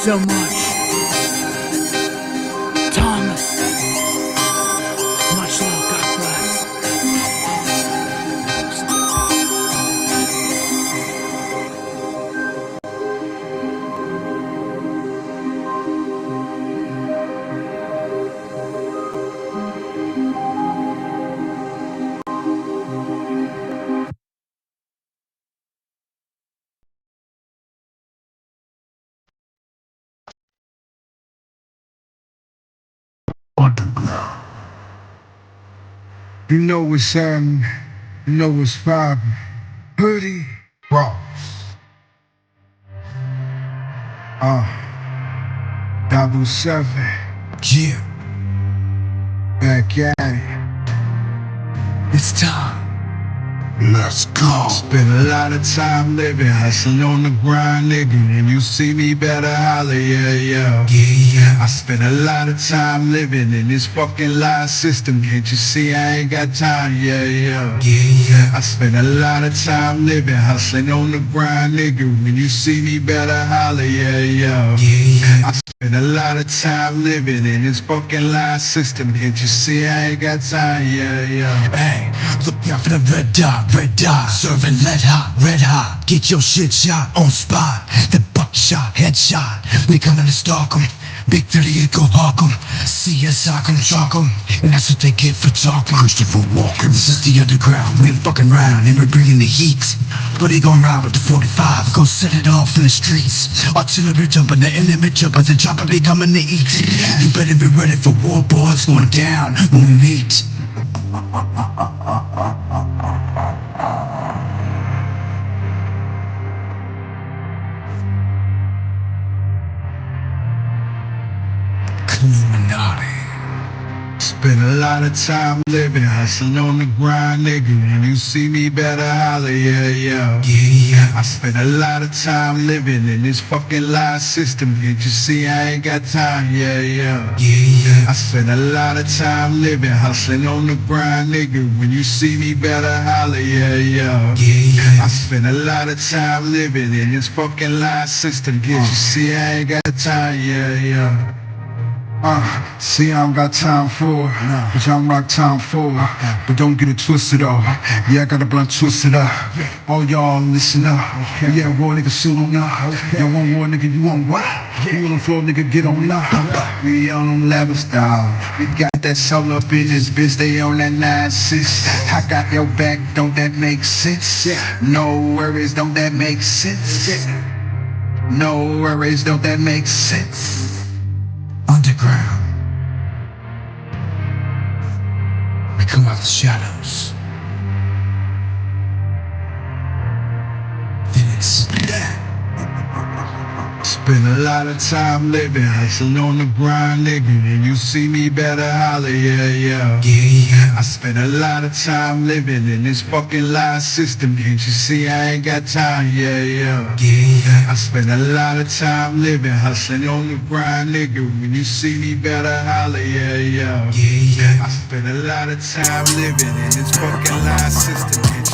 so much. Thomas. Much love, God bless. You know what's happening. You know what's poppin'. Hoodie Ross. 7. Yeah. Back at it. It's time. Let's go. Spend a lot of time living, hustling on the grind, nigga. And you see me better holler, yeah, yeah. Yeah. I spend a lot of time living in this fucking lie system. Can't you see I ain't got time, yeah, yeah. Yeah. I spend a lot of time living, hustling on the grind, nigga. When you see me better holler, yeah, yeah. Yeah. I spend a lot of time living in this fucking lie system. Can't you see I ain't got time, yeah, yeah. Hey, look out for the red dot, serving red hot, get your shit shot on spot, the buckshot, headshot, we coming to stalk 'em, big 30 go hawk 'em, see us sock 'em, chalk 'em, and that's what they get for talking. Christopher Walken. This is the underground, we ain't fucking round, and we're bringing the heat, but he gon' ride with the 45, go set it off in the streets, artillery jumping, the enemy jumping, the chopper be coming to eat, you better be ready for war, boys, going down when we meet. Illuminati. Spend a lot of time living, hustling on the grind, nigga. And you see me better holler, yeah, yeah. Yeah. I spend a lot of time living in this fucking lie system. Can't you see I ain't got time, yeah, yeah. Yeah. I spend a lot of time living, hustling on the grind, nigga. When you see me better holler, yeah, yeah. Yeah. I spend a lot of time living in this fucking lie system. Can't you see I ain't got time, yeah, yeah. See, I don't got time for it, but y'all rock time for it. But don't get it twisted off. Yeah, I got a blunt twisted up. All y'all listen up. Yeah, raw nigga, suit on up. Y'all want war, nigga, you want what? You on the floor, nigga, get on up. We on them level style. We got that soul up in this bitch, they on that 9-6. I got your back, don't that make sense? No worries, don't that make sense? No worries, don't that make sense? Underground. We come out the shadows. Then it's spend a lot of time living, hustling on the grind, nigga. And you see me better holler, yeah, yeah. Yeah. I spend a lot of time living in this fucking lie system. Can't you see I ain't got time, yeah, yeah. Yeah. I spend a lot of time living, hustling on the grind, nigga. When you see me better holler, yeah, yeah. Yeah. I spend a lot of time living in this fucking lie system. Can't you